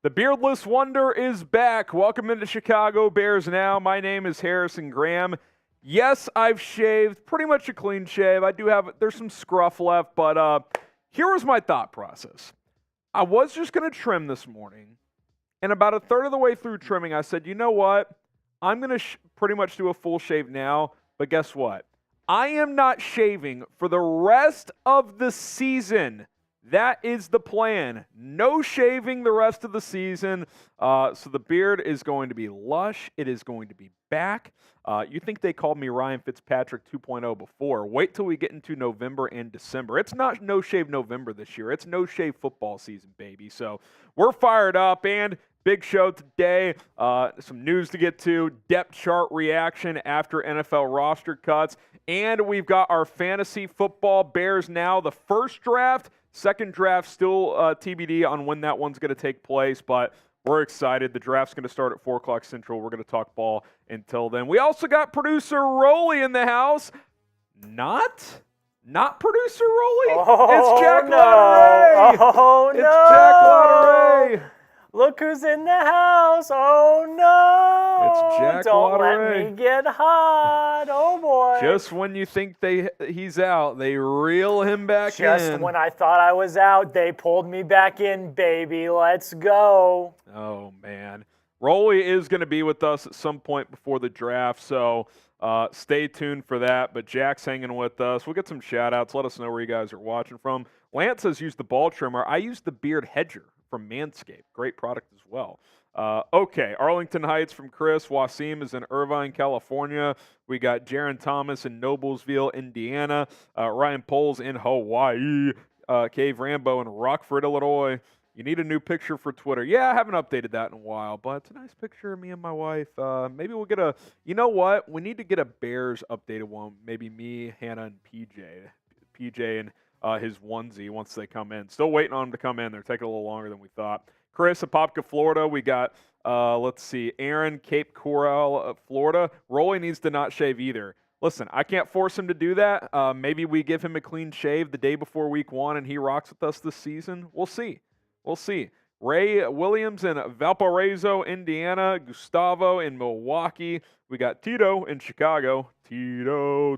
The Beardless Wonder is back. Welcome into Chicago Bears Now. My name is Harrison Graham. Yes, I've shaved, pretty much a clean shave. There's some scruff left, but here was my thought process. I was just going to trim this morning, and about a third of the way through trimming, I said, you know what? I'm going to pretty much do a full shave now, but guess what? I am not shaving for the rest of the season. That is the plan. No shaving the rest of the season. So the beard is going to be lush. It is going to be back. You think they called me Ryan Fitzpatrick 2.0 before. Wait till we get into November and December. It's not No Shave November this year. It's No Shave football season, baby. So we're fired up, and big show today. Some news to get to, depth chart reaction after NFL roster cuts, and we've got our fantasy football Bears Now, the first draft. Second draft still TBD on when that one's going to take place, but we're excited. The draft's going to start at 4 o'clock Central. We're going to talk ball until then. We also got producer Rolly in the house. Not producer Rolly. It's Jack Latteray. Oh, no. It's Jack Latteray. Look who's in the house. Oh, no. It's Jack Don't Latteray. let me get hot. Oh, boy. Just when you think he's out, they reel him back in. Just when I thought I was out, they pulled me back in, baby. Let's go. Oh, man. Rolly is going to be with us at some point before the draft, so stay tuned for that. But Jack's hanging with us. We'll get some shout-outs. Let us know where you guys are watching from. Lance says use the ball trimmer. I use the beard hedger from Manscaped. Great product as well. Okay, Arlington Heights from Chris. Wasim is in Irvine, California. We got Jaron Thomas in Noblesville, Indiana. Ryan Poles in Hawaii. Cave Rambo in Rockford, Illinois. You need a new picture for Twitter. Yeah, I haven't updated that in a while, but it's a nice picture of me and my wife. Maybe we'll get you know what? We need to get a Bears updated one. Maybe me, Hannah, and PJ and his onesie once they come in. Still waiting on them to come in. They're taking a little longer than we thought. Chris, Apopka, Florida. We got, let's see, Aaron, Cape Coral, Florida. Rolly needs to not shave either. Listen, I can't force him to do that. Maybe we give him a clean shave the day before week 1 and he rocks with us this season. We'll see. Ray Williams in Valparaiso, Indiana. Gustavo in Milwaukee. We got Tito in Chicago. Tito.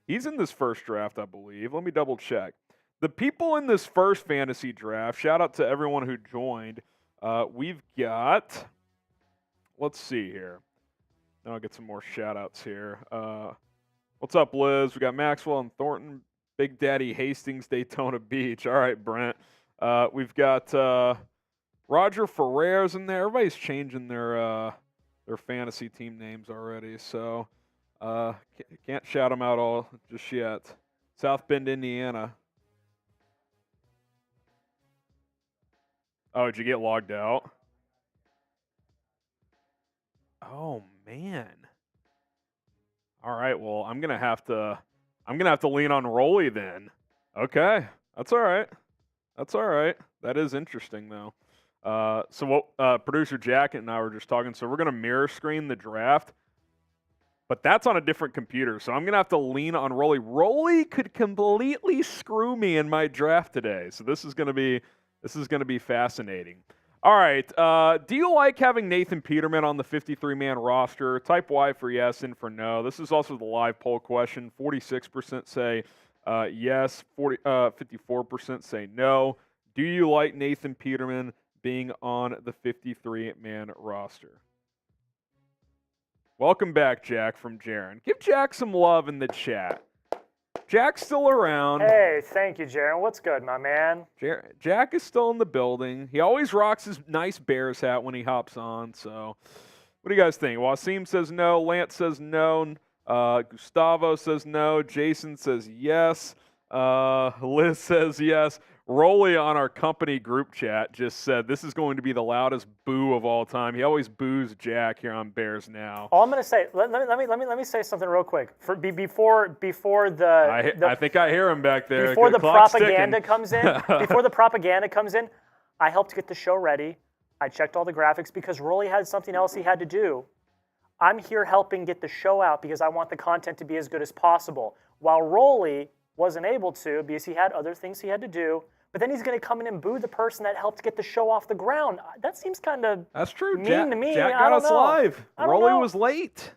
He's in this first draft, I believe. Let me double check. The people in this first fantasy draft, shout out to everyone who joined. We've got, let's see here. Then I'll get some more shout outs here. What's up, Liz? We got Maxwell and Thornton, Big Daddy Hastings, Daytona Beach. All right, Brent. We've got Roger Ferrer's in there. Everybody's changing their fantasy team names already, so can't shout them out all just yet. South Bend, Indiana. Oh, did you get logged out? Oh, man. All right, well, I'm gonna have to lean on Rolly then. Okay, that's all right. That is interesting though. So what producer Jack and I were just talking. So we're gonna mirror screen the draft, but that's on a different computer. So I'm gonna have to lean on Rolly. Rolly could completely screw me in my draft today. So this is gonna be fascinating. All right. Do you like having Nathan Peterman on the 53-man roster? Type Y for yes and for no. This is also the live poll question. 46% say yes. 54% say no. Do you like Nathan Peterman being on the 53-man roster? Welcome back, Jack, from Jaron. Give Jack some love in the chat. Jack's still around. Hey, thank you, Jaron. What's good, my man? Jack is still in the building. He always rocks his nice Bears hat when he hops on. So, what do you guys think? Wasim says no. Lance says no. Gustavo says no. Jason says yes. Liz says yes. Rolly on our company group chat just said this is going to be the loudest boo of all time. He always boos Jack here on Bears Now. All I'm going to say, let me say something real quick. Before the I think I hear him back there. Before the propaganda comes in, I helped get the show ready. I checked all the graphics because Rolly had something else he had to do. I'm here helping get the show out because I want the content to be as good as possible. While Rolly wasn't able to because he had other things he had to do. but then he's going to come in and boo the person that helped get the show off the ground. That seems kind of That's true. mean to me. Jack I got don't us know. live. I don't Rolly know. was late.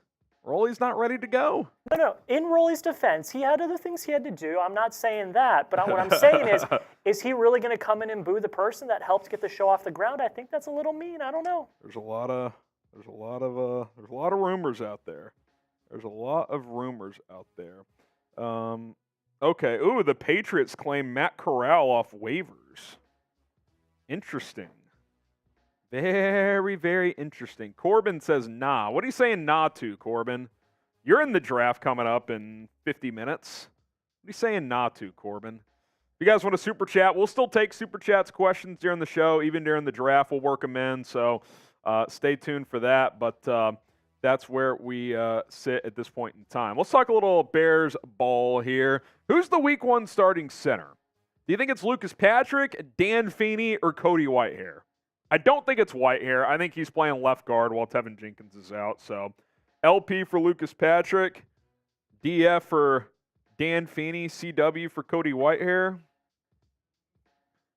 Rolly's not ready to go. No. In Rolly's defense, he had other things he had to do. I'm not saying that, but what I'm saying is he really going to come in and boo the person that helped get the show off the ground? I think that's a little mean. I don't know. There's a lot of rumors out there. Okay. Ooh, the Patriots claim Matt Corral off waivers. Interesting. Very, very interesting. Corbin says nah. What are you saying nah to, Corbin? You're in the draft coming up in 50 minutes. What are you saying nah to, Corbin? If you guys want to super chat, we'll still take super chats, questions during the show, even during the draft. We'll work them in, so stay tuned for that. But that's where we sit at this point in time. Let's talk a little Bears ball here. Who's the Week 1 starting center? Do you think it's Lucas Patrick, Dan Feeney, or Cody Whitehair? I don't think it's Whitehair. I think he's playing left guard while Tevin Jenkins is out. So LP for Lucas Patrick, DF for Dan Feeney, CW for Cody Whitehair.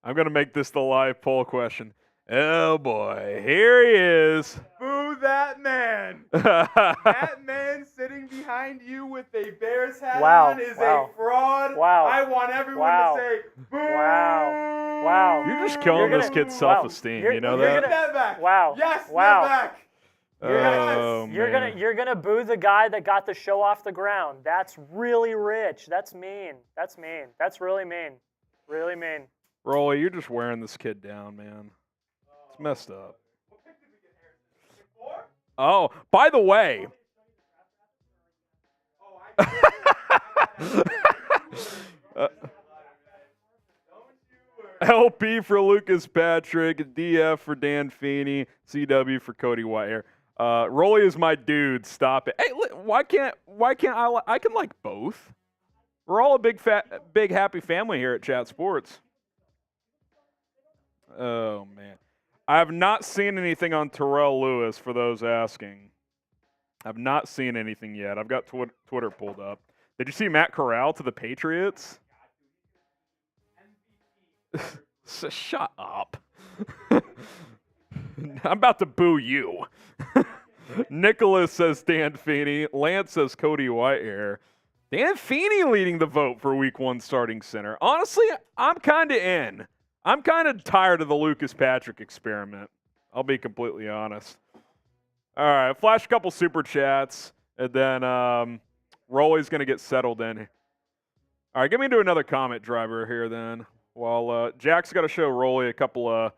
I'm going to make this the live poll question. Oh, boy. Here he is. Boo that man. That man sitting behind you with a Bears hat on is a fraud. Wow. I want everyone to say, boo. Wow. You're just killing this kid's self-esteem. You know that? Get that back. Wow. Yes, Wow. get back. You're gonna boo the guy that got the show off the ground. That's really rich. That's mean. That's really mean. Really mean. Rolly, you're just wearing this kid down, man. It's messed up. Oh, by the way. LP for Lucas Patrick, DF for Dan Feeney, CW for Cody Whitehair. Rolly is my dude. Stop it. Hey, why can't I can like both? We're all a big happy family here at Chat Sports. Oh man, I have not seen anything on Terrell Lewis for those asking. I've not seen anything yet. I've got Twitter pulled up. Did you see Matt Corral to the Patriots? Shut up. I'm about to boo you. Nicholas says Dan Feeney. Lance says Cody Whitehair. Dan Feeney leading the vote for Week 1 starting center. Honestly, I'm kind of in. I'm kind of tired of the Lucas Patrick experiment. I'll be completely honest. All right, flash a couple super chats, and then Rolly's going to get settled in. All right, get me into another comment driver here then. While Jack's got to show Rolly a couple of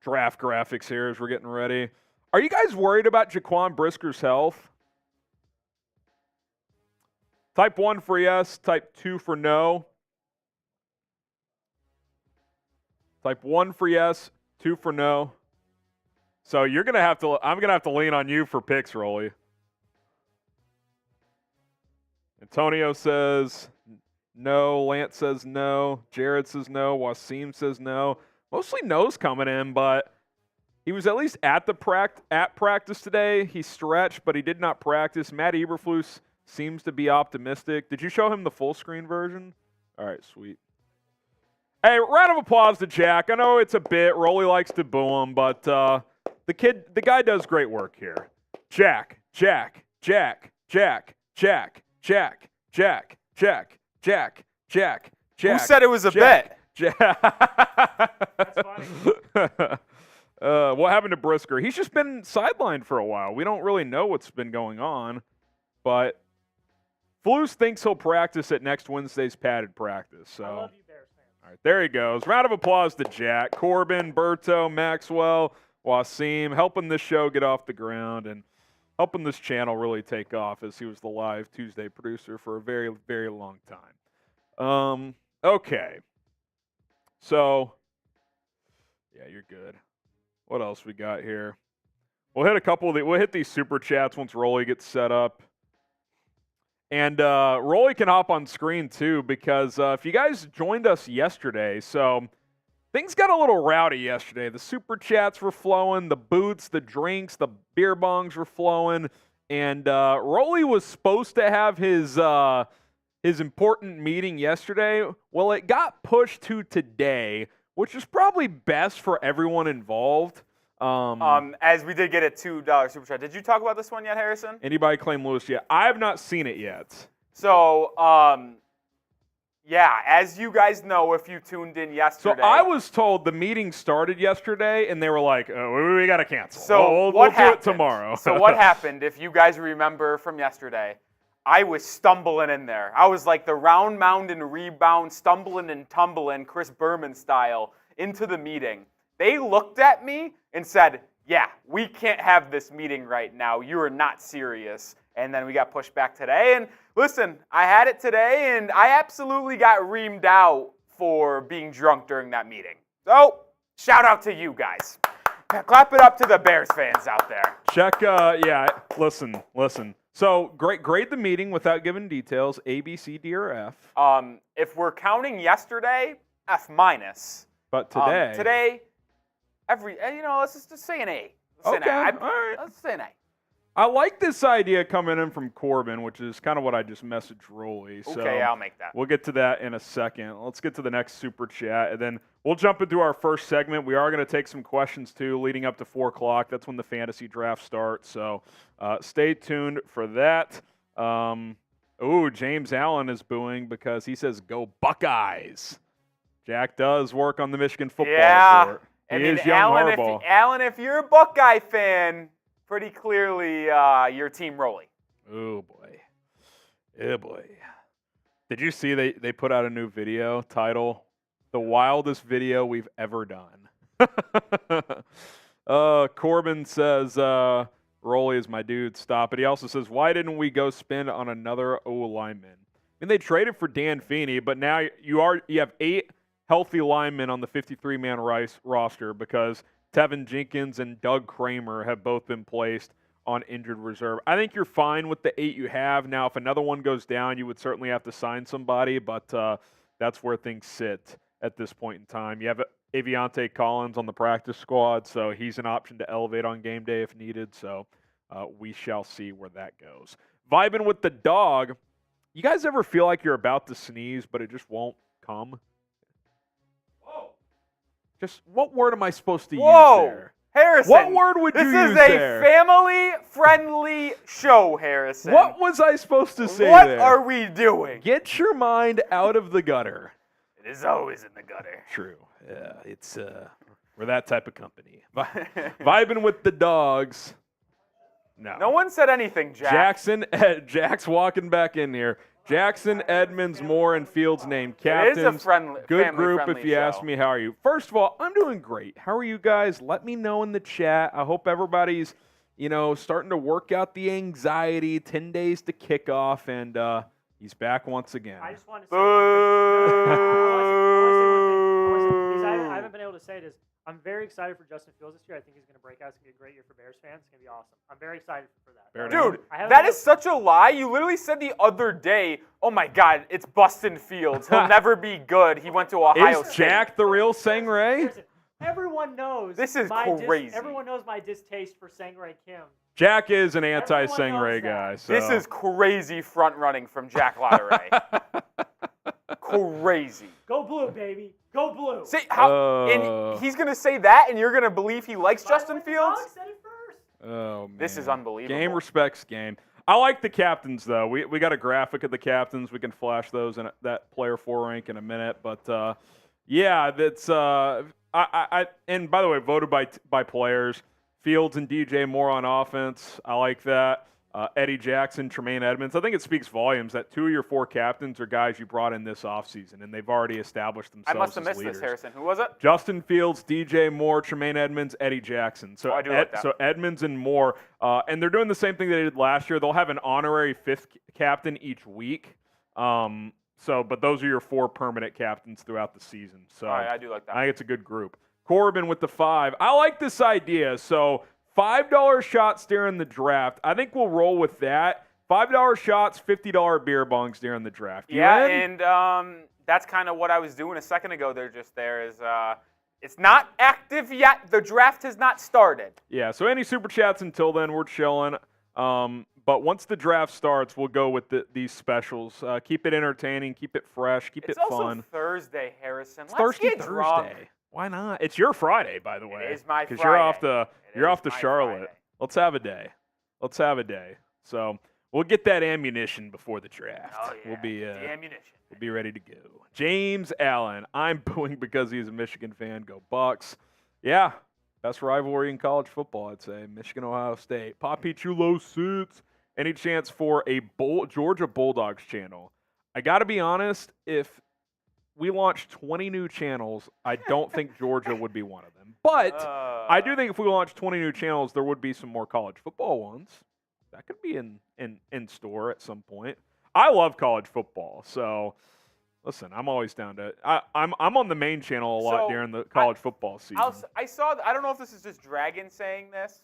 draft graphics here as we're getting ready. Are you guys worried about Jaquan Brisker's health? Type 1 for yes, type 2 for no. Type 1 for yes, 2 for no. So I'm going to have to lean on you for picks, Rolly. Antonio says no. Lance says no. Jared says no. Wasim says no. Mostly no's coming in, but he was at least at practice today. He stretched, but he did not practice. Matt Eberflus seems to be optimistic. Did you show him the full screen version? All right, sweet. Hey, round of applause to Jack. I know it's a bit. Rolly likes to boo him, but the guy does great work here. Jack. Who said it was a bet? That's funny. What happened to Brisker? He's just been sidelined for a while. We don't really know what's been going on, but Flus thinks he'll practice at next Wednesday's padded practice. So. I love you, Bears fans. All right, there he goes. Round of applause to Jack, Corbin, Berto, Maxwell, Wasim, helping this show get off the ground and helping this channel really take off as he was the live Tuesday producer for a very, very long time. Okay. So, yeah, you're good. What else we got here? We'll hit these super chats once Rolly gets set up. And Rolly can hop on screen too, because if you guys joined us yesterday, so things got a little rowdy yesterday. The super chats were flowing, the boots, the drinks, the beer bongs were flowing, and Rolly was supposed to have his his important meeting yesterday. Well, it got pushed to today, which is probably best for everyone involved. As we did get a $2 super chat. Did you talk about this one yet, Harrison? Anybody claim Lewis yet? I have not seen it yet. So, yeah, as you guys know, if you tuned in yesterday. So I was told the meeting started yesterday, and they were like, oh, we got to cancel. So we'll do it tomorrow. So what happened, if you guys remember from yesterday, I was stumbling in there. I was like the round mound and rebound, stumbling and tumbling, Chris Berman style, into the meeting. They looked at me and said, yeah, we can't have this meeting right now. You are not serious. And then we got pushed back today. And listen, I had it today, and I absolutely got reamed out for being drunk during that meeting. So, shout out to you guys. Clap it up to the Bears fans out there. Check, listen. So, grade the meeting without giving details, A, B, C, D, or F. If we're counting yesterday, F minus. But today? Today, let's just say an A. All right. Let's say an A. I like this idea coming in from Corbin, which is kind of what I just messaged Rolly. So Okay, I'll make that. We'll get to that in a second. Let's get to the next super chat, and then we'll jump into our first segment. We are going to take some questions, too, leading up to 4 o'clock. That's when the fantasy draft starts, so stay tuned for that. James Allen is booing because he says, go Buckeyes. Jack does work on the Michigan football report. He is young Harbaugh. Allen, if you're a Buckeye fan, pretty clearly your team Rolly. Oh, boy. Did you see they put out a new video title, The Wildest Video We've Ever Done? Corbin says, Rolly is my dude, stop it. He also says, why didn't we go spend on another O-lineman? I mean, they traded for Dan Feeney, but now you have 8 healthy linemen on the 53-man roster because Tevin Jenkins and Doug Kramer have both been placed on injured reserve. I think you're fine with the 8 you have. Now, if another one goes down, you would certainly have to sign somebody, but that's where things sit at this point in time. You have Aviante Collins on the practice squad, so he's an option to elevate on game day if needed, so we shall see where that goes. Vibing with the dog. You guys ever feel like you're about to sneeze, but it just won't come? Just what word am I supposed to use there? Harrison. What word would you use there? This is a family-friendly show, Harrison. What was I supposed to say what there? What are we doing? Get your mind out of the gutter. It is always in the gutter. True. Yeah, it's we're that type of company. Vibing with the dogs. No one said anything, Jack. Jack's walking back in here. Jackson, Edmunds, Moore, and Fields named captains. It is a good group if you show. ask me. How are you? First of all, I'm doing great. How are you guys? Let me know in the chat. I hope everybody's, starting to work out the anxiety. 10 days to kickoff, and he's back once again. I just want to say one thing. I haven't been able to say this. I'm very excited for Justin Fields this year. I think he's going to break out. It's going to be a great year for Bears fans. It's going to be awesome. I'm very excited for that. Dude, that is such a lie. You literally said the other day, oh my God, it's Bustin Fields. He'll never be good. He went to Ohio State. Is Jack the real Sangray? Everyone knows. This is crazy. Everyone knows my distaste for Sangray Kim. Jack is an anti-Sangray guy. So. This is crazy front running from Jack Lotteray. Crazy. Go blue, baby. Go blue. See and he's gonna say that, and you're gonna believe he likes Justin Fields? Said it first. Oh man, this is unbelievable. Game respects game. I like the captains though. We got a graphic of the captains. We can flash those in that player 4 rank in a minute. But yeah, that's I and by the way, voted by players. Fields and DJ Moore on offense. I like that. Eddie Jackson, Tremaine Edmunds. I think it speaks volumes that 2 of your 4 captains are guys you brought in this offseason, and they've already established themselves. I must have as missed leaders. this, Harrison. Who was it? Justin Fields, DJ Moore, Tremaine Edmunds, Eddie Jackson. So, I do like that. So Edmunds and Moore, and they're doing the same thing they did last year. They'll have an honorary 5th captain each week. But those are your 4 permanent captains throughout the season. So all right, I do like that. I think it's a good group. Corbin with the 5. I like this idea. So $5 shots during the draft. I think we'll roll with that. $5 shots, $50 beer bongs during the draft. And that's kind of what I was doing a second ago. It's not active yet. The draft has not started. Yeah, so any super chats until then, we're chilling. But once the draft starts, we'll go with these specials. Keep it entertaining, keep it fresh, keep it fun. It's also Thursday, Harrison. It's Let's Thursday, get drunk. Thursday. Why not? It's your Friday, by the way. It is my Friday. Because you're off to my Charlotte. Friday. Let's have a day. Let's have a day. So we'll get that ammunition before the draft. Oh, yeah. We'll be the ammunition. we'll be ready to go. James Allen. I'm booing because he's a Michigan fan. Go Bucks. Yeah, best rivalry in college football, I'd say. Michigan, Ohio State. Papi Chulo suits. Any chance for a Georgia Bulldogs channel? I got to be honest, if we launched 20 new channels, I don't think Georgia would be one of them. But I do think if we launched 20 new channels, there would be some more college football ones. That could be in store at some point. I love college football, so listen, I'm always down to. I'm on the main channel a lot during the college football season. I saw. I don't know if this is just Dragon saying this.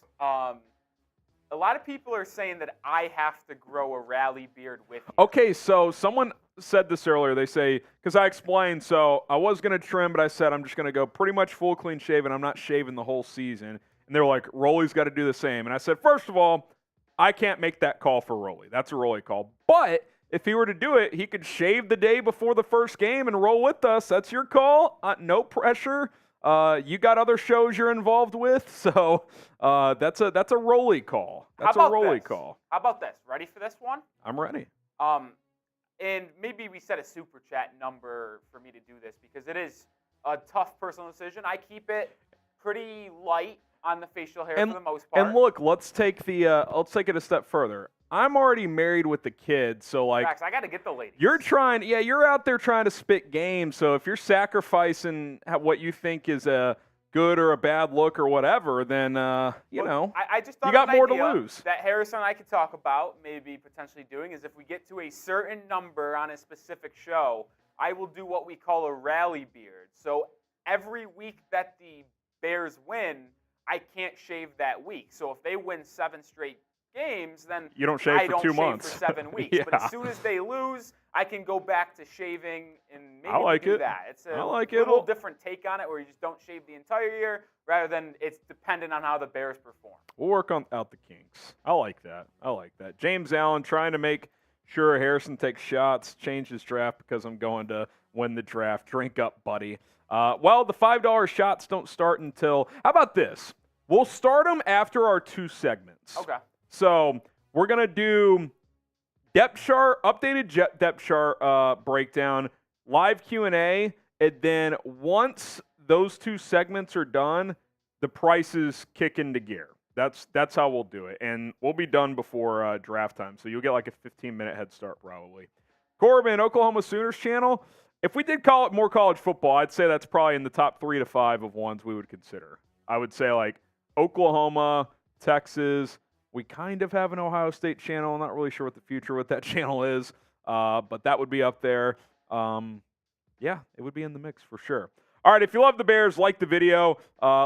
A lot of people are saying that I have to grow a rally beard with you. Okay, so someone said this earlier. They say, because I explained, so I was going to trim, but I said I'm just going to go pretty much full clean shaven. I'm not shaving the whole season. And they were like, Rolly's got to do the same. And I said, first of all, I can't make that call for Rolly. That's a Rolly call. But if he were to do it, he could shave the day before the first game and roll with us. That's your call. No pressure. You got other shows you're involved with, so that's a Rolly call. That's a Rolly call. How about this? Ready for this one? I'm ready. And maybe we set a super chat number for me to do this because it is a tough personal decision. I keep it pretty light on the facial hair for the most part. And look, let's take it a step further. I'm already married with the kids, so like Max, I got to get the ladies. You're out there trying to spit game. So if you're sacrificing what you think is a good or a bad look or whatever, then I just thought you got of an more to idea lose. That Harrison and I could talk about, maybe potentially doing, is if we get to a certain number on a specific show, I will do what we call a rally beard. So every week that the Bears win, I can't shave that week. So if they win 7 straight games, then you don't shave for 2 months. For 7 weeks. Yeah. But as soon as they lose, I can go back to shaving and maybe do that. It's a little different take on it where you just don't shave the entire year rather than it's dependent on how the Bears perform. We'll work out the kinks. I like that. James Allen trying to make sure Harrison takes shots, change his draft because I'm going to win the draft. Drink up, buddy. Well, the $5 shots don't start until, how about this? We'll start them after our 2 segments. Okay. So we're going to do depth chart, updated depth chart breakdown, live Q&A, and then once those 2 segments are done, the prices kick into gear. That's how we'll do it. And we'll be done before draft time. So you'll get like a 15-minute head start probably. Corbin, Oklahoma Sooners channel. If we did call it more college football, I'd say that's probably in the top 3 to 5 of ones we would consider. I would say like Oklahoma, Texas. We kind of have an Ohio State channel. I'm not really sure what the future with that channel is, but that would be up there. Yeah, it would be in the mix for sure. All right, if you love the Bears, like the video.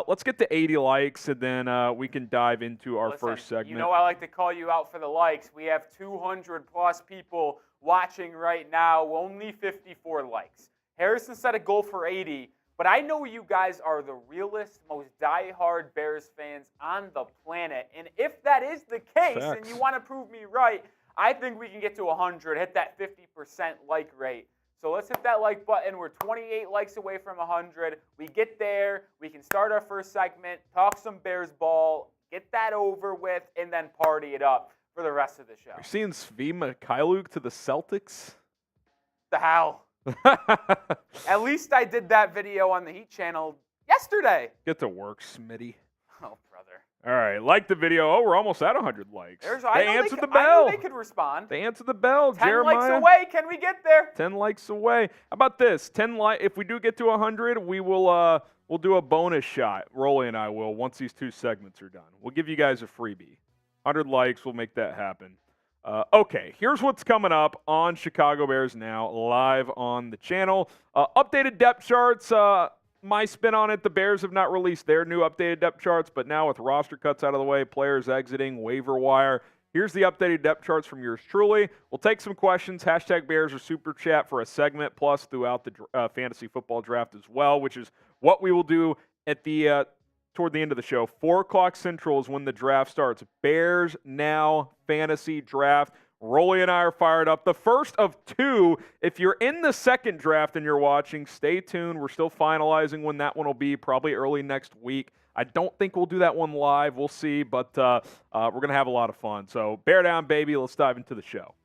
Let's get to 80 likes, and then we can dive into our first segment. You know I like to call you out for the likes. We have 200-plus people watching right now, only 54 likes. Harrison set a goal for 80, but I know you guys are the realest, most diehard Bears fans on the planet. And if that is the case, and you want to prove me right, I think we can get to 100, hit that 50% like rate. So let's hit that like button. We're 28 likes away from 100. We get there. We can start our first segment, talk some Bears ball, get that over with, and then party it up for the rest of the show. You're seeing Svi Mikhailuk to the Celtics? The hell? At least I did that video on the Heat channel yesterday. Get to work, Smitty. Oh, brother. All right, like the video. Oh, we're almost at 100 likes. They answered the bell. I knew they could respond. They answered the bell, 10 Jeremiah. 10 likes away. Can we get there? 10 likes away. How about this? If we do get to 100, we will we'll do a bonus shot. Rolly and I will once these 2 segments are done. We'll give you guys a freebie. 100 likes, we'll make that happen. Okay, here's what's coming up on Chicago Bears Now, live on the channel. Updated depth charts. My spin on it, the Bears have not released their new updated depth charts, but now with roster cuts out of the way, players exiting, waiver wire, here's the updated depth charts from yours truly. We'll take some questions, hashtag Bears or Super Chat for a segment, plus throughout the fantasy football draft as well, which is what we will do at the toward the end of the show. 4 o'clock Central is when the draft starts. Bears Now Fantasy Draft. Rolly and I are fired up. The first of 2. If you're in the second draft and you're watching, stay tuned. We're still finalizing when that one will be, probably early next week. I don't think we'll do that one live. We'll see, but we're going to have a lot of fun. So bear down, baby. Let's dive into the show.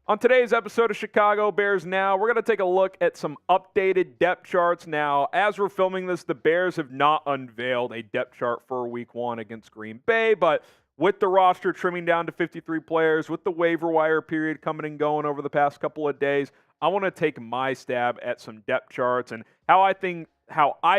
On today's episode of Chicago Bears Now, we're going to take a look at some updated depth charts. Now, as we're filming this, the Bears have not unveiled a depth chart for Week 1 against Green Bay, but with the roster trimming down to 53 players, with the waiver wire period coming and going over the past couple of days, I want to take my stab at some depth charts and how I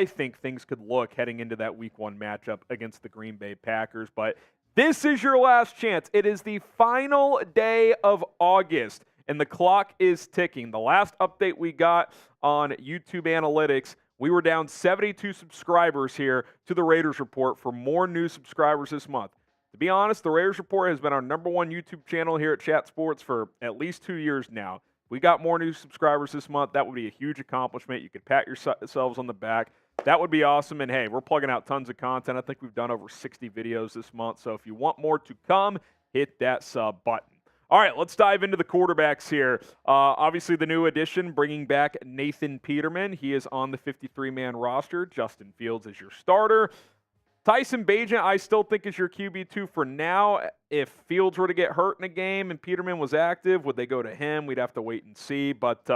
think things could look heading into that Week 1 matchup against the Green Bay Packers. But this is your last chance. It is the final day of August, and the clock is ticking. The last update we got on YouTube Analytics, we were down 72 subscribers here to the Raiders Report for more new subscribers this month. To be honest, the Raiders Report has been our #1 YouTube channel here at Chat Sports for at least 2 years now. We got more new subscribers this month. That would be a huge accomplishment. You could pat yourselves on the back. That would be awesome. And hey, we're plugging out tons of content. I think we've done over 60 videos this month. So if you want more to come, hit that sub button. All right, let's dive into the quarterbacks here. Obviously, the new addition, bringing back Nathan Peterman. He is on the 53-man roster. Justin Fields is your starter. Tyson Bagent, I still think, is your QB2 for now. If Fields were to get hurt in a game and Peterman was active, would they go to him? We'd have to wait and see. But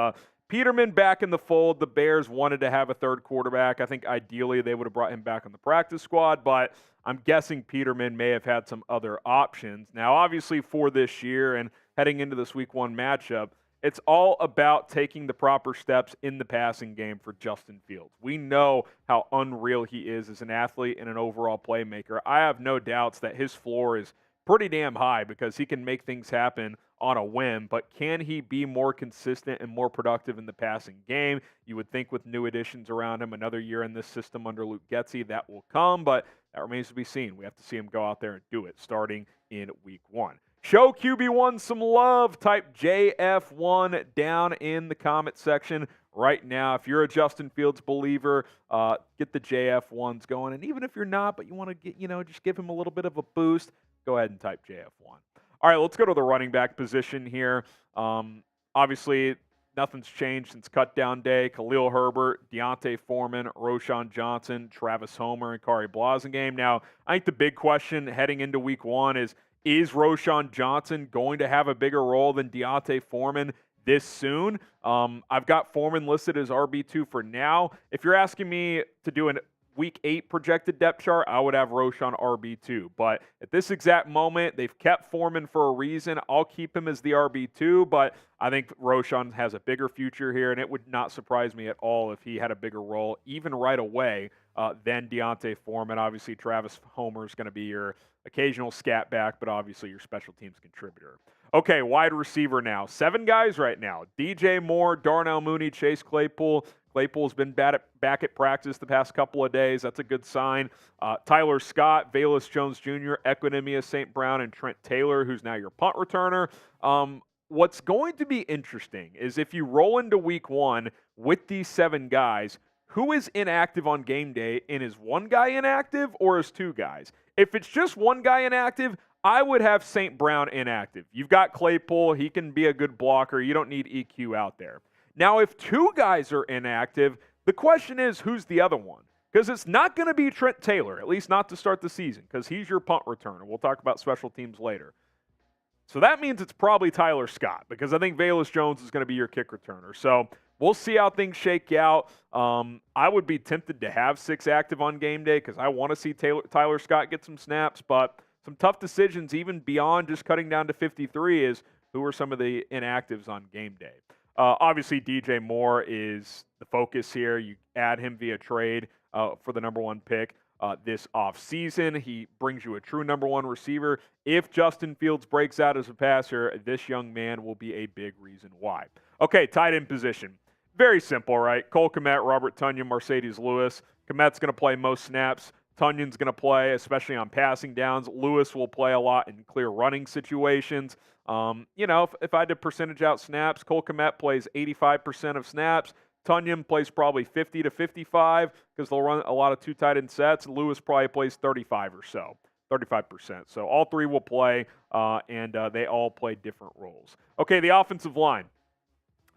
Peterman back in the fold. The Bears wanted to have a third quarterback. I think ideally they would have brought him back on the practice squad, but I'm guessing Peterman may have had some other options. Now, obviously, for this year and heading into this Week 1 matchup, it's all about taking the proper steps in the passing game for Justin Fields. We know how unreal he is as an athlete and an overall playmaker. I have no doubts that his floor is pretty damn high because he can make things happen on a whim, but can he be more consistent and more productive in the passing game? You would think with new additions around him, another year in this system under Luke Getsy, that will come, but that remains to be seen. We have to see him go out there and do it starting in Week 1. Show QB1 some love. Type JF1 down in the comment section right now. If you're a Justin Fields believer, get the JF1s going. And even if you're not, but you want to get, just give him a little bit of a boost, go ahead and type JF1. All right, let's go to the running back position here. Obviously, nothing's changed since cutdown day. Khalil Herbert, Deontay Foreman, Roschon Johnson, Travis Homer, and Kari Blasingame. Now, I think the big question heading into Week 1 is Roschon Johnson going to have a bigger role than Deontay Foreman this soon? I've got Foreman listed as RB2 for now. If you're asking me to do a Week 8 projected depth chart, I would have Roschon RB2. But at this exact moment, they've kept Foreman for a reason. I'll keep him as the RB2, but I think Roschon has a bigger future here, and it would not surprise me at all if he had a bigger role, even right away, than Deontay Foreman. Obviously, Travis Homer is going to be your occasional scat back, but obviously your special teams contributor. Okay, wide receiver now. 7 guys right now. DJ Moore, Darnell Mooney, Chase Claypool. Claypool's been back at practice the past couple of days. That's a good sign. Tyler Scott, Velus Jones Jr., Equinemius St. Brown, and Trent Taylor, who's now your punt returner. What's going to be interesting is if you roll into Week 1 with these 7 guys, who is inactive on game day, and is one guy inactive or is 2 guys? If it's just one guy inactive, I would have St. Brown inactive. You've got Claypool. He can be a good blocker. You don't need EQ out there. Now, if 2 guys are inactive, the question is, who's the other one? Because it's not going to be Trent Taylor, at least not to start the season, because he's your punt returner. We'll talk about special teams later. So that means it's probably Tyler Scott, because I think Velus Jones is going to be your kick returner. So we'll see how things shake out. I would be tempted to have 6 active on game day because I want to see Tyler Scott get some snaps, but some tough decisions even beyond just cutting down to 53 is who are some of the inactives on game day. Obviously, DJ Moore is the focus here. You add him via trade for the #1 pick this offseason. He brings you a true #1 receiver. If Justin Fields breaks out as a passer, this young man will be a big reason why. Okay, tight end position. Very simple, right? Cole Kmet, Robert Tonyan, Mercedes Lewis. Kmet's going to play most snaps. Tunyon's going to play, especially on passing downs. Lewis will play a lot in clear running situations. If I had to percentage out snaps, Cole Kmet plays 85% of snaps. Tunyon plays probably 50 to 55 because they'll run a lot of two tight end sets. Lewis probably plays 35 or so, 35%. So all three will play, and they all play different roles. Okay, the offensive line.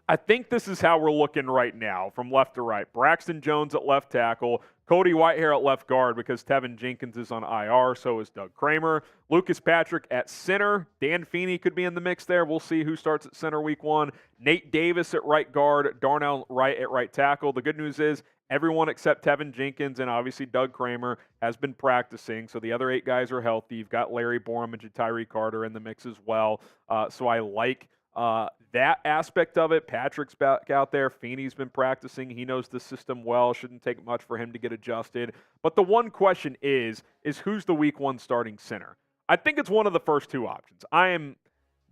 I think this is how we're looking right now from left to right. Braxton Jones at left tackle, Cody Whitehair at left guard because Tevin Jenkins is on IR, so is Doug Kramer. Lucas Patrick at center. Dan Feeney could be in the mix there. We'll see who starts at center week 1. Nate Davis at right guard, Darnell Wright at right tackle. The good news is everyone except Tevin Jenkins and obviously Doug Kramer has been practicing, so the other 8 guys are healthy. You've got Larry Borum and Jatiri Carter in the mix as well, so I like that aspect of it. Patrick's back out there. Feeney's been practicing. He knows the system well. Shouldn't take much for him to get adjusted. But the one question is who's the week 1 starting center? I think it's one of the first 2 options. I am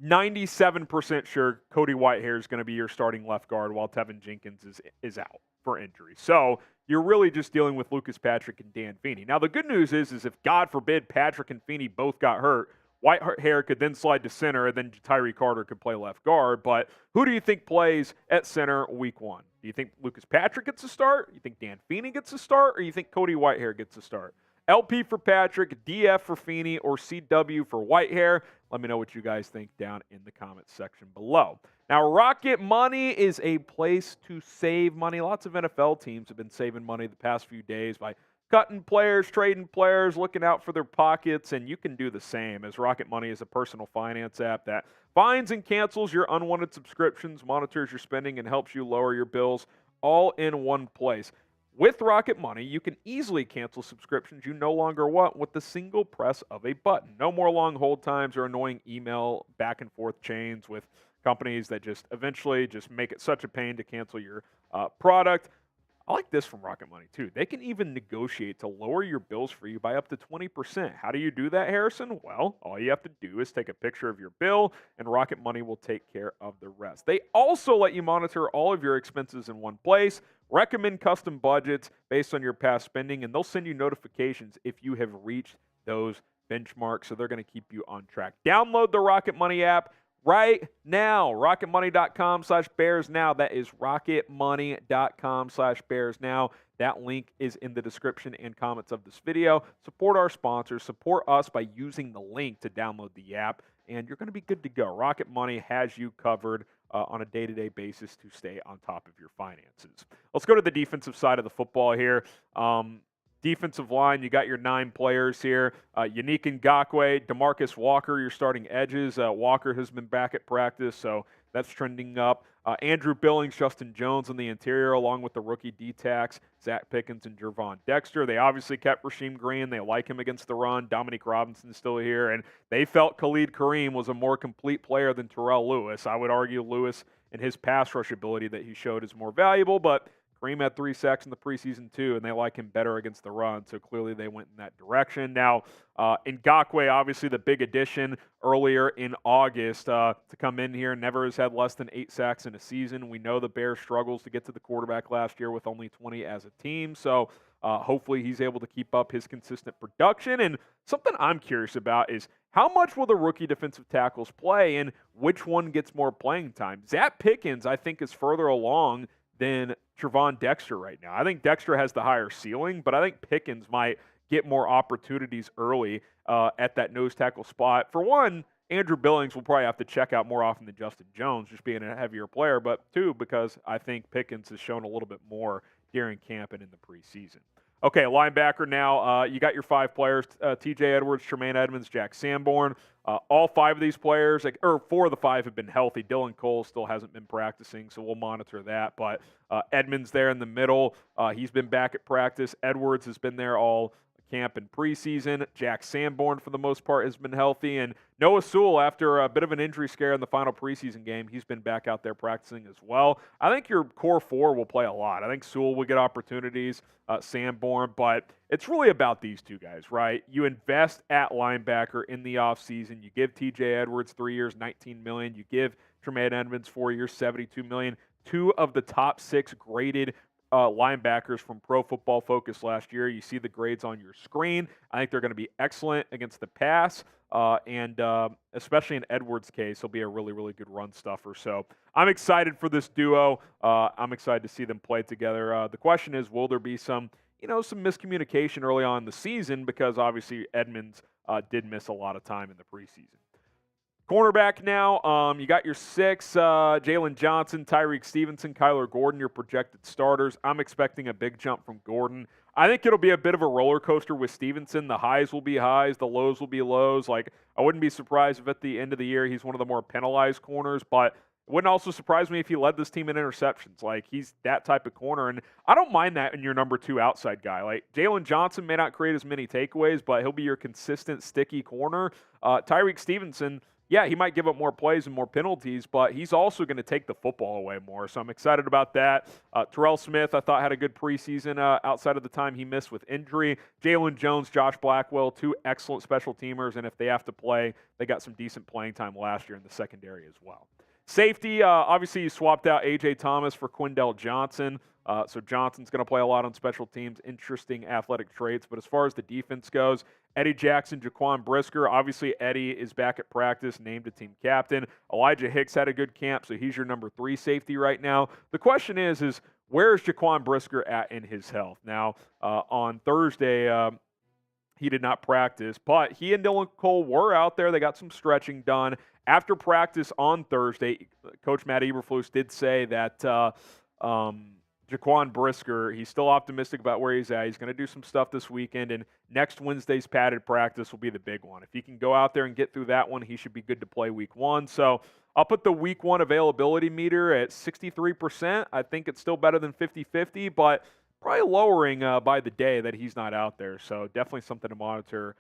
97% sure Cody Whitehair is going to be your starting left guard while Tevin Jenkins is out for injury. So you're really just dealing with Lucas Patrick and Dan Feeney. Now, the good news is if, God forbid, Patrick and Feeney both got hurt, Whitehair could then slide to center, and then Tyree Carter could play left guard. But who do you think plays at center week 1? Do you think Lucas Patrick gets a start? You think Dan Feeney gets a start? Or you think Cody Whitehair gets a start? LP for Patrick, DF for Feeney, or CW for Whitehair? Let me know what you guys think down in the comments section below. Now, Rocket Money is a place to save money. Lots of NFL teams have been saving money the past few days by cutting players, trading players, looking out for their pockets, and you can do the same, as Rocket Money is a personal finance app that finds and cancels your unwanted subscriptions, monitors your spending, and helps you lower your bills all in one place. With Rocket Money, you can easily cancel subscriptions you no longer want with the single press of a button. No more long hold times or annoying email back and forth chains with companies that just eventually just make it such a pain to cancel your product. I like this from Rocket Money, too. They can even negotiate to lower your bills for you by up to 20%. How do you do that, Harrison? Well, all you have to do is take a picture of your bill, and Rocket Money will take care of the rest. They also let you monitor all of your expenses in one place, recommend custom budgets based on your past spending, and they'll send you notifications if you have reached those benchmarks, so they're going to keep you on track. Download the Rocket Money app right now. RocketMoney.com/BearsNow. That is RocketMoney.com/BearsNow. That link is in the description and comments of this video. Support our sponsors. Support us by using the link to download the app, and you're going to be good to go. Rocket Money has you covered on a day-to-day basis to stay on top of your finances. Let's go to the defensive side of the football here. Defensive line, you got your 9 players here. Yannick Ngakoue, DeMarcus Walker, your starting edges. Walker has been back at practice, so that's trending up. Andrew Billings, Justin Jones on the interior, along with the rookie D-Tax, Zach Pickens and Gervon Dexter. They obviously kept Rasheem Green. They like him against the run. Dominique Robinson's still here, and they felt Khalid Kareem was a more complete player than Terrell Lewis. I would argue Lewis and his pass rush ability that he showed is more valuable, but Kareem had 3 sacks in the preseason too, and they like him better against the run, so clearly they went in that direction. Now, Ngakoue, obviously the big addition earlier in August to come in here, never has had less than 8 sacks in a season. We know the Bears struggles to get to the quarterback last year with only 20 as a team, so hopefully he's able to keep up his consistent production. And something I'm curious about is how much will the rookie defensive tackles play and which one gets more playing time? Zach Pickens, I think, is further along than Gervon Dexter right now. I think Dexter has the higher ceiling, but I think Pickens might get more opportunities early at that nose tackle spot. For one, Andrew Billings will probably have to check out more often than Justin Jones, just being a heavier player, but 2, because I think Pickens has shown a little bit more during camp and in the preseason. Okay, linebacker now. You got your 5 players, TJ Edwards, Tremaine Edmunds, Jack Sanborn. All 5 of these players, or 4 of the 5 have been healthy. Dylan Cole still hasn't been practicing, so we'll monitor that. But Edmunds there in the middle. He's been back at practice. Edwards has been there all camp and preseason. Jack Sanborn, for the most part, has been healthy. And Noah Sewell, after a bit of an injury scare in the final preseason game, he's been back out there practicing as well. I think your core 4 will play a lot. I think Sewell will get opportunities, Sanborn, but it's really about these 2 guys, right? You invest at linebacker in the offseason. You give TJ Edwards 3 years, $19 million. You give Tremaine Edmunds 4 years, $72 million. 2 of the top 6 graded linebackers from Pro Football Focus last year. You see the grades on your screen. I think they're going to be excellent against the pass, and especially in Edwards' case, he'll be a really, really good run stuffer. So I'm excited for this duo. I'm excited to see them play together. The question is, will there be some miscommunication early on in the season, because obviously Edmunds did miss a lot of time in the preseason. Cornerback now, you got your 6, Jalen Johnson, Tyreek Stevenson, Kyler Gordon, your projected starters. I'm expecting a big jump from Gordon. I think it'll be a bit of a roller coaster with Stevenson. The highs will be highs, the lows will be lows. Like, I wouldn't be surprised if at the end of the year he's one of the more penalized corners, but it wouldn't also surprise me if he led this team in interceptions. Like, he's that type of corner, and I don't mind that in your number 2 outside guy. Like, Jalen Johnson may not create as many takeaways, but he'll be your consistent, sticky corner. Tyreek Stevenson, yeah, he might give up more plays and more penalties, but he's also going to take the football away more. So I'm excited about that. Terrell Smith, I thought, had a good preseason outside of the time he missed with injury. Jalen Jones, Josh Blackwell, 2 excellent special teamers, and if they have to play, they got some decent playing time last year in the secondary as well. Safety, obviously you swapped out A.J. Thomas for Quindell Johnson. So Johnson's going to play a lot on special teams, interesting athletic traits. But as far as the defense goes, Eddie Jackson, Jaquan Brisker. Obviously, Eddie is back at practice, named a team captain. Elijah Hicks had a good camp, so he's your number 3 safety right now. The question is where is Jaquan Brisker at in his health? Now, on Thursday, he did not practice, but he and Dylan Cole were out there. They got some stretching done. After practice on Thursday, Coach Matt Eberflus did say that Jaquan Brisker, he's still optimistic about where he's at. He's going to do some stuff this weekend, and next Wednesday's padded practice will be the big one. If he can go out there and get through that one, he should be good to play week 1. So I'll put the week 1 availability meter at 63%. I think it's still better than 50-50, but probably lowering by the day that he's not out there. So definitely something to monitor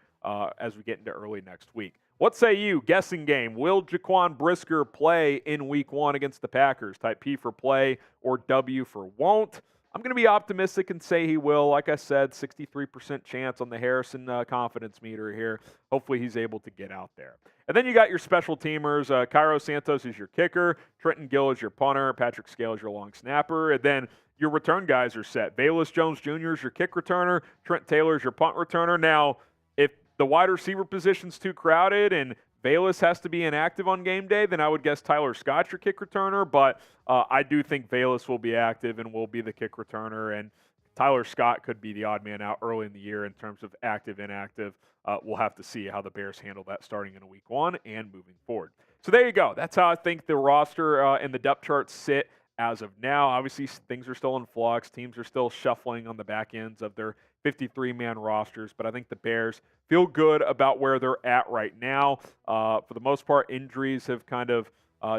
as we get into early next week. What say you? Guessing game. Will Jaquan Brisker play in week 1 against the Packers? Type P for play or W for won't. I'm going to be optimistic and say he will. Like I said, 63% chance on the Harrison confidence meter here. Hopefully he's able to get out there. And then you got your special teamers. Cairo Santos is your kicker. Trenton Gill is your punter. Patrick Scale is your long snapper. And then your return guys are set. Bayless Jones Jr. is your kick returner. Trent Taylor is your punt returner. Now, if the wide receiver position's too crowded and Bayless has to be inactive on game day, then I would guess Tyler Scott's your kick returner, but I do think Bayless will be active and will be the kick returner, and Tyler Scott could be the odd man out early in the year in terms of active, inactive. We'll have to see how the Bears handle that starting in week 1 and moving forward. So there you go. That's how I think the roster and the depth charts sit as of now. Obviously, things are still in flux. Teams are still shuffling on the back ends of their 53-man rosters, but I think the Bears feel good about where they're at right now. For the most part, injuries have kind of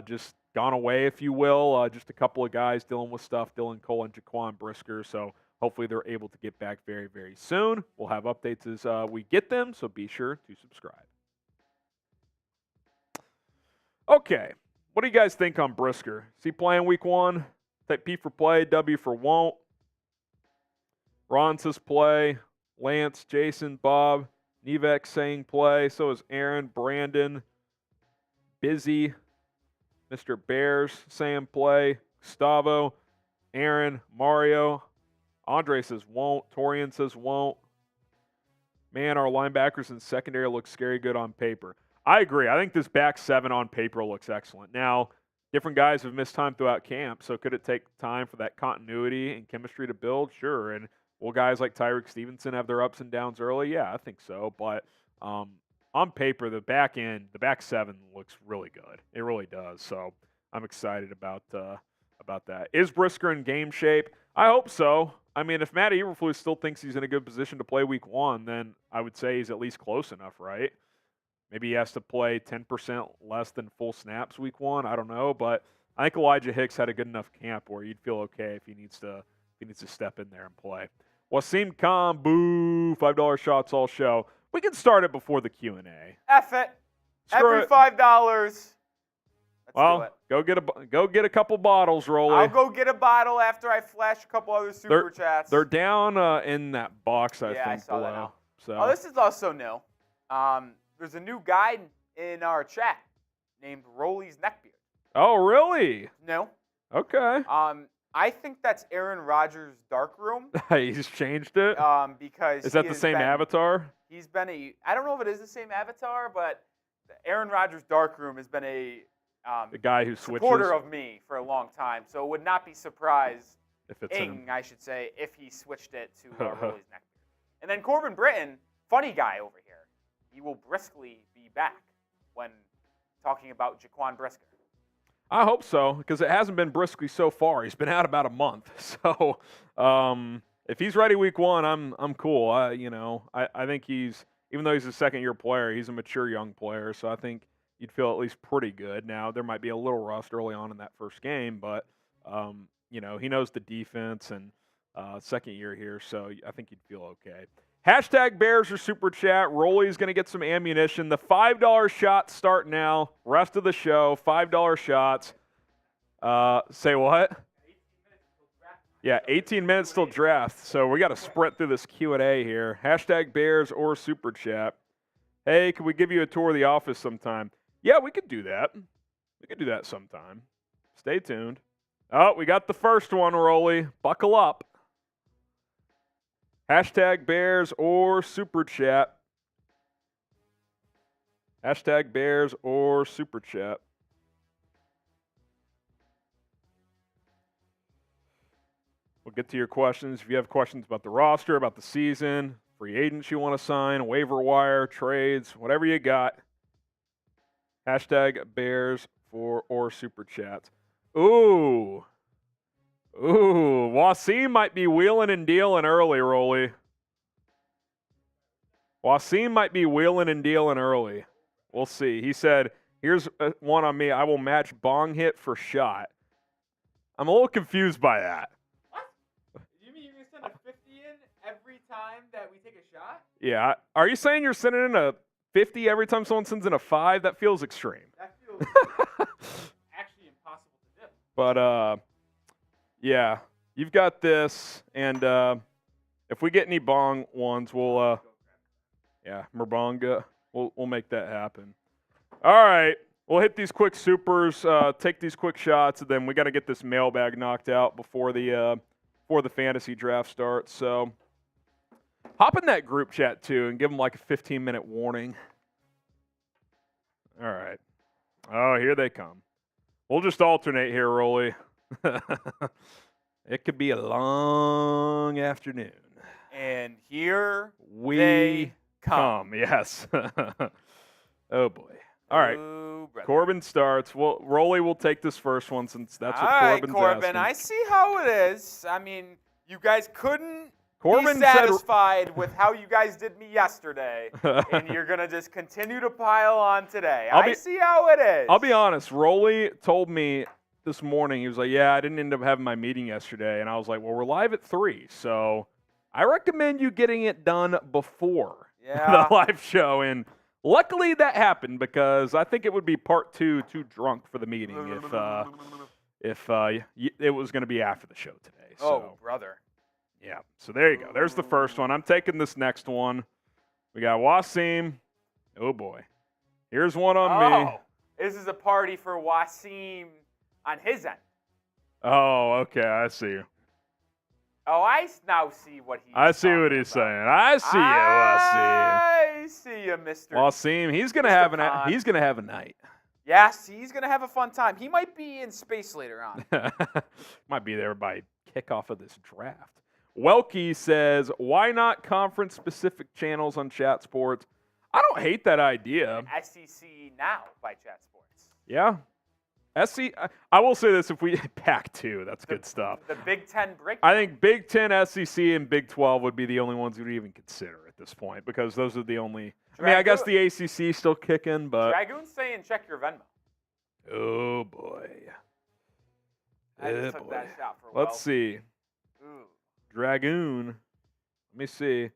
just gone away, if you will. Just a couple of guys dealing with stuff, Dylan Cole and Jaquan Brisker, so hopefully they're able to get back very, very soon. We'll have updates as we get them, so be sure to subscribe. Okay, what do you guys think on Brisker? Is he playing week 1? Type P for play, W for won't. Ron says play. Lance, Jason, Bob, Nevek saying play. So is Aaron, Brandon, Busy, Mr. Bears saying play. Gustavo, Aaron, Mario. Andre says won't. Torian says won't. Man, our linebackers in secondary look scary good on paper. I agree. I think this back 7 on paper looks excellent. Now, different guys have missed time throughout camp, so could it take time for that continuity and chemistry to build? Sure. And will guys like Tyreek Stevenson have their ups and downs early? Yeah, I think so. But on paper, the back 7 looks really good. It really does. So I'm excited about that. Is Brisker in game shape? I hope so. I mean, if Matt Eberflus still thinks he's in a good position to play week 1, then I would say he's at least close enough, right? Maybe he has to play 10% less than full snaps week 1. I don't know, but I think Elijah Hicks had a good enough camp where you'd feel okay if he needs to step in there and play. Wasim Khan, boo, $5 shots all show. We can start it before the Q&A. F it. Every $5. Let's do it. Go get a couple bottles, Rolly. I'll go get a bottle after I flash a couple other super chats. They're down in that box, I think. I saw that now. So. This is also new. There's a new guy in our chat named Rolly's Neckbeard. Oh, really? No. Okay. I think that's Aaron Rodgers' dark room. He's changed it. Because Is that the same avatar? He's been I don't know if it is the same avatar, but Aaron Rodgers' dark room has been The guy who switches. supporter of me for a long time. So it would not be surprised, If it's him. I should say, if he switched it to Rolly's neck. And then Corbin Britton, funny guy over here. He will briskly be back when talking about Jaquan Brisker. I hope so, because it hasn't been briskly so far. He's been out about a month. So if he's ready week 1, I'm cool. I think even though he's a second-year player, he's a mature young player. So I think you'd feel at least pretty good. Now, there might be a little rust early on in that first game, but, he knows the defense and second year here, so I think you'd feel okay. Hashtag Bears or Super Chat. Rolly's going to get some ammunition. The $5 shots start now. Rest of the show, $5 shots. Say what? 18 minutes till draft. So we got to sprint through this Q&A here. Hashtag Bears or Super Chat. Hey, can we give you a tour of the office sometime? Yeah, we could do that. We could do that sometime. Stay tuned. Oh, we got the first one, Rolly. Buckle up. Hashtag Bears or Super Chat. Hashtag Bears or Super Chat. We'll get to your questions. If you have questions about the roster, about the season, free agents you want to sign, waiver wire, trades, whatever you got. Hashtag Bears or Super Chats. Ooh, Wasim might be wheeling and dealing early, Rolly. Wasim might be wheeling and dealing early. We'll see. He said, here's one on me. I will match bong hit for shot. I'm a little confused by that. What? You mean you're going to send a 50 in every time that we take a shot? Yeah. Are you saying you're sending in a 50 every time someone sends in a 5? That feels extreme. That feels actually impossible to do. But, yeah, you've got this, and if we get any bong ones, we'll Merbonga, we'll make that happen. All right, we'll hit these quick supers, take these quick shots, and then we got to get this mailbag knocked out before the fantasy draft starts. So hop in that group chat too, and give them like a 15-minute warning. All right. Oh, here they come. We'll just alternate here, Rolly. It could be a long afternoon. And here We come. Yes. Oh, boy. All right. Ooh, Corbin starts. Well, Rolly will take this first one since that's what All right, Corbin's Corbin, asking. I see how it is. I mean, you guys couldn't Corbin be said- satisfied with how you guys did me yesterday, and you're going to just continue to pile on today. I see how it is. I'll be honest. Rolly told me this morning, he was like, yeah, I didn't end up having my meeting yesterday. And I was like, well, we're live at 3, so I recommend you getting it done before the live show. And luckily that happened, because I think it would be part 2 too drunk for the meeting if it was going to be after the show today. So, Oh, brother. yeah. So there you go. There's the first one. I'm taking this next one. We got Wasim. Oh, boy. Here's one on me. This is a party for Wasim on his end. Oh, okay. I see. Oh, I now see what he's I see what talking he's about. saying. I see you, Wasim. I see you, Mr. Wasim, he's gonna have a night. Yes, he's gonna have a fun time. He might be in space later on. Might be there by kickoff of this draft. Welke says, "Why not conference-specific channels on Chat Sports?" I don't hate that idea. SEC Now by Chat Sports. Yeah. I will say this: if we Pac-2, that's good stuff. The Big Ten break. I think Big 10, SEC, and Big 12 would be the only ones we'd even consider at this point, because those are the only. I mean, I guess the ACC is still kicking, but Dragoon's saying check your Venmo. oh boy. I just took that shot for Let's see. Ooh. Dragoon. Let me see.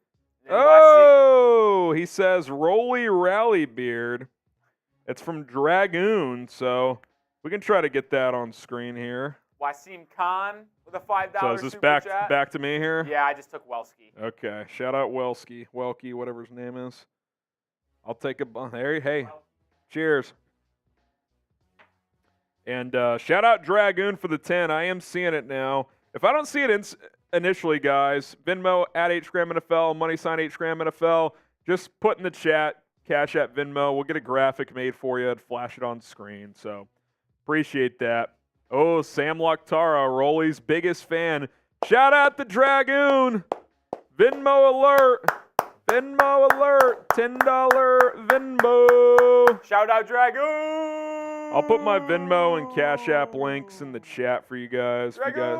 And Oh, he says Rolly Rally Beard. It's from Dragoon, so we can try to get that on screen here. Wasim Khan with a $5 So is this super chat. back to me here? Yeah, I just took Welski. Okay. Shout out Welke, whatever his name is. I'll take a there. Hey, cheers. And shout out Dragoon for the 10. I am seeing it now. If I don't see it initially, guys, Venmo at HGramNFL, money sign HGramNFL, just put in the chat, Cash App Venmo. We'll get a graphic made for you and flash it on screen. So appreciate that. Oh, Sam Loctara, Rolly's biggest fan. Shout out to Dragoon. Venmo alert. Venmo alert. $10 Venmo. Shout out Dragoon. I'll put my Venmo and Cash App links in the chat for you guys. If you guys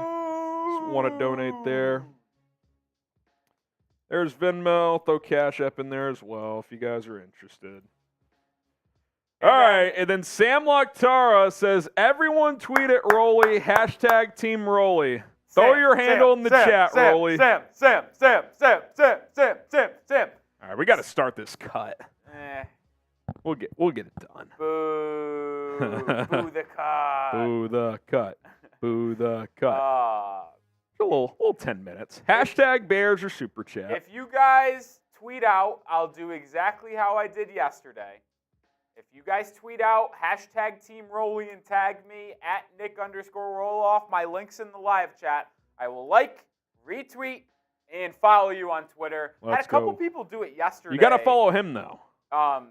want to donate there. There's Venmo. I'll throw Cash App in there as well if you guys are interested. All right, and then Sam Loctara says, everyone tweet at Rolly, hashtag Team Rolly. Throw your handle in the chat, Rolly. Sam. All right, we got to start this cut. We'll get it done. Boo. Boo the cut. Boo the cut. Boo the cut. A little 10 minutes. Hashtag Bears or Super Chat. If you guys tweet out, I'll do exactly how I did yesterday. If you guys tweet out, hashtag Team Rolly and tag me at Nick_Roloff, my link's in the live chat. I will like, retweet, and follow you on Twitter. Let's Had a couple go. people do it yesterday. You got to follow him, though.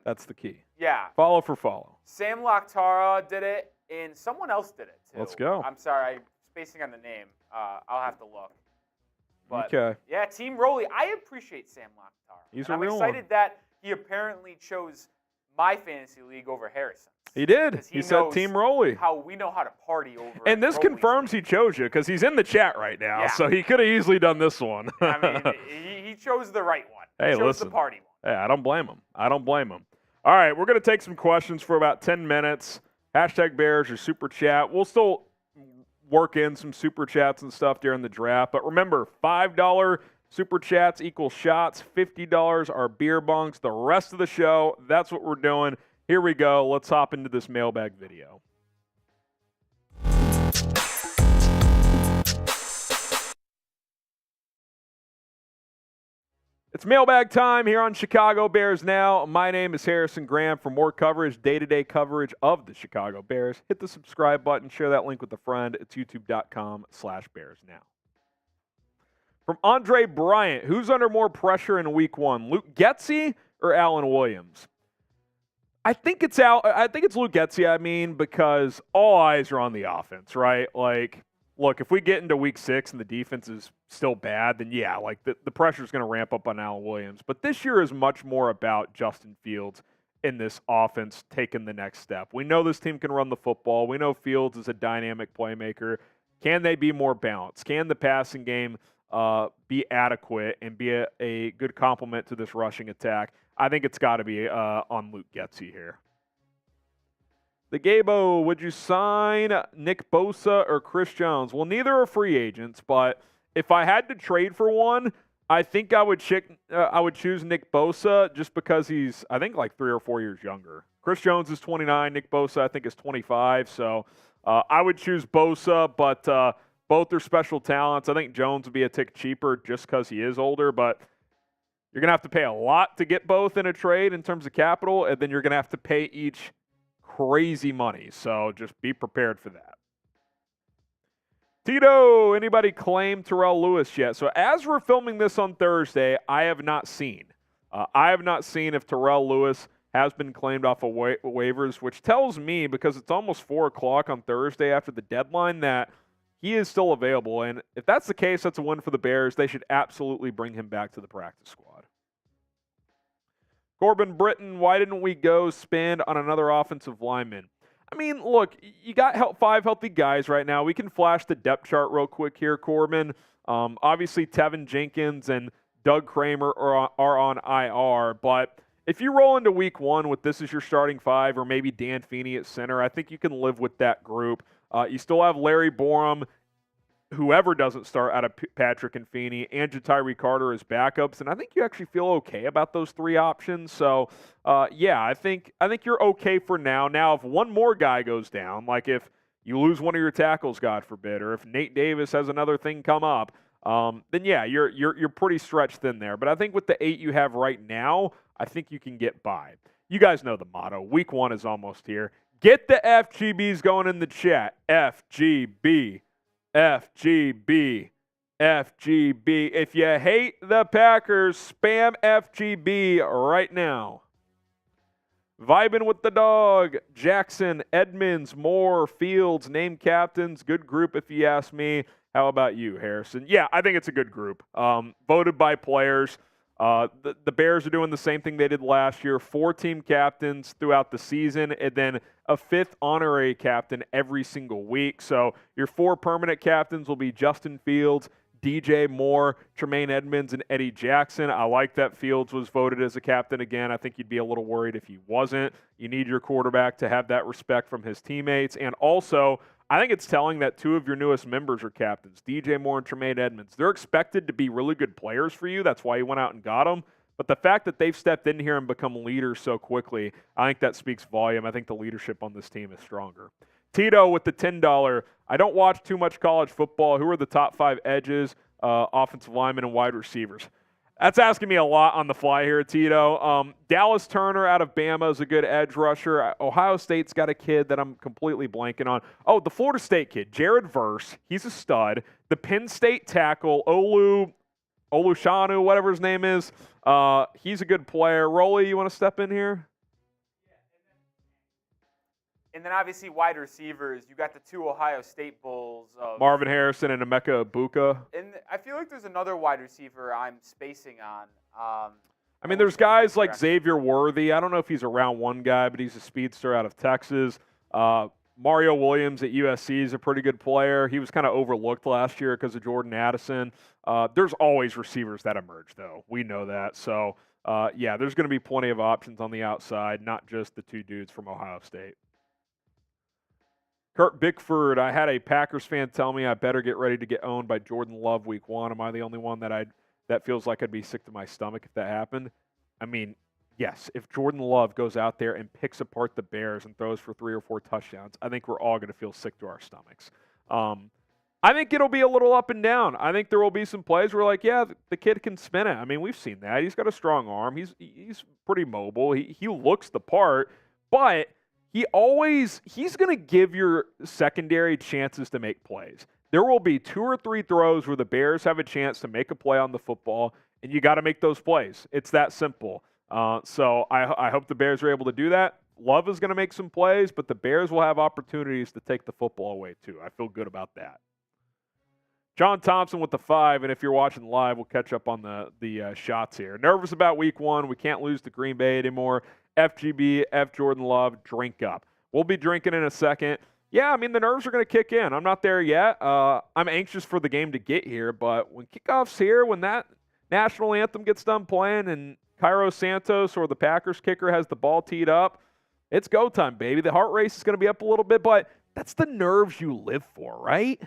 That's the key. Yeah. Follow for follow. Sam Loctara did it, and someone else did it, too. Let's go. I'm sorry, I'm spacing on the name. I'll have to look. But, okay. yeah, Team Rolly. I appreciate Sam Loctara. He's and a real I'm excited that he apparently chose my fantasy league over Harrison's. He did. He said Team Rolly. How we know how to party over. And this confirms he chose you because he's in the chat right now. Yeah. So he could have easily done this one. I mean, he chose the right one. Hey, he chose listen. the party one. Hey, I don't blame him. All right, we're going to take some questions for about 10 minutes. Hashtag Bears or Super Chat. We'll still work in some Super Chats and stuff during the draft. But remember, $5 Super Chats equals shots. $50 are beer bongs. The rest of the show, that's what we're doing. Here we go. Let's hop into this mailbag video. It's mailbag time here on Chicago Bears Now. My name is Harrison Graham. For more coverage, day-to-day coverage of the Chicago Bears, hit the subscribe button, share that link with a friend. It's youtube.com/BearsNow. From Andre Bryant, who's under more pressure in week one, Luke Getsy or Alan Williams? I think it's Luke Getsy, because all eyes are on the offense, right? Like, look, if we get into week 6 and the defense is still bad, then yeah, like the pressure is going to ramp up on Alan Williams. But this year is much more about Justin Fields in this offense taking the next step. We know this team can run the football. We know Fields is a dynamic playmaker. Can they be more balanced? Can the passing game be adequate and be a good complement to this rushing attack? I think it's got to be on Luke Getsy here. The Gabo, would you sign Nick Bosa or Chris Jones? Well, neither are free agents, but if I had to trade for one, I think I would choose Nick Bosa just because he's, I think, like 3 or 4 years younger. Chris Jones is 29. Nick Bosa, I think, is 25. So I would choose Bosa, but both are special talents. I think Jones would be a tick cheaper just because he is older, but you're going to have to pay a lot to get both in a trade in terms of capital, and then you're going to have to pay each crazy money. So just be prepared for that. Tito, anybody claim Terrell Lewis yet? So as we're filming this on Thursday, I have not seen. If Terrell Lewis has been claimed off of waivers, which tells me, because it's almost 4 o'clock on Thursday after the deadline, that he is still available. And if that's the case, that's a win for the Bears. They should absolutely bring him back to the practice squad. Corbin Britton, why didn't we go spend on another offensive lineman? I mean, look, you got 5 healthy guys right now. We can flash the depth chart real quick here, Corbin. Obviously, Tevin Jenkins and Doug Kramer are on IR. But if you roll into week 1 with this as your starting 5 or maybe Dan Feeney at center, I think you can live with that group. You still have Larry Borum, whoever doesn't start out of Patrick and Feeney, and Jatiri Carter as backups, and I think you actually feel okay about those 3 options. So, yeah, I think you're okay for now. Now, if one more guy goes down, like if you lose one of your tackles, God forbid, or if Nate Davis has another thing come up, then yeah, you're pretty stretched thin there. But I think with the 8 you have right now, I think you can get by. You guys know the motto. Week 1 is almost here. Get the FGBs going in the chat. FGB, FGB, FGB. If you hate the Packers, spam FGB right now. Vibing with the dog. Jackson, Edmunds, Moore, Fields, named captains. Good group if you ask me. How about you, Harrison? Yeah, I think it's a good group. Voted by players. The Bears are doing the same thing they did last year. 4 team captains throughout the season, and then a 5th honorary captain every single week. So your 4 permanent captains will be Justin Fields, DJ Moore, Tremaine Edmunds, and Eddie Jackson. I like that Fields was voted as a captain again. I think you'd be a little worried if he wasn't. You need your quarterback to have that respect from his teammates. And also, I think it's telling that 2 of your newest members are captains, DJ Moore and Tremaine Edmunds. They're expected to be really good players for you. That's why you went out and got them. But the fact that they've stepped in here and become leaders so quickly, I think that speaks volume. I think the leadership on this team is stronger. Tito with the $10. I don't watch too much college football. Who are the top 5 edges, offensive linemen, and wide receivers? That's asking me a lot on the fly here, Tito. Dallas Turner out of Bama is a good edge rusher. Ohio State's got a kid that I'm completely blanking on. Oh, the Florida State kid, Jared Verse. He's a stud. The Penn State tackle, Olushanu, whatever his name is. He's a good player. Rolly, you want to step in here? And then obviously wide receivers, you got the 2 Ohio State Bulls. Marvin Harrison and Emeka Ibuka. And I feel like there's another wide receiver I'm spacing on. I mean, there's guys like Xavier Worthy. I don't know if he's a round 1 guy, but he's a speedster out of Texas. Mario Williams at USC is a pretty good player. He was kind of overlooked last year because of Jordan Addison. There's always receivers that emerge, though. We know that. So, yeah, there's going to be plenty of options on the outside, not just the 2 dudes from Ohio State. Kurt Bickford, I had a Packers fan tell me I better get ready to get owned by Jordan Love week 1. Am I the only one that feels like I'd be sick to my stomach if that happened? I mean, yes, if Jordan Love goes out there and picks apart the Bears and throws for 3 or 4 touchdowns, I think we're all going to feel sick to our stomachs. I think it'll be a little up and down. I think there will be some plays where, like, yeah, the kid can spin it. I mean, we've seen that. He's got a strong arm. He's pretty mobile. He looks the part, but he's going to give your secondary chances to make plays. There will be 2 or 3 throws where the Bears have a chance to make a play on the football, and you got to make those plays. It's that simple. So I hope the Bears are able to do that. Love is going to make some plays, but the Bears will have opportunities to take the football away too. I feel good about that. John Thompson with the 5, and if you're watching live, we'll catch up on the shots here. Nervous about week 1. We can't lose to Green Bay anymore. FGB, F Jordan Love, drink up. We'll be drinking in a second. Yeah, I mean, the nerves are going to kick in. I'm not there yet. I'm anxious for the game to get here, but when kickoff's here, when that national anthem gets done playing and Cairo Santos or the Packers kicker has the ball teed up, it's go time, baby. The heart race is going to be up a little bit, but that's the nerves you live for, right?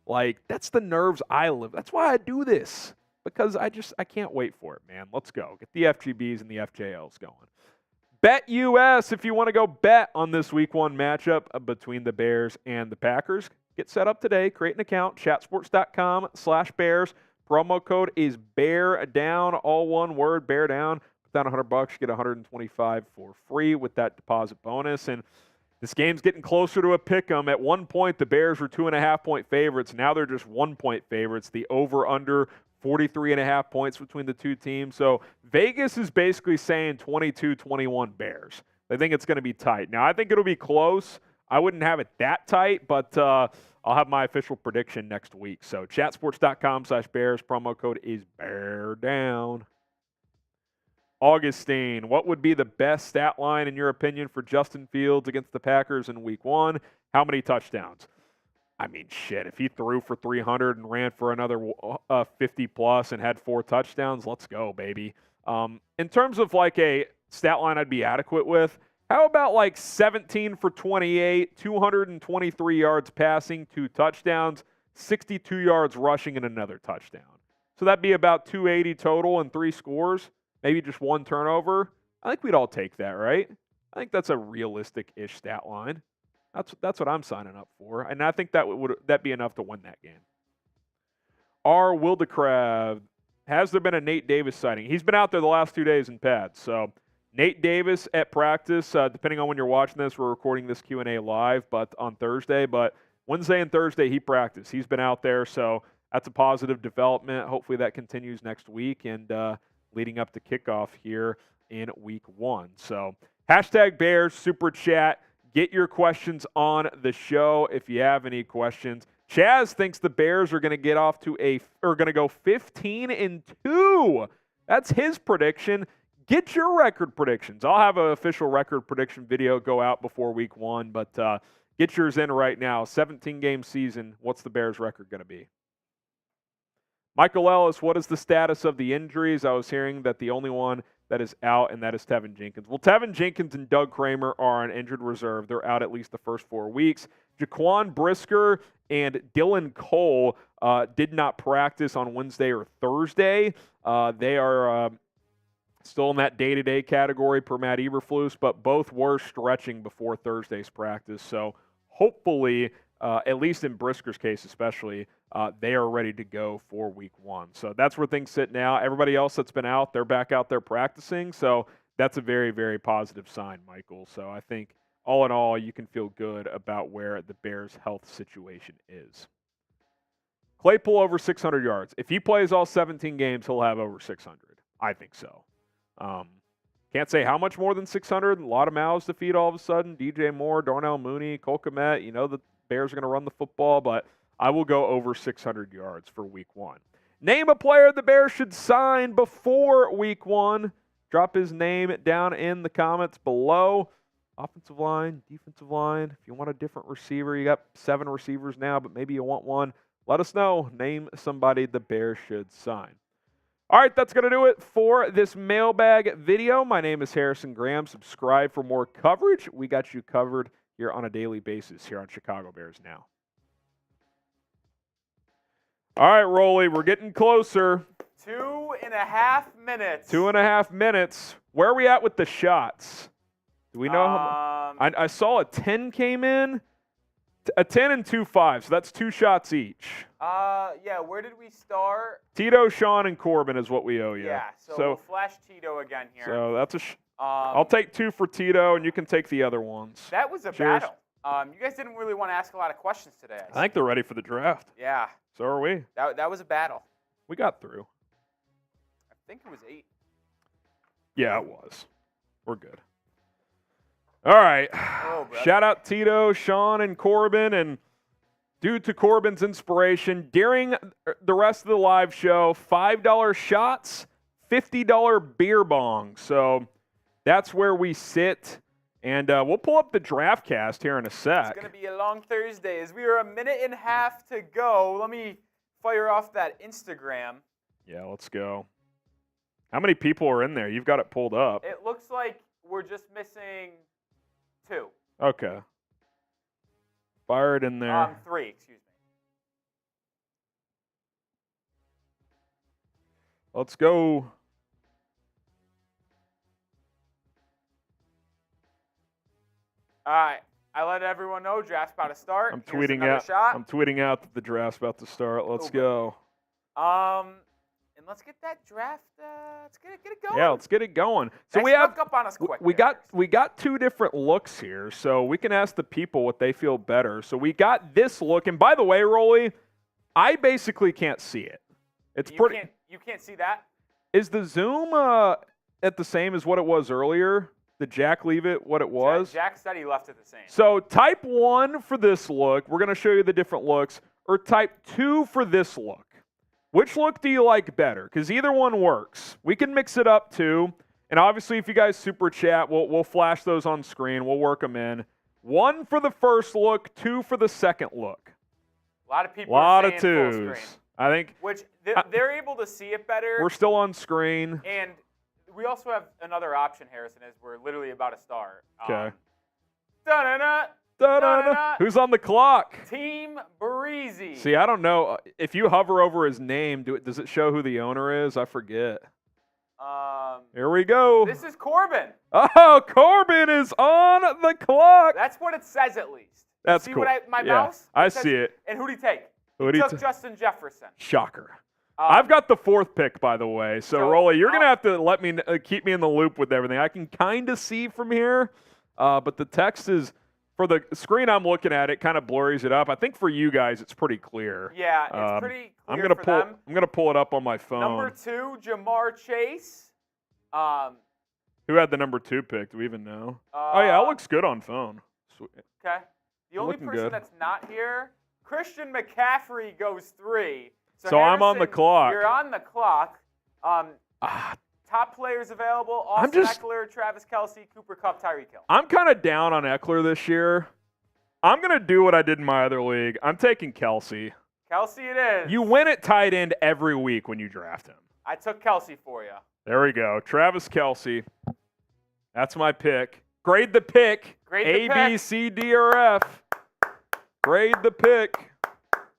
Like, that's the nerves I live. That's why I do this, because I can't wait for it, man. Let's go. Get the FGBs and the FJLs going. Bet US if you want to go bet on this week 1 matchup between the Bears and the Packers. Get set up today. Create an account, chatsports.com/Bears. Promo code is BEARDOWN, all one word, bear down. Put down $100, you get $125 for free with that deposit bonus. And this game's getting closer to a pick'em. At one point, the Bears were 2.5-point favorites. Now they're just 1-point favorites. The over-under 43.5 points between the 2 teams. So Vegas is basically saying 22-21 Bears. They think it's going to be tight. Now, I think it'll be close. I wouldn't have it that tight, but I'll have my official prediction next week. So chatsports.com/Bears. Promo code is BEARDOWN. Augustine, what would be the best stat line, in your opinion, for Justin Fields against the Packers in week 1? How many touchdowns? I mean, shit, if he threw for 300 and ran for another 50-plus and had 4 touchdowns, let's go, baby. In terms of, like, a stat line I'd be adequate with, how about, like, 17 for 28, 223 yards passing, 2 touchdowns, 62 yards rushing, and another touchdown? So that'd be about 280 total and 3 scores, maybe just 1 turnover. I think we'd all take that, right? I think that's a realistic-ish stat line. That's what I'm signing up for, and I think that'd be enough to win that game. R. Wildecraft, has there been a Nate Davis sighting? He's been out there the last 2 days in pads, so Nate Davis at practice, depending on when you're watching this, we're recording this Q&A live, but on Thursday. But Wednesday and Thursday, he practiced. He's been out there, so that's a positive development. Hopefully that continues next week and leading up to kickoff here in week 1. So hashtag Bears Super Chat. Get your questions on the show if you have any questions. Chaz thinks the Bears are going to get off to going to go 15-2. That's his prediction. Get your record predictions. I'll have an official record prediction video go out before week 1, but get yours in right now. 17-game season. What's the Bears record going to be? Michael Ellis, what is the status of the injuries? I was hearing that the only one that is out, and that is Tevin Jenkins. Well, Tevin Jenkins and Doug Kramer are on injured reserve. They're out at least the first 4 weeks. Jaquan Brisker and Dylan Cole did not practice on Wednesday or Thursday. They are still in that day-to-day category per Matt Eberflus, but both were stretching before Thursday's practice. So hopefully, at least in Brisker's case especially, they are ready to go for week 1. So that's where things sit now. Everybody else that's been out, they're back out there practicing. So that's a very, very positive sign, Michael. So I think all in all, you can feel good about where the Bears' health situation is. Claypool over 600 yards. If he plays all 17 games, he'll have over 600. I think so. Can't say how much more than 600. A lot of mouths to feed all of a sudden. DJ Moore, Darnell Mooney, Cole Kmet. You know the Bears are going to run the football, but I will go over 600 yards for week 1. Name a player the Bears should sign before week 1. Drop his name down in the comments below. Offensive line, defensive line. If you want a different receiver, you got 7 receivers now, but maybe you want one. Let us know. Name somebody the Bears should sign. All right, that's going to do it for this mailbag video. My name is Harrison Graham. Subscribe for more coverage. We got you covered here on a daily basis here on Chicago Bears Now. All right, Rolly, we're getting closer. 2.5 minutes. 2.5 minutes. Where are we at with the shots? Do we know how much? I saw a 10 came in. A 10 and 2 5, so that's 2 shots each. Yeah, where did we start? Tito, Sean, and Corbin is what we owe you. Yeah, so we'll flash Tito again here. So that's I'll take 2 for Tito, and you can take the other ones. That was a battle. You guys didn't really want to ask a lot of questions today. I think they're ready for the draft. Yeah. So are we. That was a battle. We got through. I think it was 8. Yeah, it was. We're good. All right. Oh, shout out Tito, Sean, and Corbin. And due to Corbin's inspiration, during the rest of the live show, $5 shots, $50 beer bongs. So that's where we sit. And we'll pull up the draft cast here in a sec. It's going to be a long Thursday. As we are 1.5 minutes to go, let me fire off that Instagram. Yeah, let's go. How many people are in there? You've got it pulled up. It looks like we're just missing 2. Okay. Fire it in there. 3, excuse me. Let's go. All right. I let everyone know draft's about to start. I'm tweeting out that the draft's about to start. Let's go. And let's get that draft. Let's get it going. Yeah, let's get it going. So we have up on us quick. We got 2 different looks here, so we can ask the people what they feel better. So we got this look, and by the way, Rolly, I basically can't see it. You can't see that? Is the zoom at the same as what it was earlier? Did Jack leave it what it was? Jack said he left it the same. So type 1 for this look. We're going to show you the different looks. Or type 2 for this look. Which look do you like better? Because either one works. We can mix it up too. And obviously, if you guys super chat, we'll flash those on screen. We'll work them in. 1 for the first look, 2 for the second look. A lot of people are saying twos. Full screen. I think. Which they're able to see it better. We're still on screen. And we also have another option, Harrison, as we're literally about to start. Okay. Da-da-da. Who's on the clock? Team Breezy. See, I don't know. If you hover over his name, does it show who the owner is? I forget. Here we go. This is Corbin. Oh, Corbin is on the clock. That's what it says at least. That's see cool. My mouse? I see it. And who'd he take? Who'd he he took Justin Jefferson. Shocker. I've got the 4th pick, by the way. So Rolly, you're going to have to let me keep me in the loop with everything. I can kind of see from here, but the text is, for the screen I'm looking at, it kind of blurs it up. I think for you guys, it's pretty clear. Yeah, it's pretty clear I'm gonna pull it up on my phone. Number 2, Jamar Chase. Who had the number 2 pick? Do we even know? Oh yeah, it looks good on phone. Sweet. Okay. The only person that's not here, Christian McCaffrey goes 3. So I'm on the clock. You're on the clock. Top players available: Austin Eckler, Travis Kelce, Cooper Kupp, Tyreek Hill. I'm kind of down on Eckler this year. I'm going to do what I did in my other league. I'm taking Kelce. Kelce it is. You win at tight end every week when you draft him. I took Kelce for you. There we go. Travis Kelce. That's my pick. Grade the pick. Grade the A, B, C, D, or F. Grade the pick.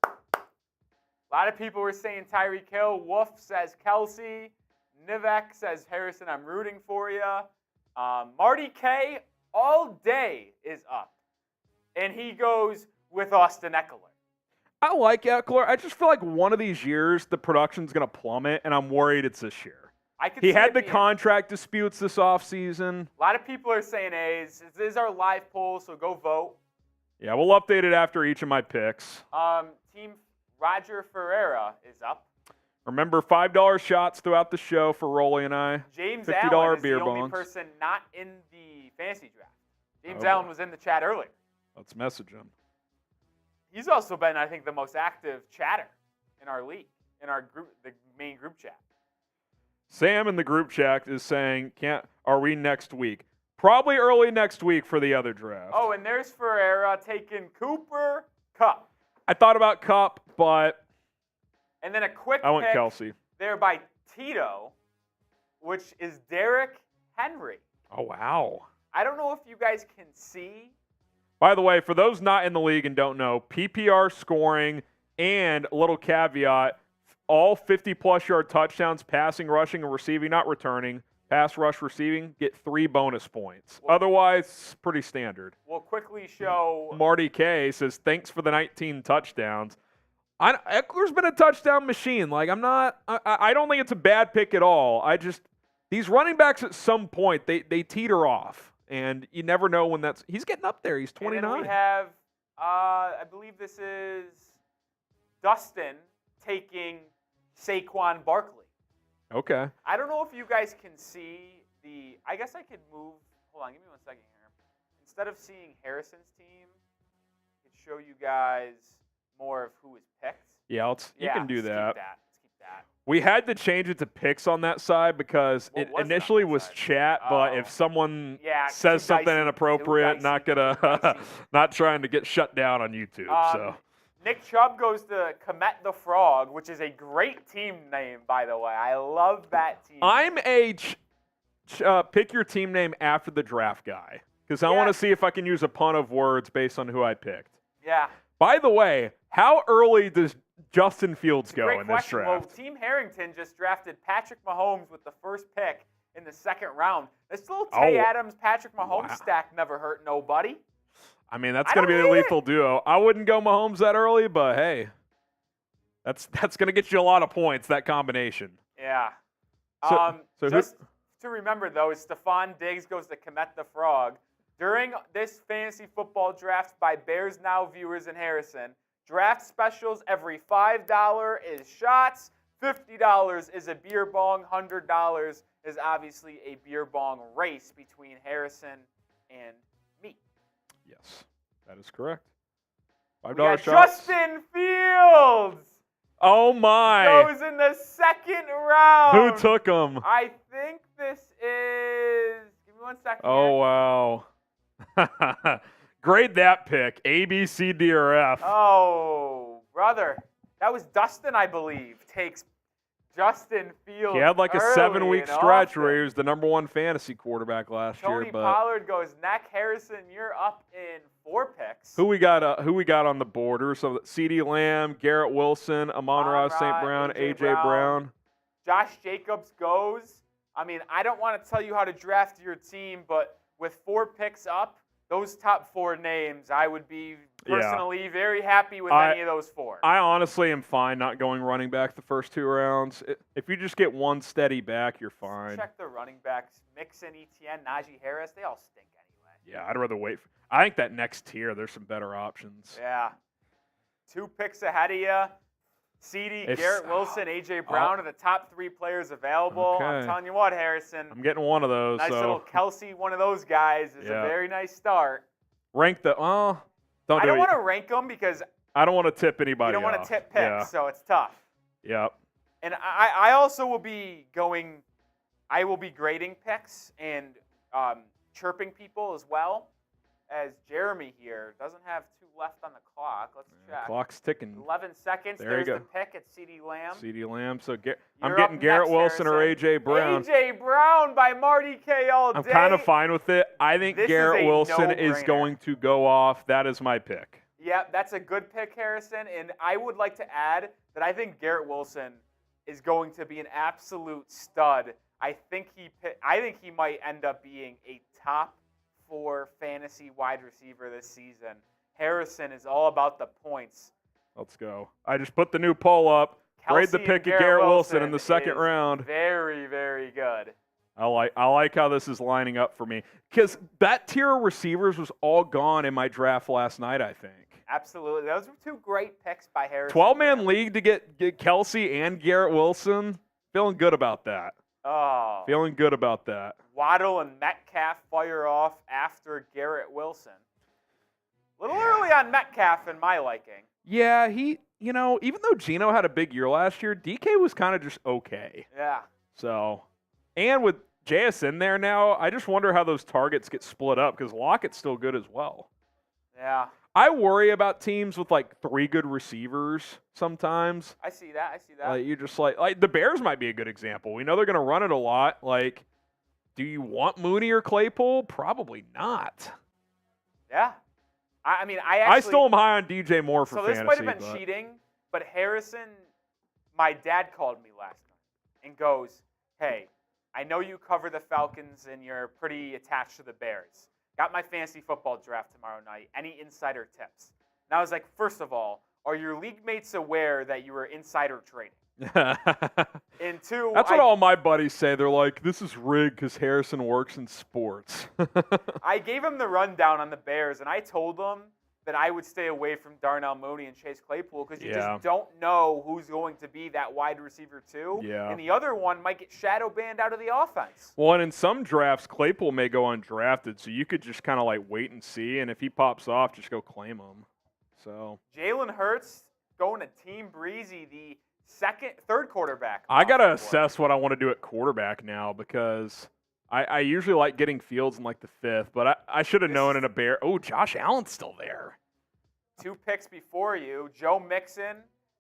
A lot of people were saying Tyreek Hill. Wolf says Kelce. Nivek says Harrison, I'm rooting for you. Marty K all day is up. And he goes with Austin Eckler. I like Eckler. I just feel like one of these years the production's going to plummet, and I'm worried it's this year. He had the contract disputes this offseason. A lot of people are saying A's. This is our live poll, so go vote. Yeah, we'll update it after each of my picks. Team Roger Ferreira is up. Remember, $5 shots throughout the show for Rolly and I. James $50 Allen is beer the only bongs. person not in the fantasy draft. James Allen was in the chat earlier. Let's message him. He's also been, I think, the most active chatter in our league, in our group, the main group chat. Sam in the group chat is saying, are we next week? Probably early next week for the other draft. Oh, and there's Ferreira taking Cooper Kupp. I thought about Kupp, but and then a quick I went pick Kelce. There by Tito, which is Derrick Henry. Oh, wow. I don't know if you guys can see. By the way, for those not in the league and don't know, PPR scoring and a little caveat, all 50-plus yard touchdowns, passing, rushing, and receiving, not returning, pass, rush, receiving, get 3 bonus points. Otherwise, pretty standard. We'll quickly show. Marty K says, thanks for the 19 touchdowns. Eckler's been a touchdown machine. Like, I don't think it's a bad pick at all. These running backs at some point, they teeter off. And you never know when he's getting up there. He's 29. And then we have, I believe this is Dustin taking Saquon Barkley. Okay. I don't know if you guys can see I guess I could move. Hold on, give me 1 second here. Instead of seeing Harrison's team, I could show you guys more of who is picked. Yeah, you can do that. Let's keep that. We had to change it to picks on that side because it initially was chat, but if someone says something inappropriate, not trying to get shut down on YouTube. So Nick Chubb goes to Komet the Frog, which is a great team name, by the way. I love that team. I'm a pick your team name after the draft guy because I want to see if I can use a pun of words based on who I picked. Yeah. By the way, how early does Justin Fields go in this question. draft? Well, Team Harrington just drafted Patrick Mahomes with the first pick in the 2nd round. This little Tay Adams, Patrick Mahomes stack never hurt nobody. I mean, that's going to be a lethal duo. I wouldn't go Mahomes that early, but hey, that's going to get you a lot of points, that combination. Yeah. So just to remember, though, is Stephon Diggs goes to Komet the Frog. During this fantasy football draft by Bears Now viewers in Harrison, draft specials every $5 is shots, $50 is a beer bong, $100 is obviously a beer bong race between Harrison and me. Yes, that is correct. $5 shots. Justin Fields. Oh my! Goes in the 2nd round. Who took him? I think this is. Give me 1 second. Oh wow! Grade that pick. A, B, C, D, or F. Oh, brother. That was Dustin, I believe, takes Justin Fields. He had like a 7-week stretch where he was the #1 fantasy quarterback last year. Tony Pollard goes, Mac Harrison, you're up in 4 picks. Who we got on the border? So CeeDee Lamb, Garrett Wilson, Amon-Ra St. Brown, A.J. Brown. Josh Jacobs goes. I mean, I don't want to tell you how to draft your team, but with 4 picks up, those top 4 names, I would be personally very happy with any of those 4. I honestly am fine not going running back the first 2 rounds. If you just get one steady back, you're fine. Check the running backs. Mixon, Etienne, Najee Harris, they all stink anyway. Yeah, I'd rather wait. I think that next tier, there's some better options. Yeah. 2 picks ahead of you. CD, Garrett Wilson, A.J. Brown are the top 3 players available. Okay. I'm telling you what, Harrison. I'm getting one of those. Nice little Kelsey, one of those guys, is a very nice start. Rank the I don't want to rank them because I don't want to tip anybody. You don't want to tip picks, so it's tough. Yep. And I also will be going. I will be grading picks and chirping people as well. As Jeremy here doesn't have 2 left on the clock. Let's check. Clock's ticking. 11 seconds. There you There's go. the pick at CeeDee Lamb. CeeDee Lamb. So I'm You're getting up Garrett next, Wilson or Harrison. A.J. Brown. A.J. Brown by Marty K. all day. I'm kind of fine with it. I think This Garrett is a Wilson is no-brainer. going to go off. That is my pick. Yeah, that's a good pick, Harrison. And I would like to add that I think Garrett Wilson is going to be an absolute stud. I think he might end up being a top 4 fantasy wide receiver this season. Harrison is all about the points. Let's go. I just put the new poll up. Grade the Kelsey pick and of Garrett Wilson in the second is round. Very, very good. I like how this is lining up for me. Because that tier of receivers was all gone in my draft last night, I think. Absolutely. Those were 2 great picks by Harrison. 12-man league to get Kelsey and Garrett Wilson. Feeling good about that. Oh. Feeling good about that. Waddle and Metcalf fire off after Garrett Wilson. A little early on Metcalf in my liking. Yeah, even though Geno had a big year last year, DK was kind of just okay. Yeah. So, and with JS in there now, I just wonder how those targets get split up because Lockett's still good as well. Yeah. I worry about teams with like 3 good receivers sometimes. I see that. Like you just like the Bears might be a good example. We know they're going to run it a lot. Like, do you want Mooney or Claypool? Probably not. Yeah. I I still am high on DJ Moore for fantasy. So this might have been cheating, but Harrison, my dad called me last night and goes, "Hey, I know you cover the Falcons and you're pretty attached to the Bears. Got my fantasy football draft tomorrow night. Any insider tips?" And I was like, first of all, are your league mates aware that you were insider trading? And 2, that's what all my buddies say. They're like, this is rigged because Harrison works in sports. I gave him the rundown on the Bears, and I told him that I would stay away from Darnell Mooney and Chase Claypool because you just don't know who's going to be that wide receiver 2. Yeah. And the other one might get shadow banned out of the offense. Well, and in some drafts, Claypool may go undrafted, so you could just kind of like wait and see, and if he pops off, just go claim him. So Jalen Hurts going to Team Breezy, the third quarterback. I got to assess what I want to do at quarterback now because I usually like getting Fields in like the 5th, but I should have known in a Bear. Oh, Josh Allen's still there. 2 picks before you. Joe Mixon.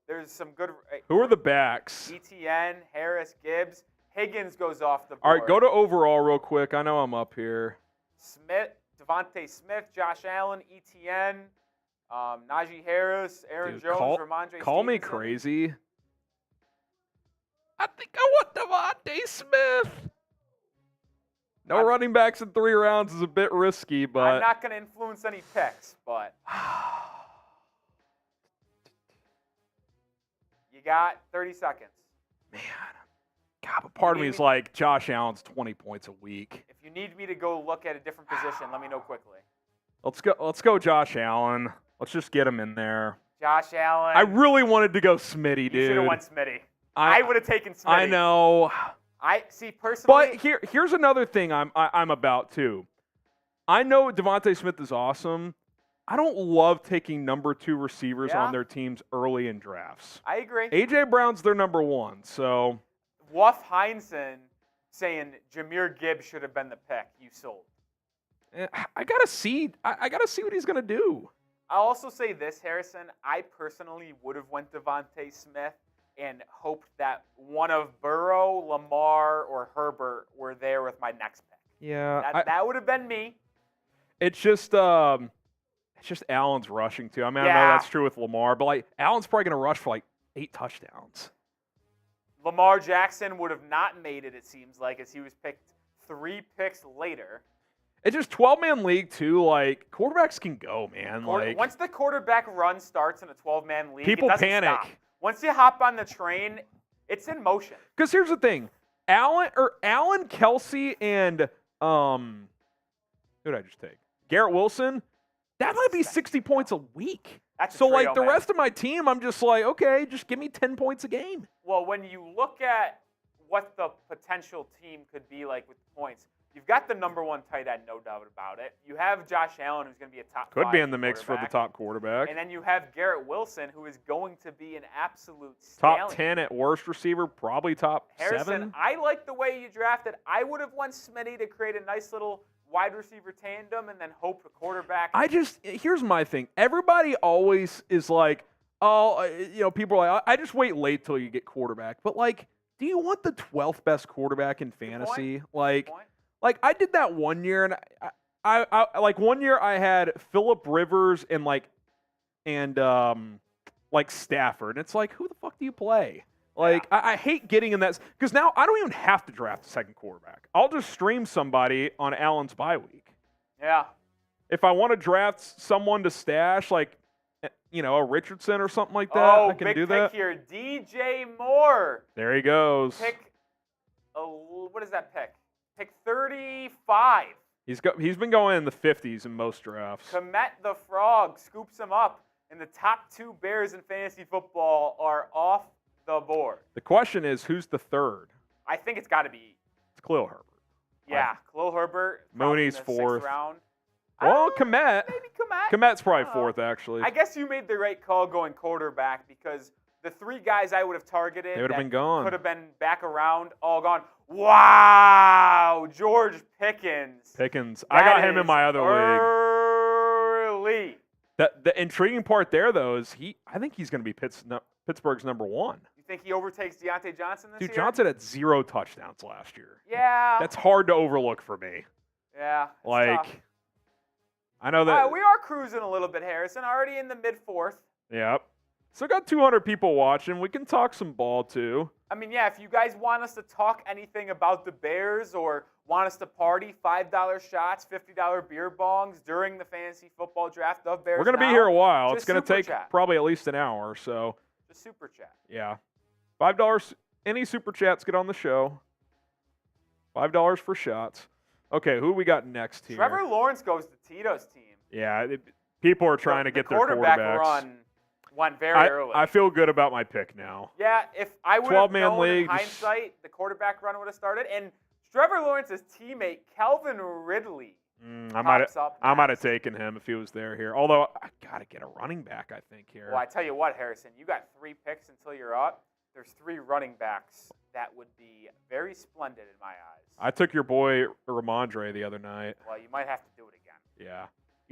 There's some good. Who are the backs? ETN, Harris, Gibbs. Higgins goes off the board. All right, go to overall real quick. I know I'm up here. Smith, Devontae Smith, Josh Allen, ETN, Najee Harris, Aaron Jones, Ramondre Call me Stevenson. crazy. I think I want Devontae Smith. No running backs in 3 rounds is a bit risky, but I'm not going to influence any picks, but you got 30 seconds. man, God, but part of me is like Josh Allen's 20 points a week. If you need me to go look at a different position, let me know quickly. Let's go Josh Allen. Let's just get him in there. Josh Allen. I really wanted to go Smitty, dude. You should have went Smitty. I would have taken Smitty. I know. I see personally. But here's another thing I'm about too. I know Devontae Smith is awesome. I don't love taking number 2 receivers on their teams early in drafts. I agree. A.J. Brown's their number 1, so. Wolf Heinsohn saying Jahmyr Gibbs should have been the pick you sold. I gotta see. I gotta see what he's gonna do. I'll also say this, Harrison. I personally would have went Devontae Smith and hoped that one of Burrow, Lamar, or Herbert were there with my next pick. Yeah, that would have been me. It's just Allen's rushing too. I mean, I know that's true with Lamar, but like Allen's probably gonna rush for like 8 touchdowns. Lamar Jackson would have not made it. It seems like, as he was picked 3 picks later. It's just 12-man league too. Like quarterbacks can go, man. Like Once the quarterback run starts in a 12-man league, people it doesn't panic. stop. Once you hop on the train, it's in motion. Because here's the thing, Allen, Kelsey, and who did I just take? Garrett Wilson. That might be 60 points a week. That's a So trio, like the man. rest of my team, I'm just like, okay, just give me 10 points a game. Well, when you look at what the potential team could be like with points, you've got the number one tight end, no doubt about it. You have Josh Allen, who's going to be a top Could 5 be in the mix for the quarterback. top quarterback. And then you have Garrett Wilson, who is going to be an absolute Top stallion. 10 at worst receiver, probably top Harrison, 7. I like the way you drafted. I would have won Smitty to create a nice little wide receiver tandem and then hope the quarterback. Here's my thing. Everybody always is like, oh, people are like, I just wait late till you get quarterback. But like, do you want the 12th best quarterback in fantasy? Like I did that one year, and I like one year I had Phillip Rivers and Stafford, and it's like, who the fuck do you play? Like, I hate getting in that, because now I don't even have to draft a second quarterback. I'll just stream somebody on Allen's bye week. Yeah. If I want to draft someone to stash, like, a Richardson or something like that, I can big do pick that. here. DJ Moore. There he goes. What is that pick? Pick 35. He's been going in the 50s in most drafts. Komet the Frog scoops him up, and the top 2 Bears in fantasy football are off the board. The question is, who's the third? I think it's got to be. It's Khalil Herbert. Yeah, Khalil Herbert. probably Mooney's in the 4th. 6th round. Well, Komet. Maybe Komet. Komet's probably I don't know. 4th, actually. I guess you made the right call going quarterback, because the 3 guys I would have targeted They would have been gone. could have been back around, all gone. Wow, George Pickens. I got him That in my is other league. early. The intriguing part there, though, is I think he's going to be Pittsburgh's number 1. You think he overtakes Deontay Johnson this Dude, year? Johnson had 0 touchdowns last year. Yeah. That's hard to overlook for me. Yeah. it's Like, tough. I know All that. right, we are cruising a little bit, Harrison. Already in the mid-4th. Yep. Still got 200 people watching. We can talk some ball, too. I mean, yeah, if you guys want us to talk anything about the Bears or want us to party, $5 shots, $50 beer bongs during the fantasy football draft of Bears We're going to be Now, here a while. just It's going to super take chat. probably at least an hour, so Just super chat. yeah. $5. Any super chats get on the show. $5 for shots. Okay, who we got next here? Trevor Lawrence goes to Tito's team. Yeah, people are trying to get their quarterback quarterbacks. run went very early. I feel good about my pick now. Yeah, if I would have 12-man known in league. hindsight, the quarterback run would have started. And Trevor Lawrence's teammate, Calvin Ridley, I might pops up have next. taken him if he was there here. Although I got to get a running back, I think, here. Well, I tell you what, Harrison, you got 3 picks until you're up. There's 3 running backs that would be very splendid in my eyes. I took your boy Ramondre the other night. Well, you might have to do it again. Yeah.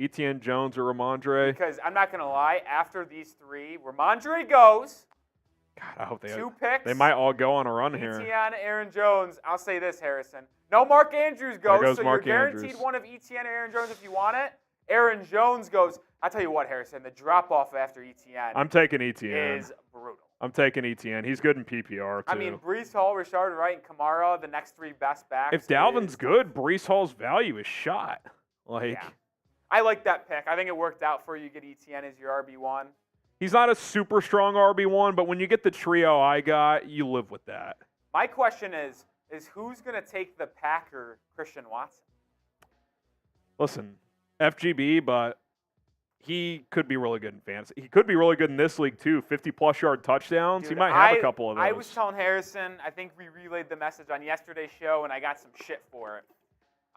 Etienne Jones or Ramondre. Because I'm not going to lie, after these 3, Ramondre goes. God, I hope 2 picks. they might all go on a run here. Etienne, Aaron Jones. I'll say this, Harrison. No Mark Andrews goes, goes so Mark you're guaranteed Andrews. one of Etienne or Aaron Jones if you want it. Aaron Jones goes. I'll tell you what, Harrison, the drop-off after Etienne I'm taking Etienne. is brutal. I'm taking Etienne. He's good in PPR, too. I mean, Brees Hall, Rashard Wright, and Kamara, the next 3 best backs. if Dalvin's is- good, Brees Hall's value is shot. Like, Yeah. I like that pick. I think it worked out for you. You get Etienne as your RB1. he's not a super strong RB1, but when you get the trio I got, you live with that. My question is who's going to take the Packer Christian Watson? Listen, FGB, but he could be really good in fantasy. He could be really good in this league, too. 50-plus yard touchdowns. Dude, he might have a couple of those. I was telling Harrison, I think we relayed the message on yesterday's show, and I got some shit for it.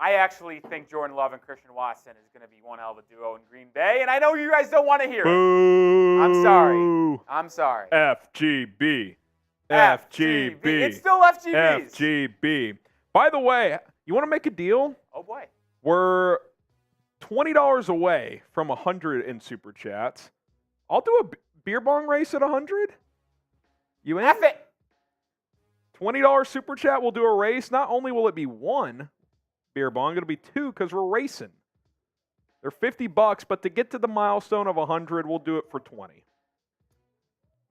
I actually think Jordan Love and Christian Watson is going to be one hell of a duo in Green Bay, and I know you guys don't want to hear it. Boo! I'm sorry. I'm sorry. FGB. FGB. It's still FGBs. FGB. By the way, you want to make a deal? Oh, boy. We're $20 away from 100 in Super Chats. I'll do a beer bong race at 100. You in? F it. $20 Super Chat, we'll do a race. Not only will it be 1 beer bong, it'll be 2 because we're racing. They're $50, but to get to the milestone of 100, we'll do it for 20.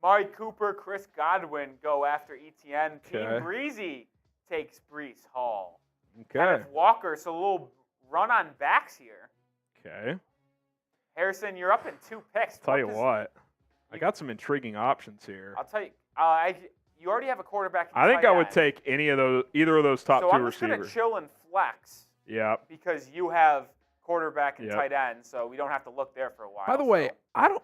Mari Cooper, Chris Godwin go after Etienne. Okay. Team Breezy takes Brees Hall. Okay. Kenneth Walker, so a little run on backs here. Okay. Harrison, you're up in 2 picks. Tell you what, I got some intriguing options here. I'll tell you. You already have a quarterback. I think I would take either of those top so 2 I'm just receivers. gonna chill and flex. Yeah. Because you have quarterback and Yep. tight end, so we don't have to look there for a while. By the way, I don't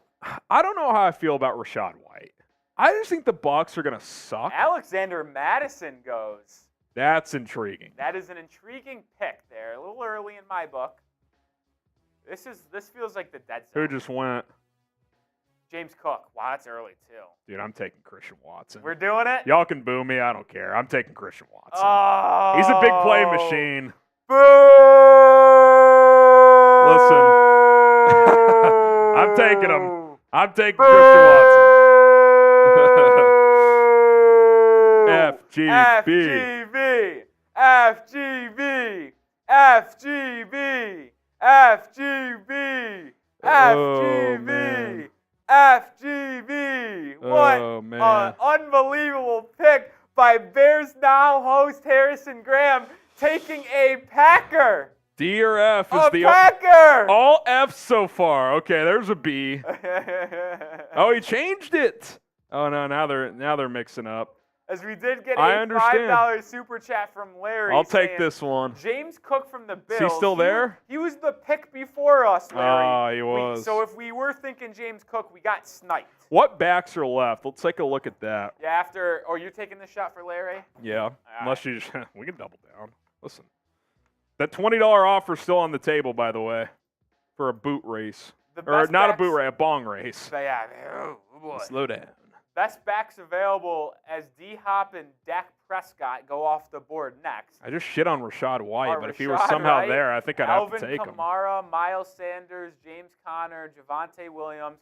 know how I feel about Rachaad White. I just think the Bucs are gonna suck. Alexander Madison goes. That's intriguing. That is an intriguing pick there. A little early in my book. This feels like the dead zone. Who just went? James Cook. Wow, that's early too. Dude, I'm taking Christian Watson. We're doing it? Y'all can boo me. I don't care. I'm taking Christian Watson. Oh. He's a big play machine. Boo! Listen. I'm taking him. I'm taking Christian Watson. FGB. FGB. FGB. FGB. FGB. FGB. What Oh, man. an unbelievable pick by Bears Now host Harrison Graham taking a Packer. D or F is A the Packer. all F's so far. Okay, there's a B. Oh, he changed it. Oh no, now they're mixing up. As we did get I a understand. $5 super chat from Larry. I'll take saying, this one. James Cook from the Bills. Is he still there? He was the pick before us, Larry. Oh, he was. So if we were thinking James Cook, we got sniped. What backs are left? Let's take a look at that. Yeah, you're taking the shot for Larry? Yeah, unless you just, we can double down. Listen, that $20 offer is still on the table, by the way, for a boot race. Or not a boot race, a bong race. Yeah, oh boy. Slow down. Best backs available as D-Hop and Dak Prescott go off the board next. I just shit on Rachaad White, but if he was Rashad somehow Wright, there, I think I'd Alvin have to take him. Kamara, Miles Sanders, James Conner, Javonte Williams,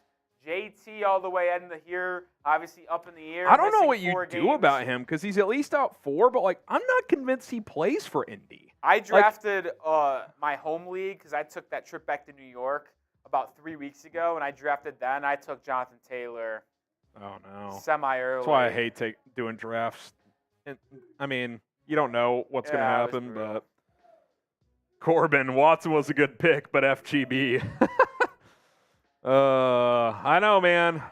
JT all the way into here, obviously up in the air. I don't know missing what you 4 do games. about him because he's at least out 4, but like I'm not convinced he plays for Indy. I drafted my home league because I took that trip back to New York about 3 weeks ago, and I drafted then. I took Jonathan Taylor. Oh no. Semi-early. That's why I hate doing drafts. And, I mean, you don't know what's going to Yeah, it was happen, brutal. but Corbin Watson was a good pick, but FGB. I know, man.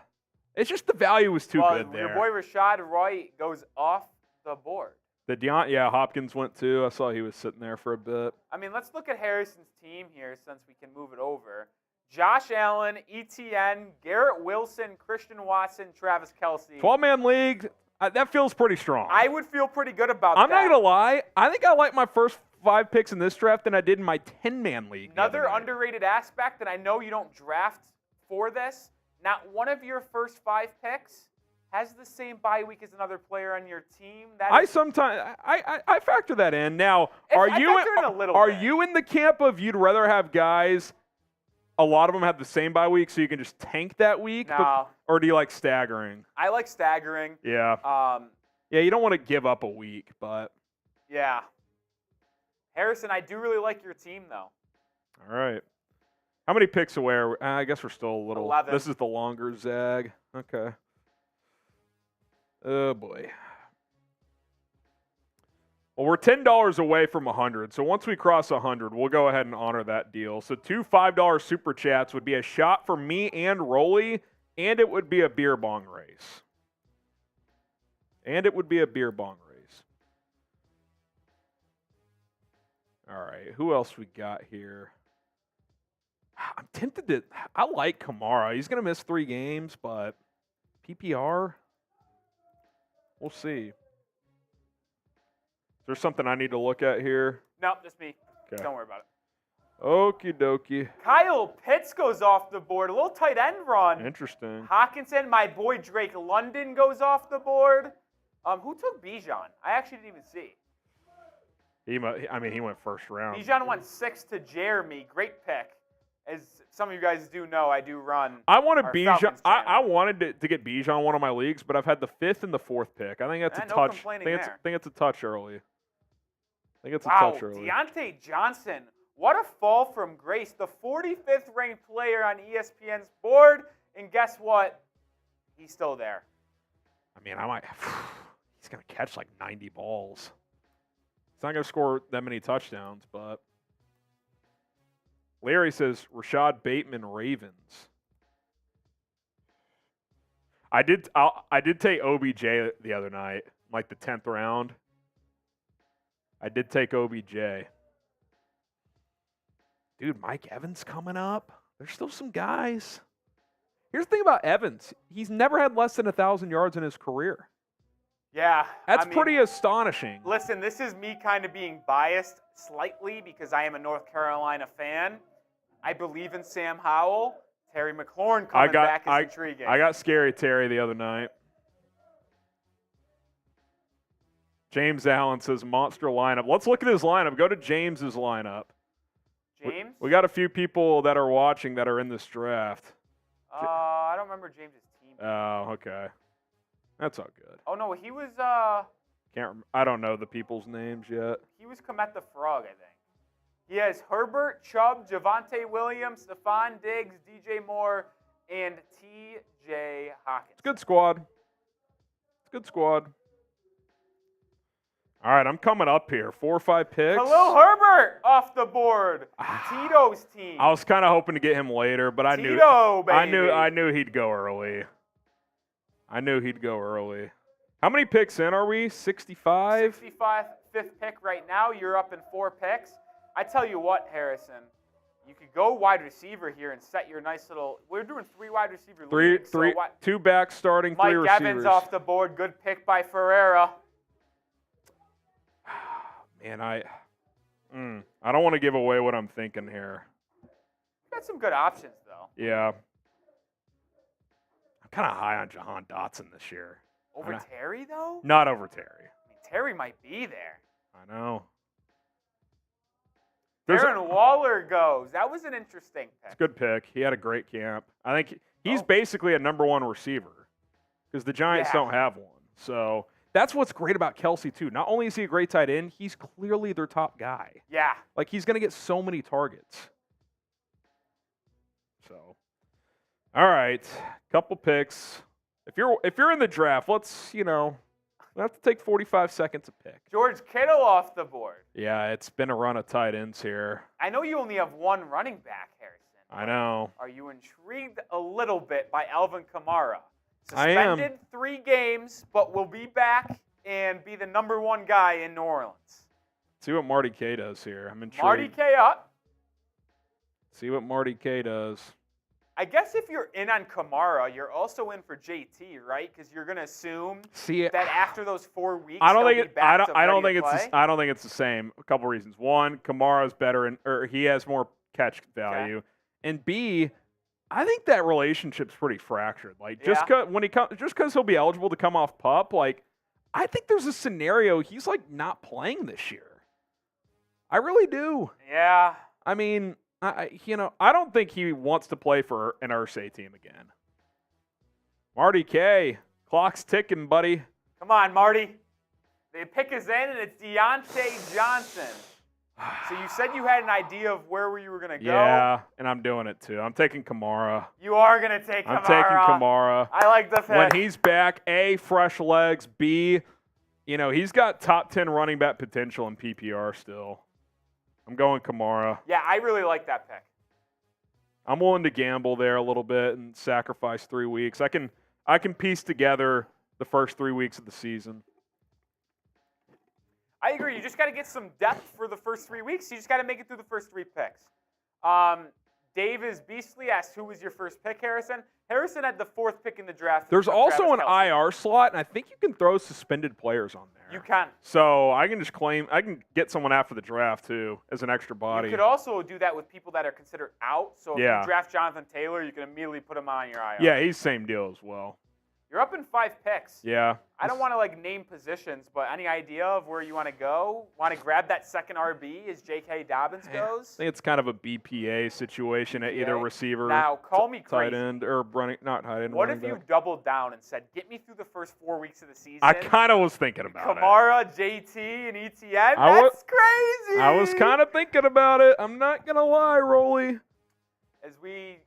It's just the value was too good there. Your boy Rachaad Wright goes off the board. Hopkins went too. I saw he was sitting there for a bit. I mean, let's look at Harrison's team here since we can move it over. Josh Allen, ETN, Garrett Wilson, Christian Watson, Travis Kelce. 12-man league, that feels pretty strong. I would feel pretty good about that. I'm not going to lie. I think I like my first 5 picks in this draft than I did in my 10-man league. Another underrated aspect, and I know you don't draft for this, not one of your first 5 picks has the same bye week as another player on your team. I factor that in. Now, are you in the camp of you'd rather have guys, a lot of them have the same bye week so you can just tank that week? No. Or do you like staggering? I like staggering. Yeah. Yeah, you don't want to give up a week, but. Yeah. Harrison, I do really like your team, though. All right. How many picks away are we? I guess we're still a little. 11. This is the longer zag. Okay. Oh, boy. Well, we're $10 away from 100, so once we cross 100, we'll go ahead and honor that deal. So 2 $5 super chats would be a shot for me and Rolly, and it would be a beer bong race. All right, who else we got here? I'm tempted to. I like Kamara. He's going to miss 3 games, but PPR, we'll see. Is there something I need to look at here? Nope, just me. Okay. Don't worry about it. Okie dokie. Kyle Pitts goes off the board. A little tight end run. Interesting. Hawkinson, my boy Drake London goes off the board. Who took Bijan? I actually didn't even see. He went first round. Bijan went 6 to Jeremy. Great pick. As some of you guys do know, I do run. I wanted our Bijan. Falcons I channel. wanted to get Bijan in one of my leagues, but I've had the 5th and the 4th pick. I think that's a No touch. complaining I there. think it's a touch early. Wow, Deontay Johnson. What a fall from grace. The 45th ranked player on ESPN's board. And guess what? He's still there. I mean, he's going to catch like 90 balls. He's not going to score that many touchdowns, but Larry says Rashad Bateman, Ravens. I did take OBJ the other night, like the 10th round. I did take OBJ. Dude, Mike Evans coming up. There's still some guys. Here's the thing about Evans. He's never had less than 1,000 yards in his career. Yeah. That's pretty astonishing. Listen, this is me kind of being biased slightly because I am a North Carolina fan. I believe in Sam Howell. Terry McLaurin coming back is intriguing. I got Scary Terry the other night. James Allen says monster lineup. Let's look at his lineup. Go to James's lineup. James? We got a few people that are watching that are in this draft. I don't remember James's team. Oh, okay. That's all good. Oh no, he was I don't know the people's names yet. He was Komet the Frog, I think. He has Herbert, Chubb, Javonte Williams, Stephon Diggs, DJ Moore, and TJ Hawkins. It's a good squad. It's a good squad. All right, I'm coming up here. 4 or 5 picks. Khalil Herbert off the board. Tito's team. I was kind of hoping to get him later, but I knew he'd go early. How many picks in are we? 65? 65, 5th pick right now. You're up in 4 picks. I tell you what, Harrison, you could go wide receiver here and set your nice little. We're doing 3 wide receiver leagues. 2 backs starting, 3 receivers. Mike Evans off the board. Good pick by Ferreira. Man, I don't want to give away what I'm thinking here. Got some good options though. Yeah. I'm kind of high on Jahan Dotson this year. Over Terry though? Not over Terry. I mean, Terry might be there. I know. Darren Waller goes. That was an interesting pick. It's a good pick. He had a great camp. I think he's basically a number 1 receiver because the Giants don't have one. So that's what's great about Kelsey, too. Not only is he a great tight end, he's clearly their top guy. Yeah. Like, he's going to get so many targets. So, all right. Couple picks. If you're in the draft, let's have to take 45 seconds to pick. George Kittle off the board. Yeah, it's been a run of tight ends here. I know you only have 1 running back, Harrison. I know. Are you intrigued a little bit by Alvin Kamara? I am. Suspended 3 games, but will be back and be the number 1 guy in New Orleans. See what Marty K does here. I'm intrigued. Marty K up. See what Marty K does. I guess if you're in on Kamara, you're also in for JT, right? Because you're going to assume that after those 4 weeks, I don't think it's the same. A couple reasons. One, Kamara's better, or he has more catch value, and B, I think that relationship's pretty fractured. Like just because he'll be eligible to come off PUP, like I think there's a scenario he's like not playing this year. I really do. Yeah. I mean, I don't think he wants to play for an Irsay team again. Marty K, clock's ticking, buddy. Come on, Marty. The pick is in, and it's Deontay Johnson. So you said you had an idea of where you were going to go. Yeah, and I'm doing it too. I'm taking Kamara. You are going to take Kamara. I'm taking Kamara. I like the pick. When he's back, A, fresh legs, B, he's got top 10 running back potential in PPR still. I'm going Kamara. Yeah, I really like that pick. I'm willing to gamble there a little bit and sacrifice 3 weeks. I can piece together the first 3 weeks of the season. I agree. You just got to get some depth for the first 3 weeks. You just got to make it through the first 3 picks. Dave is Beastly asked, who was your first pick, Harrison? Harrison had the 4th pick in the draft. There's also an IR slot, and I think you can throw suspended players on there. You can. So I can get someone after the draft, too, as an extra body. You could also do that with people that are considered out. So if you draft Jonathan Taylor, you can immediately put him on your IR. Yeah, he's same deal as well. You're up in 5 picks. Yeah. I don't want to name positions, but any idea of where you want to go? Want to grab that second RB as J.K. Dobbins goes? I think it's kind of a BPA situation at either receiver, now, call me crazy. tight end, or not tight end. What if you doubled down and said, get me through the first 4 weeks of the season? I kind of was thinking about Kamara, JT, and ETN? That's crazy. I was kind of thinking about it. I'm not going to lie, Rolly. As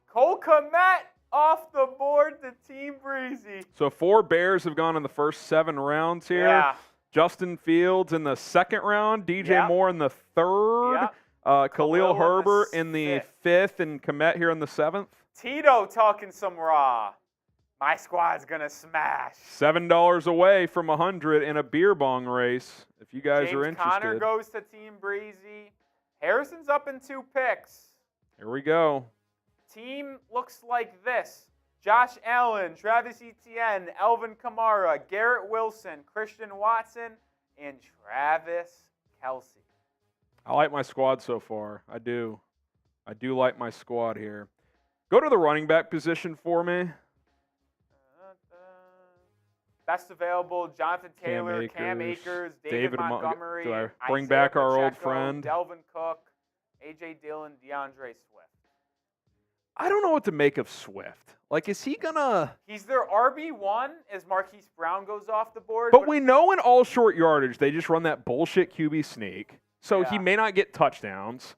Cole Kmet off the board to Team Breezy. So 4 Bears have gone in the first 7 rounds here. Yeah. Justin Fields in the 2nd round. DJ Moore in the 3rd. Khalil Herbert in in the the 5th and Komet here in the 7th. Tito talking some raw. My squad's going to smash. $7 away from 100 in a beer bong race. If you guys James are interested. Conner goes to Team Breezy. Harrison's up in 2 picks. Here we go. Team looks like this. Josh Allen, Travis Etienne, Elvin Kamara, Garrett Wilson, Christian Watson, and Travis Kelce. I like my squad so far. I do. I do like my squad here. Go to the running back position for me. Best available, Jonathan Taylor, Cam Akers, David Montgomery, Do I bring Isaiah back our old Pacheco, friend? Delvin Cook, A.J. Dillon, DeAndre Swift. I don't know what to make of Swift. Like, is he going to... He's their RB1 as Marquise Brown goes off the board. But we know in all short yardage, they just run that bullshit QB sneak. So he Yeah. may not get touchdowns.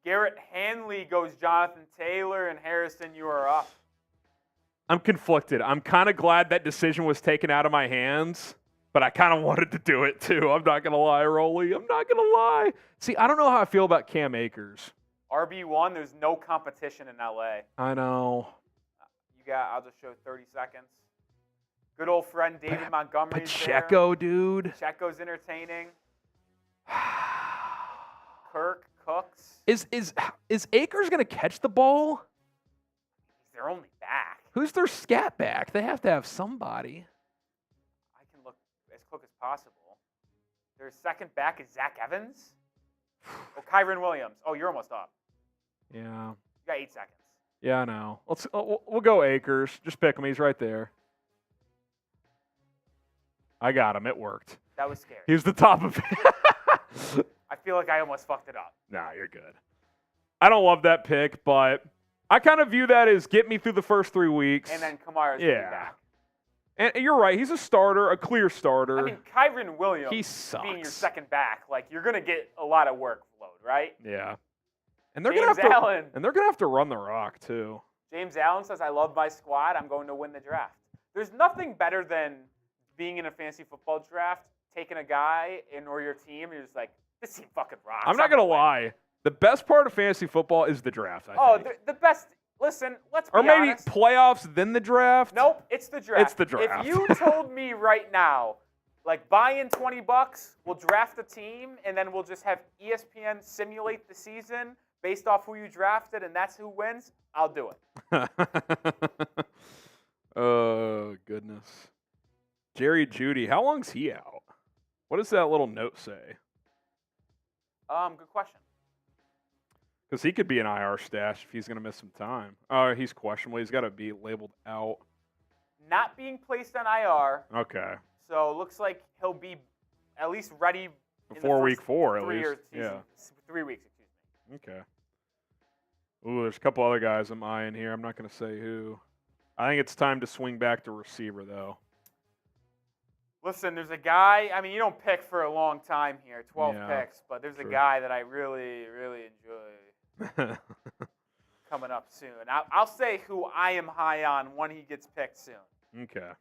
Garrett Hanley goes Jonathan Taylor, and Harrison, you are up. I'm conflicted. I'm kind of glad that decision was taken out of my hands, but I kind of wanted to do it too. I'm not going to lie, Rolly. I'm not going to lie. See, I don't know how I feel about Cam Akers. RB1, there's no competition in LA. I know. I'll just show 30 seconds. Good old friend David Montgomery's Pacheco, dude. Pacheco's entertaining. Kirk, Cooks. Is Akers going to catch the ball? He's their only back. Who's their scat back? They have to have somebody. I can look as quick as possible. Their second back is Zach Evans. Oh, Kyron Williams. Oh, you're almost up. Yeah. You got 8 seconds. Yeah, I know. We'll go Akers. Just pick him. He's right there. I got him. It worked. That was scary. He was the top of it. I feel like I almost fucked it up. Nah, you're good. I don't love that pick, but I kind of view that as get me through the first 3 weeks. And then Kamara's going to be yeah. back. And you're right. He's a starter, a clear starter. I mean, Kyron Williams He sucks. being your second back, like you're going to get a lot of workload, right? Yeah. And they're James gonna have Allen. to. And they're gonna have to run the rock too. James Allen says, I love my squad. I'm going to win the draft. There's nothing better than being in a fantasy football draft, taking a guy or your team, and you're just like, this team fucking rocks. I'm not gonna lie. The best part of fantasy football is the draft. I think. The best. Listen, let's be Or maybe honest. playoffs, then the draft. Nope, it's the draft. It's the draft. If you told me right now, like buy in $20, we'll draft a team, and then we'll just have ESPN simulate the season based off who you drafted, and that's who wins, I'll do it. Oh, goodness. Jerry Jeudy, how long's he out? What does that little note say? Good question. Because he could be an IR stash if he's going to miss some time. Oh, he's questionable. He's got to be labeled out. Not being placed on IR, Okay. so it looks like he'll be at least ready Before week 4, at 3 least. or season, Yeah. 3 weeks, excuse me. Okay. Ooh, there's a couple other guys I'm eyeing here. I'm not going to say who. I think it's time to swing back to receiver, though. Listen, there's a guy, I mean, you don't pick for a long time here, 12 Yeah, picks, but there's true. a guy that I really, really enjoy coming up soon. I'll say who I am high on when he gets picked soon. Okay.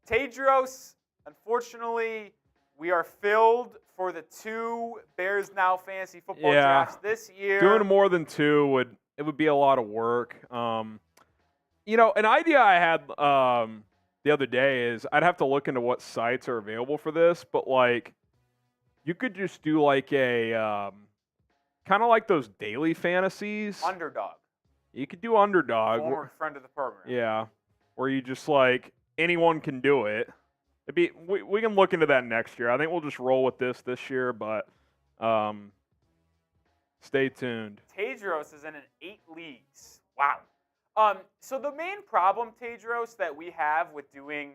Tedros, unfortunately, we are filled for the 2 Bears Now fantasy football Yeah. drafts this year. Doing more than 2 would be a lot of work. You know, an idea I had the other day is I'd have to look into what sites are available for this, but like you could just do like a kind of like those daily fantasies. Underdog. You could do underdog. Former friend of the program. Yeah, where you just like anyone can do it. We can look into that next year. I think we'll just roll with this year, but stay tuned. Tedros is in 8 leagues. Wow. So the main problem, Tedros, that we have with doing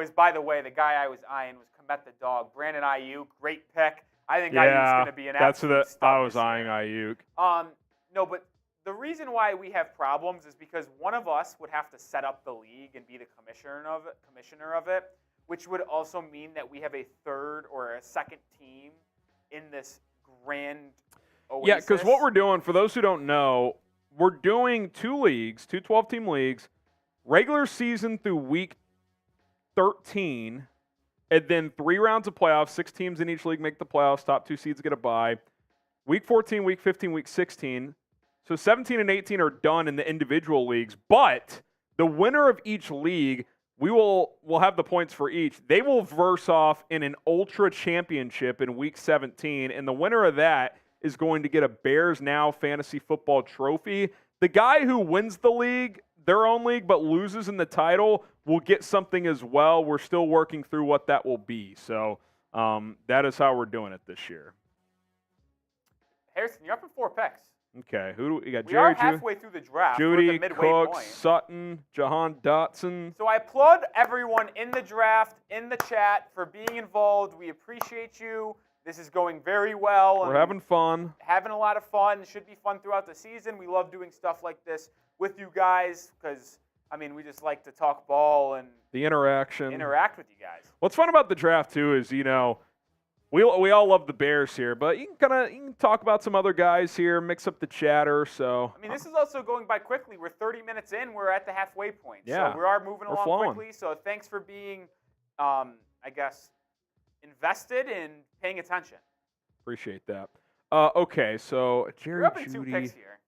is, by the way, the guy I was eyeing was Komet the dog. Brandon Ayuk, great pick. I think Ayuk's going to be an absolute stud I was this year. eyeing Ayuk. No, but the reason why we have problems is because one of us would have to set up the league and be the commissioner of it, which would also mean that we have a third or a second team in this grand oasis. Yeah, because what we're doing, for those who don't know, we're doing 2 leagues, 2 12-team leagues, regular season through week 13, and then 3 rounds of playoffs. 6 teams in each league make the playoffs. Top 2 seeds get a bye. Week 14, Week 15, Week 16. So 17 and 18 are done in the individual leagues, but the winner of each league, we'll have the points for each. They will verse off in an Ultra Championship in Week 17, and the winner of that is going to get a Bears Now Fantasy Football Trophy. The guy who wins the league, their own league, but loses in the title will get something as well. We're still working through what that will be. So that is how we're doing it this year. Harrison, you're up in 4 picks. Okay, who do we got? We Jerry, are halfway through the draft. We're Judy, at the midway Cooks, point. Sutton, Jahan Dotson. So I applaud everyone in the draft, in the chat, for being involved. We appreciate you. This is going very well. We're having fun. Having a lot of fun. It should be fun throughout the season. We love doing stuff like this with you guys because, I mean, we just like to talk ball and The interaction. interact with you guys. What's fun about the draft too is, we all love the Bears here, but you can talk about some other guys here, mix up the chatter. So I mean, this is also going by quickly. We're 30 minutes in. We're at the halfway point. Yeah, So we are moving we're along flowing. quickly. So thanks for being, I guess, invested in paying attention. appreciate that. Okay, so Jerry You're up in 2 Judy, picks here.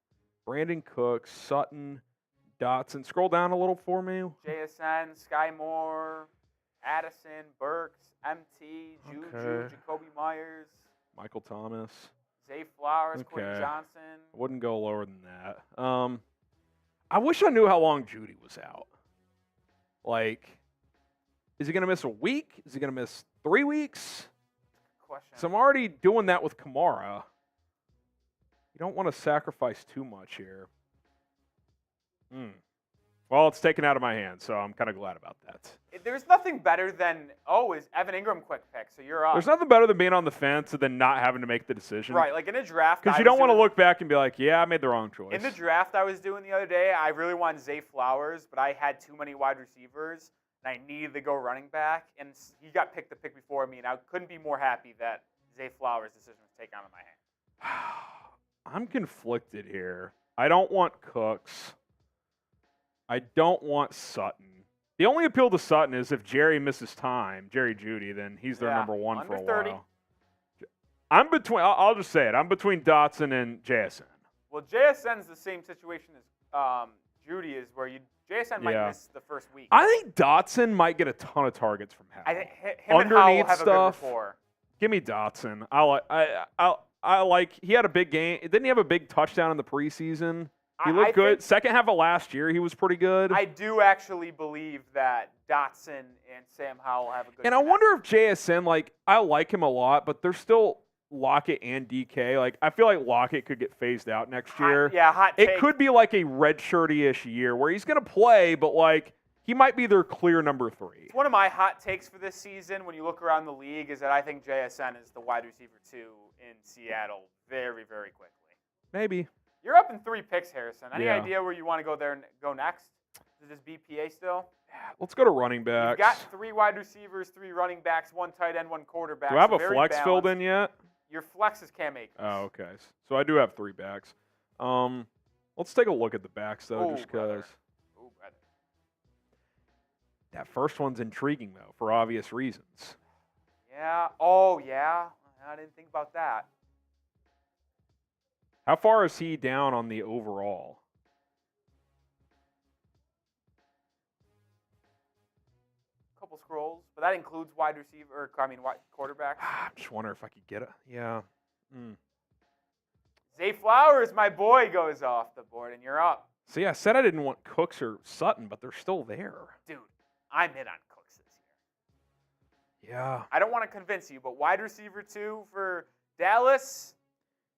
Brandon Cooks, Sutton, Dotson. Scroll down a little for me. JSN, Sky Moore, Addison, Burks, MT, Juju, Okay. Jacoby Myers, Michael Thomas. Zay Flowers, Okay. Quentin Johnson. I wouldn't go lower than that. I wish I knew how long Judy was out. Like, is he going to miss a week? Is he going to miss 3 weeks? Question. So I'm already doing that with Kamara. You don't want to sacrifice too much here. Well, it's taken out of my hands, so I'm kind of glad about that. There's nothing better than, is Evan Ingram quick pick, so you're up. There's nothing better than being on the fence and then not having to make the decision. Right, like in a draft. Because you don't want to look back and be like, yeah, I made the wrong choice. In the draft I was doing the other day, I really wanted Zay Flowers, but I had too many wide receivers, and I needed to go running back, and he got picked the pick before me, and I couldn't be more happy that Zay Flowers' decision was taken out of my hand. I'm conflicted here. I don't want Cooks. I don't want Sutton. The only appeal to Sutton is if Jerry misses time, Jerry Judy, then he's their number one for a under 30. while. I'm between. I'll just say it. I'm between Dotson and JSN. Well, JSN's the same situation as Judy is, where JSN might miss the first week. I think Dotson might get a ton of targets from Howell. I think him and Howell have stuff. a good rapport. Give me Dotson. I like. He had a big game. Didn't he have a big touchdown in the preseason? He looked good. Second half of last year, he was pretty good. I do actually believe that Dotson and Sam Howell have a good And I wonder if JSN, I like him a lot, but there's still Lockett and DK. I feel like Lockett could get phased out next year. Hot take. It could be like a redshirty-ish year where he's going to play, but he might be their clear number 3. It's one of my hot takes for this season when you look around the league is that I think JSN is the wide receiver 2 in Seattle very, very quickly. Maybe. You're up in 3 picks, Harrison. Any Yeah. idea where you want to go next? Is this BPA still? Let's go to running backs. You've got 3 wide receivers, 3 running backs, 1 tight end, 1 quarterback. Do I have so a very flex balanced. filled in yet? Your flex is Cam Akers. Oh, okay. So I do have 3 backs. Let's take a look at the backs, though, just because. Oh, brother. That first one's intriguing, though, for obvious reasons. Yeah. Oh, yeah. I didn't think about that. How far is he down on the overall? Couple scrolls, but that includes wide receiver, quarterback. I'm just wondering if I could get it. Yeah. Zay Flowers, my boy, goes off the board, and you're up. See, I said I didn't want Cooks or Sutton, but they're still there. Dude, I'm in on Cooks this year. Yeah. I don't want to convince you, but wide receiver 2 for Dallas,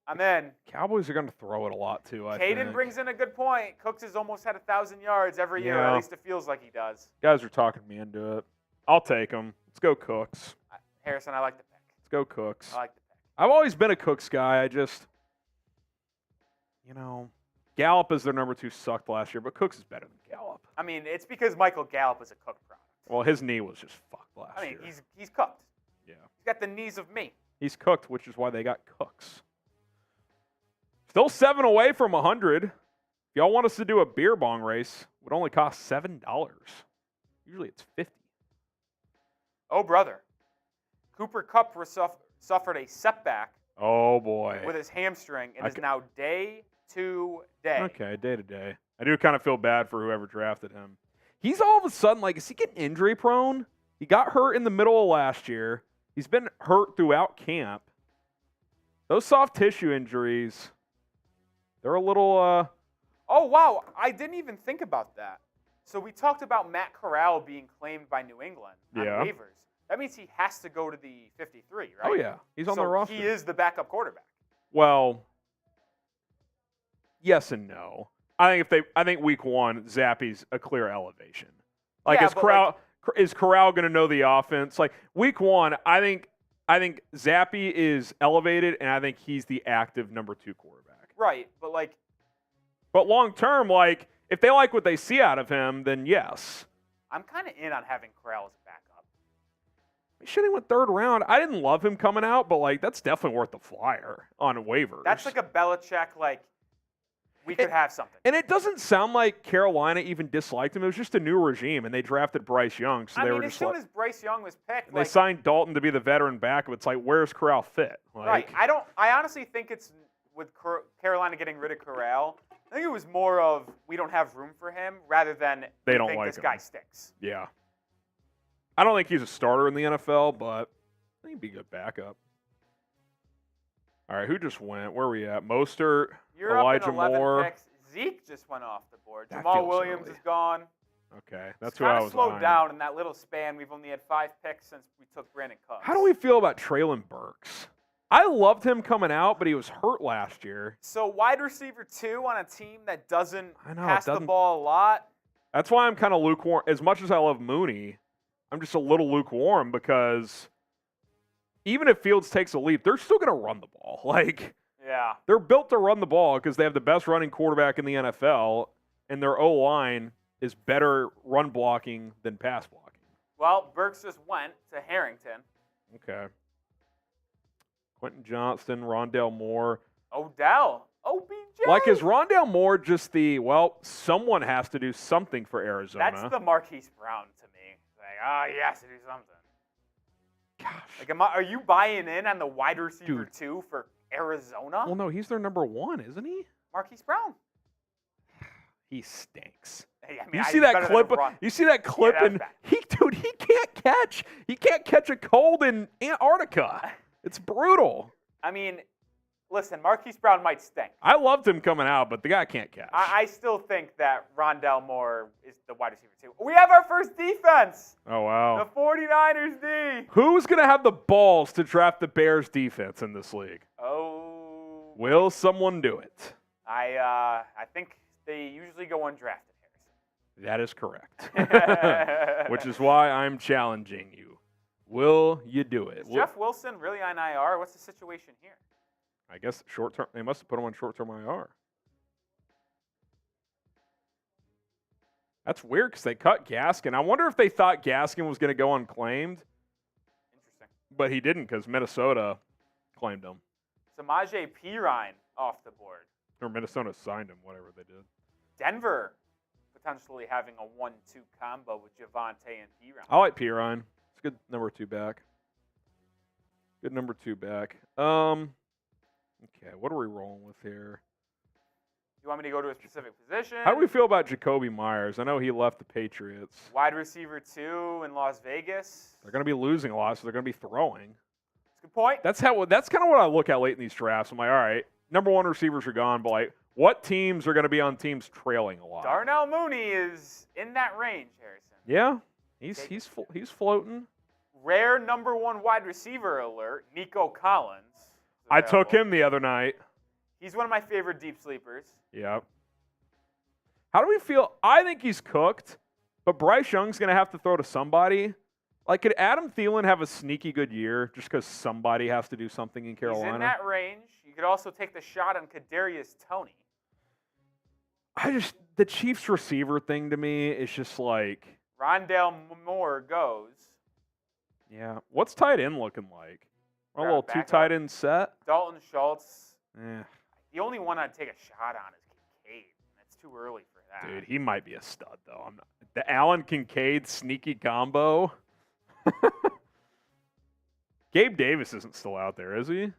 I'm in. Cowboys are going to throw it a lot, too, I think. Caden brings in a good point. Cooks has almost had 1,000 yards every year. Yeah. At least it feels like he does. Guys are talking me into it. I'll take them. Let's go Cooks. Harrison, I like the pick. Let's go Cooks. I like the pick. I've always been a Cooks guy. I just, Gallup as their number 2 sucked last year, but Cooks is better than Gallup. I mean, it's because Michael Gallup is a Cook product. Well, his knee was just fucked last I mean, year. he's cooked. Yeah. He's got the knees of me. He's cooked, which is why they got Cooks. Still 7 away from 100. If y'all want us to do a beer bong race, it would only cost $7. Usually it's $50. Oh, brother. Cooper Kupp suffered a setback Oh, boy. with his hamstring. It is now day to day. Okay, day to day. I do kind of feel bad for whoever drafted him. He's all of a sudden, like, is he getting injury prone? He got hurt in the middle of last year. He's been hurt throughout camp. Those soft tissue injuries, they're a little, Oh, wow. I didn't even think about that. So we talked about Matt Corral being claimed by New England on waivers. That means he has to go to the 53, right? Oh, yeah. He's on the roster. He is the backup quarterback. Well, yes and no. I think week 1, Zappy's a clear elevation. Like, is Corral going to know the offense? Like, week 1, I think Zappy is elevated, and I think he's the active number 2 quarterback. Right, but long term, like, if they like what they see out of him, then yes. I'm kind of in on having Corral as a backup. He should have went 3rd round. I didn't love him coming out, but like that's definitely worth the flyer on waivers. That's like a Belichick, like we could have something. And it doesn't sound like Carolina even disliked him. It was just a new regime, and they drafted Bryce Young. So they were just as soon as Bryce Young was picked, they signed Dalton to be the veteran backup. It's like, where's Corral fit? Like, right. I honestly think it's with Carolina getting rid of Corral. I think it was more of we don't have room for him rather than they don't think like this him. guy stinks. Yeah. I don't think he's a starter in the NFL, but I think he'd be a good backup. All right, who just went? Where are we at? Mostert, You're Elijah up in 11 Moore. picks. Zeke just went off the board. That Jamal feels Williams early. is gone. Okay, that's It's who I kind was of slowed eyeing. down in that little span. We've only had 5 picks since we took Brandon Cooks. How do we feel about Traylon Burks? I loved him coming out, but he was hurt last year. So wide receiver 2 on a team that doesn't pass the doesn't- ball a lot. That's why I'm kind of lukewarm. As much as I love Mooney, I'm just a little lukewarm because even if Fields takes a leap, they're still going to run the ball. Like, Yeah. they're built to run the ball because they have the best running quarterback in the NFL, and their O-line is better run blocking than pass blocking. Well, Burks just went to Harrington. Okay. Quentin Johnston, Rondale Moore. Odell. OBJ. Like, is Rondale Moore just someone has to do something for Arizona? That's the Marquise Brown to me. Like, he has to do something. Gosh. Like, are you buying in on the wide receiver 2 for Arizona? Well, no, he's their number 1, isn't he? Marquise Brown. He stinks. Hey, I mean, You see that clip? You see that clip? Yeah, And he can't catch. He can't catch a cold in Antarctica. It's brutal. I mean, listen, Marquise Brown might stink. I loved him coming out, but the guy can't catch. I still think that Rondale Moore is the wide receiver 2. We have our first defense. Oh wow. The 49ers D. Who's gonna have the balls to draft the Bears defense in this league? Oh. Will someone do it? I think they usually go undrafted, Harrison. That is correct. Which is why I'm challenging you. Will you do it? Is Jeff Wilson really on IR? What's the situation here? I guess short term. They must have put him on short term IR. That's weird because they cut Gaskin. I wonder if they thought Gaskin was going to go unclaimed. Interesting. But he didn't because Minnesota claimed him. Samaje Perine off the board. Or Minnesota signed him, whatever they did. Denver potentially having a 1-2 combo with Javonte and Perine. I like Pirine. It's a good number 2 back. Good number 2 back. Okay, what are we rolling with here? You want me to go to a specific position? How do we feel about Jacoby Myers? I know he left the Patriots. Wide receiver 2 in Las Vegas. They're going to be losing a lot, so they're going to be throwing. That's a good point. That's kind of what I look at late in these drafts. I'm like, all right, number 1 receivers are gone, but like, what teams are going to be on teams trailing a lot? Darnell Mooney is in that range, Harrison. Yeah, he's floating. Rare number 1 wide receiver alert, Nico Collins. I took him the other night. He's one of my favorite deep sleepers. Yep. How do we feel? I think he's cooked, but Bryce Young's going to have to throw to somebody. Like, could Adam Thielen have a sneaky good year just because somebody has to do something in Carolina? He's in that range. You could also take the shot on Kadarius Toney. The Chiefs receiver thing to me is just like. Rondale Moore goes. Yeah. What's tight end looking like? A little 2 backup. tight end set? Dalton Schultz. The only one I'd take a shot on is Kincaid. It's too early for that. Dude, he might be a stud, though. The Allen Kincaid sneaky combo. Gabe Davis isn't still out there, is he?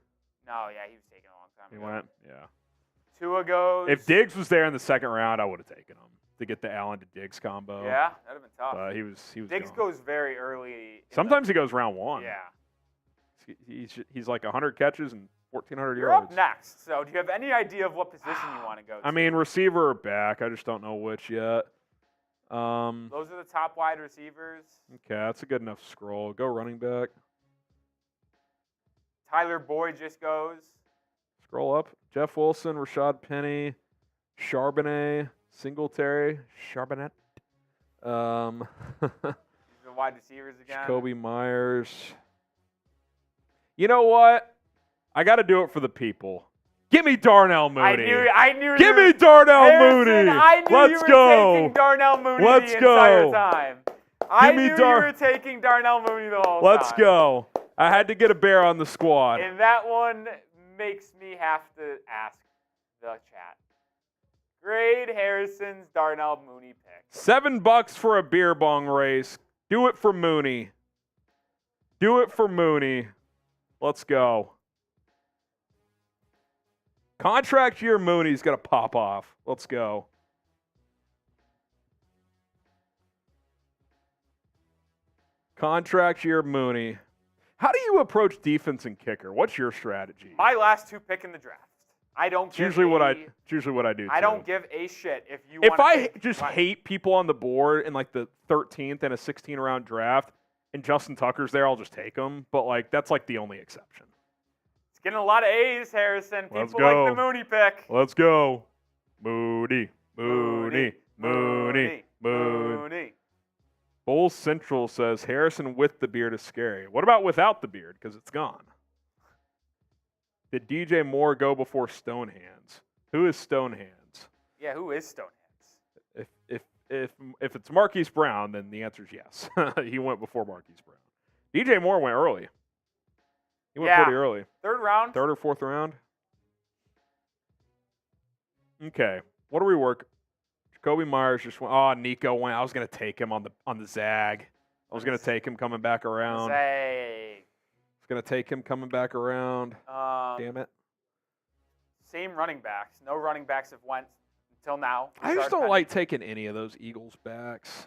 No, yeah, he was taken a long time He ago. went? Yeah. Tua goes. If Diggs was there in the second round, I would have taken him to get the Allen to Diggs combo. Yeah, that would have been tough. But he was Diggs gone. goes very early. Sometimes he goes round 1. Yeah. He's like 100 catches and 1,400 You're yards. up next. So do you have any idea of what position you want to go to? I mean, receiver or back. I just don't know which yet. Those are the top wide receivers. Okay, that's a good enough scroll. Go running back. Tyler Boyd just goes. Scroll up. Jeff Wilson, Rashad Penny, Charbonnet, Singletary, Charbonnet. These are the wide receivers again. Jacoby Myers. You know what? I got to do it for the people. Give me Darnell Mooney. I knew. Give me Darnell Harrison, Mooney. I knew Let's you were go. taking Darnell Mooney Let's the entire go. time. I Give me knew you were taking Darnell Mooney the whole Let's time. go. I had to get a bear on the squad. And that one makes me have to ask the chat. Grade Harrison's Darnell Mooney pick. $7 for a beer bong race. Do it for Mooney. Do it for Mooney. Let's go. Contract year Mooney's got to pop off. Let's go. Contract year Mooney. How do you approach defense and kicker? What's your strategy? My last 2 pick in the draft. It's usually what I do. I too. don't give a shit if you. If wanna I take just my- hate people on the board in like the 13th and a 16-round draft, and Justin Tucker's there, I'll just take him. But like that's like the only exception. It's getting a lot of A's, Harrison. People Let's like go. the Mooney pick. Let's go, Mooney, Mooney, Mooney, Mooney. Mooney. Mooney. Bulls Central says Harrison with the beard is scary. What about without the beard? Because it's gone. Did DJ Moore go before Stonehands? Who is Stonehands? Yeah, who is Stonehands? If it's Marquise Brown, then the answer is yes. He went before Marquise Brown. DJ Moore went early. He went pretty early. 3rd round. 3rd or 4th round. Okay. What do we work? Jacoby Myers just went. Oh, Nico went. I was gonna take him on the zag. I was gonna take him coming back around. Say. I was gonna take him coming back around. Damn it. Same running backs. No running backs have went until now. I just don't like taking any of those Eagles backs.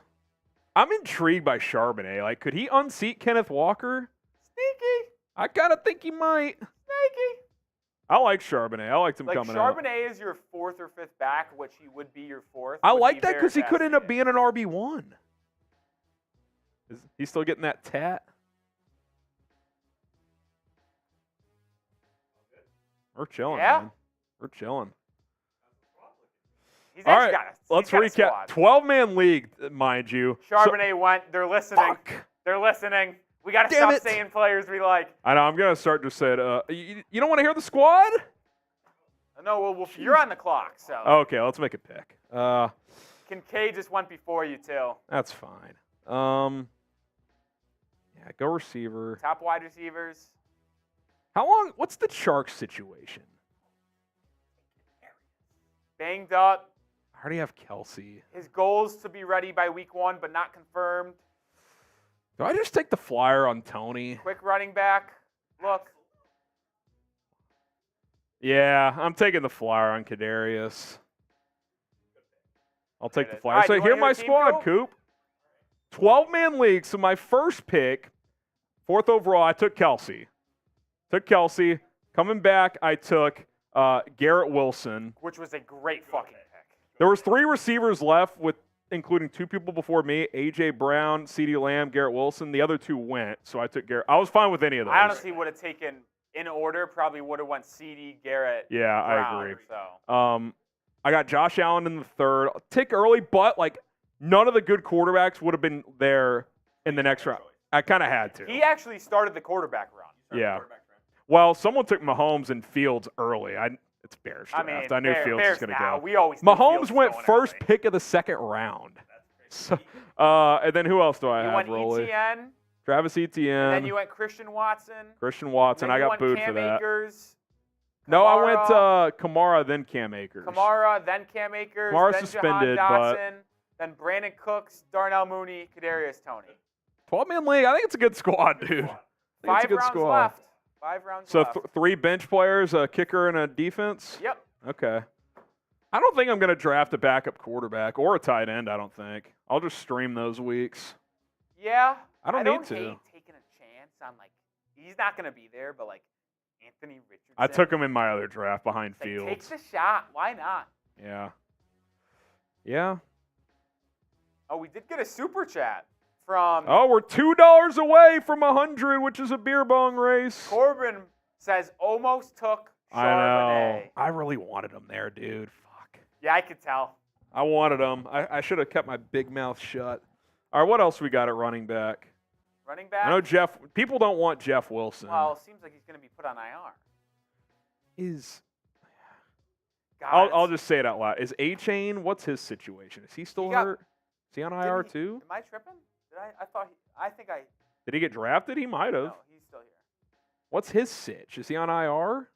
I'm intrigued by Charbonnet. Like, could he unseat Kenneth Walker? Sneaky. I gotta think he might. Sneaky. I like Charbonnet. I liked him Like coming out. Charbonnet is your 4th or 5th back, which he would be your 4th. I would like be that very because he could end up fascinating. being an RB1. Is he still getting that tat? We're chilling, Yeah. man. We're chilling. He's All actually right, got a, let's he's got a recap. squad. 12-man league, mind you. Charbonnet went. They're listening. Fuck. They're listening. We got to Damn stop it. saying players we like. I know. I'm gonna start just saying. You don't want to hear the squad? No, well, you're on the clock, so. Okay, let's make a pick. Kincaid just went before you, too. That's fine. Yeah, go receiver. Top wide receivers. How long? What's the Shark situation? Banged up. I already have Kelsey. His goals to be ready by week 1, but not confirmed. Do I just take the flyer on Tony? Quick running back. Look. Yeah, I'm taking the flyer on Kadarius. I'll take the flyer. All right, So you here wanna my hear the team, squad, Coop? Coop. 12-man league. So my first pick, 4th overall, I took Kelsey. Coming back, I took Garrett Wilson. Which was a great fucking pick. There was 3 receivers left, with including 2 people before me: A.J. Brown, CeeDee Lamb, Garrett Wilson. The other 2 went, so I took Garrett. I was fine with any of those. I honestly would have taken, in order, probably would have went CD, Garrett, Yeah, Brown, I agree. So. I got Josh Allen in the 3rd. Tick early, but like none of the good quarterbacks would have been there in the next round. I kind of had to. He actually started the quarterback run. Yeah. Well, someone took Mahomes and Fields early. It's Bears draft. I knew Fields was going to go. We always knew Mahomes Fields went going first early. pick of the 2nd round. So, and then who else do I You have, went Rolly? ETN, Travis Etienne. then you went Christian Watson. Christian Watson. Then I you got went booed Cam for that. Akers, No, I went Kamara. Kamara, then Cam Akers. Kamara, then Cam Akers, Kamara then suspended, Jahan but- Dotson, then Brandon Cooks, Darnell Mooney, Kadarius Toney. 12-man league. I think it's a good squad, dude. I think it's a 5 good rounds squad. left. 5 rounds So left. 3 bench players, a kicker, and a defense? Yep. Okay. I don't think I'm going to draft a backup quarterback or a tight end, I don't think. I'll just stream those weeks. Yeah. I don't need to. hate taking a chance on, like, he's not going to be there, but, like, Anthony Richardson. I took him in my other draft behind Like, Fields. take the shot. Why not? Yeah. Yeah. Oh, we did get a super chat from Oh, we're $2 away from 100, which is a beer bong race. Corbin. Says almost took I know. Charbonnet. I really wanted him there, dude. Fuck. Yeah, I could tell. I wanted him. I should have kept my big mouth shut. All right, what else we got at running back? Running back. I know Jeff. People don't want Jeff Wilson. Well, it seems like he's going to be put on IR. God, I'll just say it out loud. Is A-Chain, what's his situation? Is he still hurt? Is he on IR too? Am I tripping? I think I. Did he get drafted? He might have. No, he's still here. What's his sitch? Is he on IR?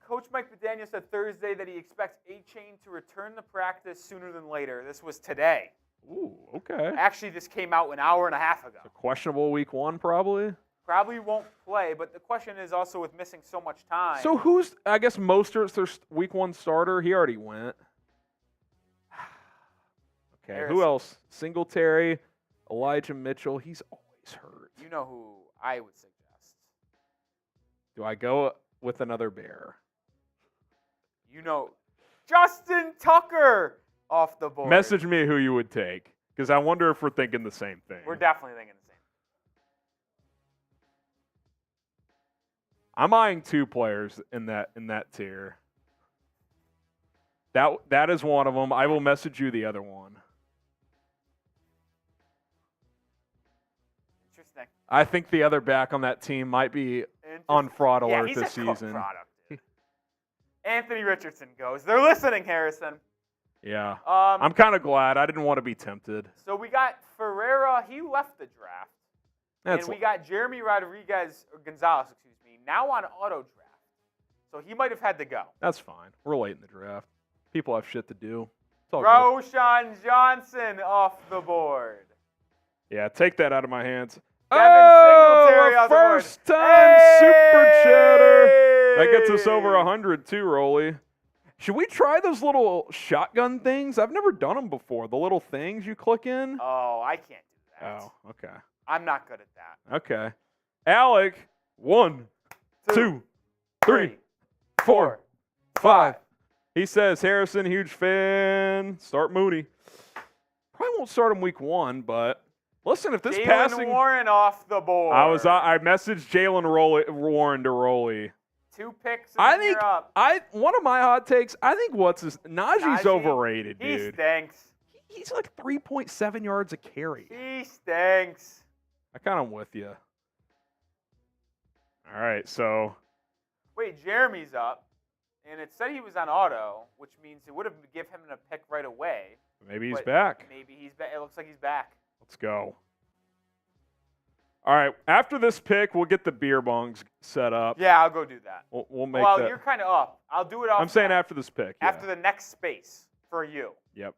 Coach Mike McDaniel said Thursday that he expects A-Chain to return to practice sooner than later. This was today. Ooh, okay. Actually, this came out an hour and a half ago. So questionable week 1, probably. Probably won't play, but the question is also with missing so much time. So who's? I guess Mostert's their week 1 starter. He already went. Okay. Harrison. Who else? Singletary, Elijah Mitchell. He's always hurt. You know who I would suggest. Do I go with another bear? You know, Justin Tucker off the board. Message me who you would take, because I wonder if we're thinking the same thing. We're definitely thinking the same. I'm eyeing 2 players in that tier. That is one of them. I will message you the other one. Interesting. I think the other back on that team might be on fraud alert he's this a cook season. product, dude. Anthony Richardson goes. They're listening, Harrison. Yeah. I'm kind of glad. I didn't want to be tempted. So we got Ferreira. He left the draft. That's and we got Jeremy Gonzalez, now on auto draft. So he might have had to go. That's fine. We're late in the draft. People have shit to do. It's all good. Roshan Johnson off the board. Yeah, take that out of my hands. Singletary off the board. First time super chatter. That gets us over 100 too, Rolly. Should we try those little shotgun things? I've never done them before. The little things you click in. Oh, I can't do that. Oh, okay. I'm not good at that. Okay. Alec, 1, 2, 3, 4, 5. He says, Harrison, huge fan. Start Mooney. Probably won't start him week 1, but listen, if this Jaylen passing. Warren off the board. I messaged Jalen Warren to Rolly. 2 picks. I and think you're up. one of my hot takes. I think Najee's Najee, overrated, He dude. stinks. He's like 3.7 yards a carry. He stinks. I kind of with you. All right, so Wait, Jeremy's up, and it said he was on auto, which means it would have given him a pick right away. maybe he's but back. Maybe he's back. It looks like he's back. Let's go. All right, after this pick, we'll get the beer bongs set up. Yeah, I'll go do that. We'll make Well, that. you're kind of up. I'll do it off. I'm saying after this pick. Yeah. after the next space for you. Yep.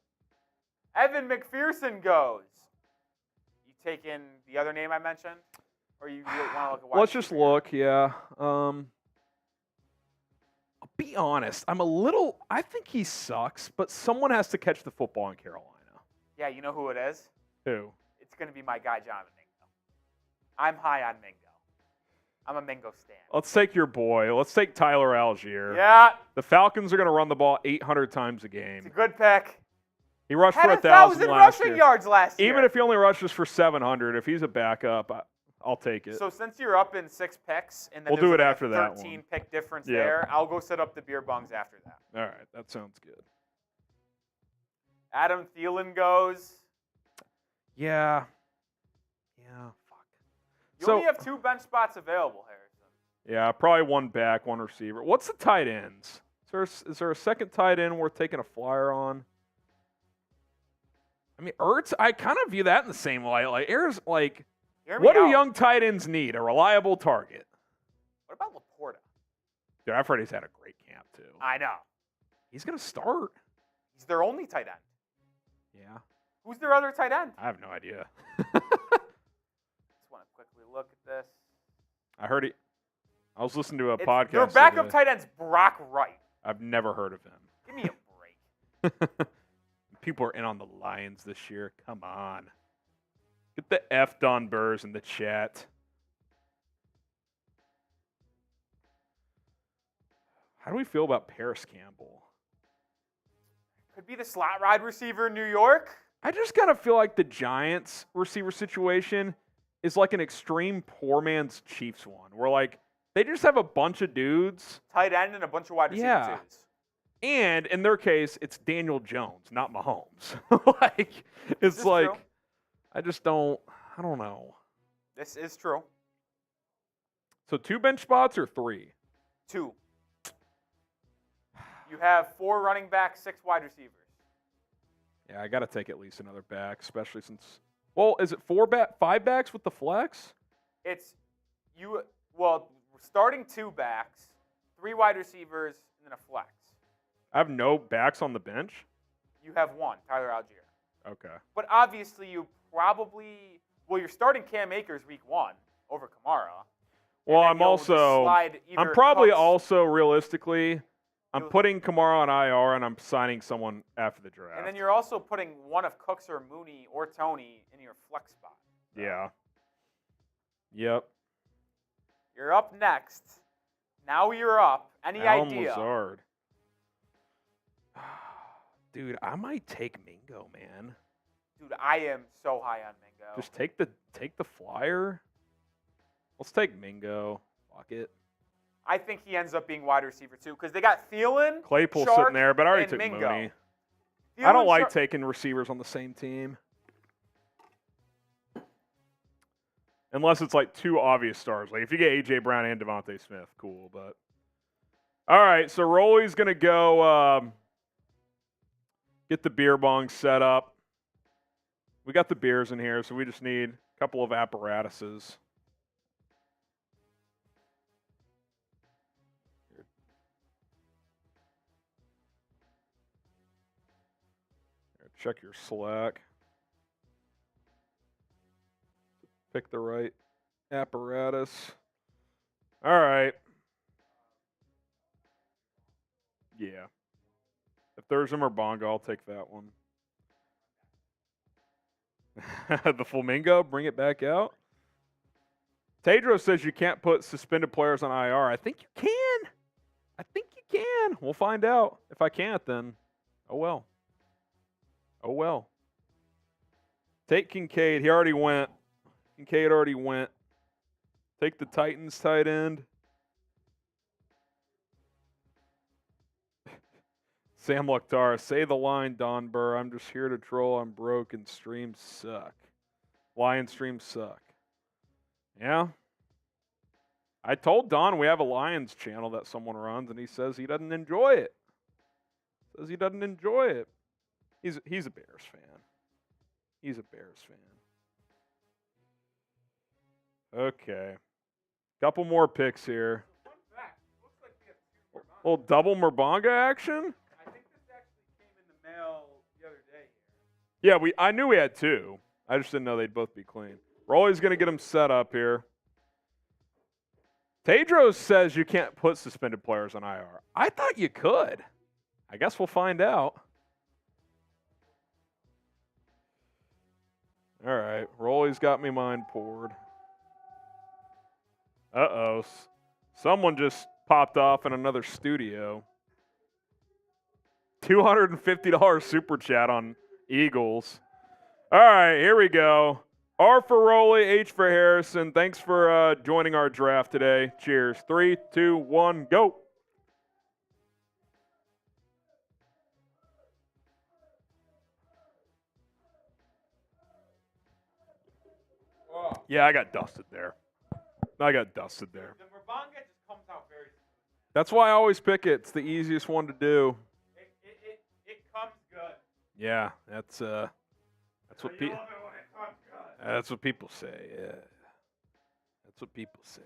Evan McPherson goes. You taking the other name I mentioned, or you want to look at? wide Let's just receiver? look. Yeah. I'll be honest. I think he sucks, but someone has to catch the football in Carolina. Yeah, you know who it is? Who? It's going to be my guy, Jonathan Mingo. I'm high on Mingo. I'm a Mingo stan. Let's take your boy. Let's take Tyler Algier. Yeah, The Falcons are going to run the ball 800 times a it's game. a good pick. He rushed Had for 1,000 last rushing year. yards last year. Even if he only rushes for 700, if he's a backup, I'll take it. So since you're up in 6 picks, and then We'll there's do it like after a that 13 one. pick difference Yeah. there, I'll go set up the beer bongs after that. All right, that sounds good. Adam Thielen goes. Yeah. Fuck. You So- only have 2 bench spots available, Harrison. Yeah, probably one back, one receiver. What's the tight ends? Is there a second tight end worth taking a flyer on? I mean, Ertz, I kind of view that in the same light. Like, Hear me what do out. young tight ends need? A reliable target. What about Laporta? Dude, I've heard he's had a great camp, too. I know. He's going to start. He's their only tight end. Yeah. Who's their other tight end? I have no idea. Just want to quickly look at this. I heard he. I was listening to a Their podcast. backup today. tight end's Brock Wright. I've never heard of him. Give me a break. People are in on the Lions this year. Come on. Get the F Don Burrs in the chat. How do we feel about Paris Campbell? Could be the slot wide receiver in New York. I just kind of feel like the Giants receiver situation is like an extreme poor man's Chiefs one, where like they just have a bunch of dudes. Tight end and a bunch of wide receiver Yeah. twos. And in their case, it's Daniel Jones, not Mahomes. Like, This it's is like, true. I don't know. This is true. So 2 bench spots or 3? 2. You have 4 running backs, 6 wide receivers. Yeah, I got to take at least another back, especially since, well, is it 5 backs with the flex? It's starting 2 backs, 3 wide receivers, and then a flex. I have no backs on the bench. You have 1, Tyler Algier. Okay. But obviously, you're starting Cam Akers week 1 over Kamara. Well, And then you'll just slide I'm either probably Cooks- also realistically, I'm You'll- putting Kamara on IR and I'm signing someone after the draft. And then you're also putting one of Cooks or Mooney or Tony in your flex spot. Yeah. Yep. You're up next. Now you're up. Any Alan idea? Lazard. Dude, I might take Mingo, man. Dude, I am so high on Mingo. Just take the flyer. Let's take Mingo. Fuck it. I think he ends up being wide receiver too because they got Thielen, Claypool Shark, sitting there, but I already and took Mingo. Mooney. Thielen, I don't like Shark- taking receivers on the same team. Unless it's like 2 obvious stars. Like if you get A.J. Brown and Devontae Smith, cool. But all right, so Rolly's going to go get the beer bong set up. We got the beers in here, so we just need a couple of apparatuses. Check your Slack. Pick the right apparatus. All right. Yeah. If there's a Bongo, I'll take that one. The Flamingo, bring it back out. Tedros says you can't put suspended players on IR. I think you can. I think you can. We'll find out. If I can't, then oh well. Oh well. Take Kincaid. He already went. Kincaid already went. Take the Titans tight end. Sam Lukhtar, say the line, Don Burr. I'm just here to troll. I'm broke and streams suck. Lion streams suck. Yeah. I told Don we have a Lions channel that someone runs, and he says he doesn't enjoy it. He's a Bears fan. He's a Bears fan. Okay. Couple more picks here. Little double Murbanga action? I think this actually came in the mail the other day. Yeah, I knew we had 2. I just didn't know they'd both be clean. Rolly's going to get them set up here. Tedros says you can't put suspended players on IR. I thought you could. I guess we'll find out. All right, Rolly's got me mine poured. Uh-oh. Someone just popped off in another studio. $250 super chat on Eagles. All right, here we go. R for Rolly, H for Harrison. Thanks for joining our draft today. Cheers. 3, 2, 1, go. Yeah, I got dusted there. The Murbanga just comes out very smooth. That's why I always pick it. It's the easiest one to do. It comes good. Yeah, that's what You love it when it comes good. that's what people say. Yeah, that's what people say.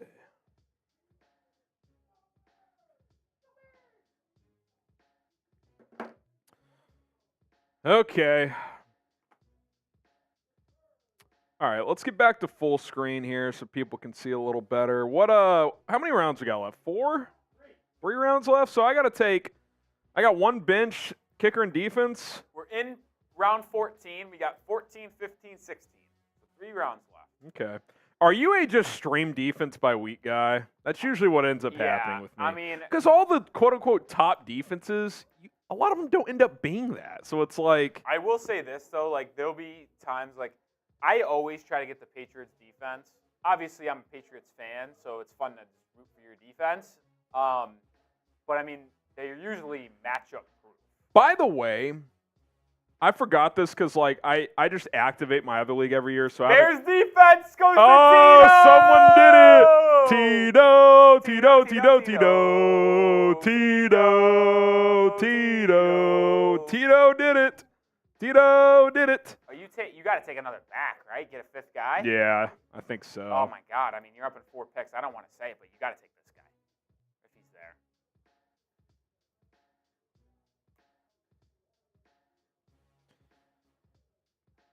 Okay. All right, let's get back to full screen here so people can see a little better. How many rounds we got left? 4? 3 rounds left. So I got one bench, kicker and defense. We're in round 14. We got 14, 15, 16. So 3 rounds left. Okay. Are you a just stream defense by week guy? That's usually what ends up happening with me. I mean, because all the quote-unquote top defenses, a lot of them don't end up being that. So it's like... I will say this, though. Like, there'll be times, like, I always try to get the Patriots defense. Obviously, I'm a Patriots fan, so it's fun to just root for your defense. But, I mean, they're usually matchup proof. By the way, I forgot this because, like, I just activate my other league every year. So Bears defense goes to someone did it! Tito! Tito, Tito, Tito, Tito, Tito, Tito, Tito did it! Tito did it! You got to take another back, right? Get a 5th guy? Yeah, I think so. Oh, my God. I mean, you're up in 4 picks. I don't want to say it, but you got to take this guy if he's there.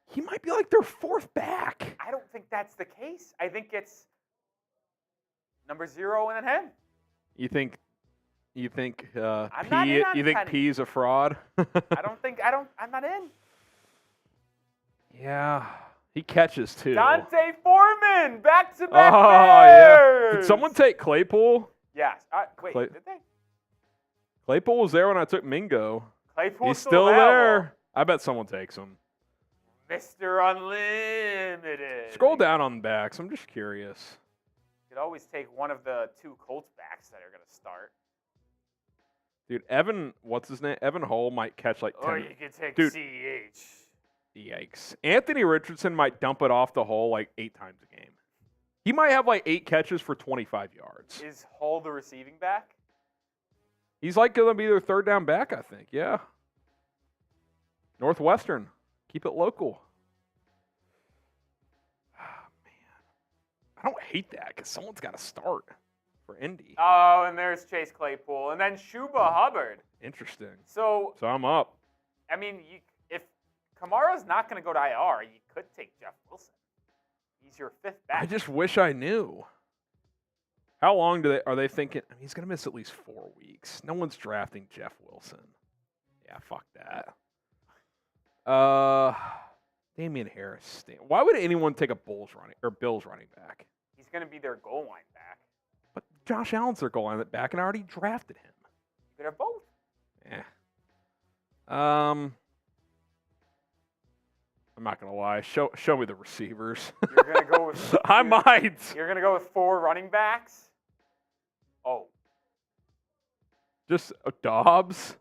He might be like their 4th back. I don't think that's the case. I think it's number 0 and then him. You think I'm not in on Penny. P's a fraud? I'm not in. Yeah. He catches too. Dante Foreman, back-to-back yeah. Bears. Did someone take Claypool? Yes. Wait, did they? Claypool was there when I took Mingo. Claypool's He's still available. there. I bet someone takes him. Mr. Unlimited. Scroll down on the backs. I'm just curious. You could always take one of the 2 Colts backs that are going to start. Dude, what's his name? Evan Hull might catch like 10. Or you could take Dude. CH. Yikes. Anthony Richardson might dump it off the hole like 8 times a game. He might have like 8 catches for 25 yards. Is Hull the receiving back? He's like going to be their 3rd down back, I think. Yeah. Northwestern. Keep it local. Oh, man. I don't hate that because someone's got to start for Indy. Oh, and there's Chase Claypool. And then Shuba Hubbard. Interesting. So I'm up. I mean, if Kamara's not going to go to IR, you could take Jeff Wilson. He's your 5th back. I just wish I knew. How long are they thinking? I mean, he's going to miss at least 4 weeks. No one's drafting Jeff Wilson. Yeah, fuck that. Damian Harris. Why would anyone take a Bills running back? He's going to be their goal line back. But Josh Allen's their goal line back, and I already drafted him. You could have both. Yeah. I'm not gonna lie. Show me the receivers. You're gonna go with. I might. You're gonna go with 4 running backs. Oh. Just Dobbs.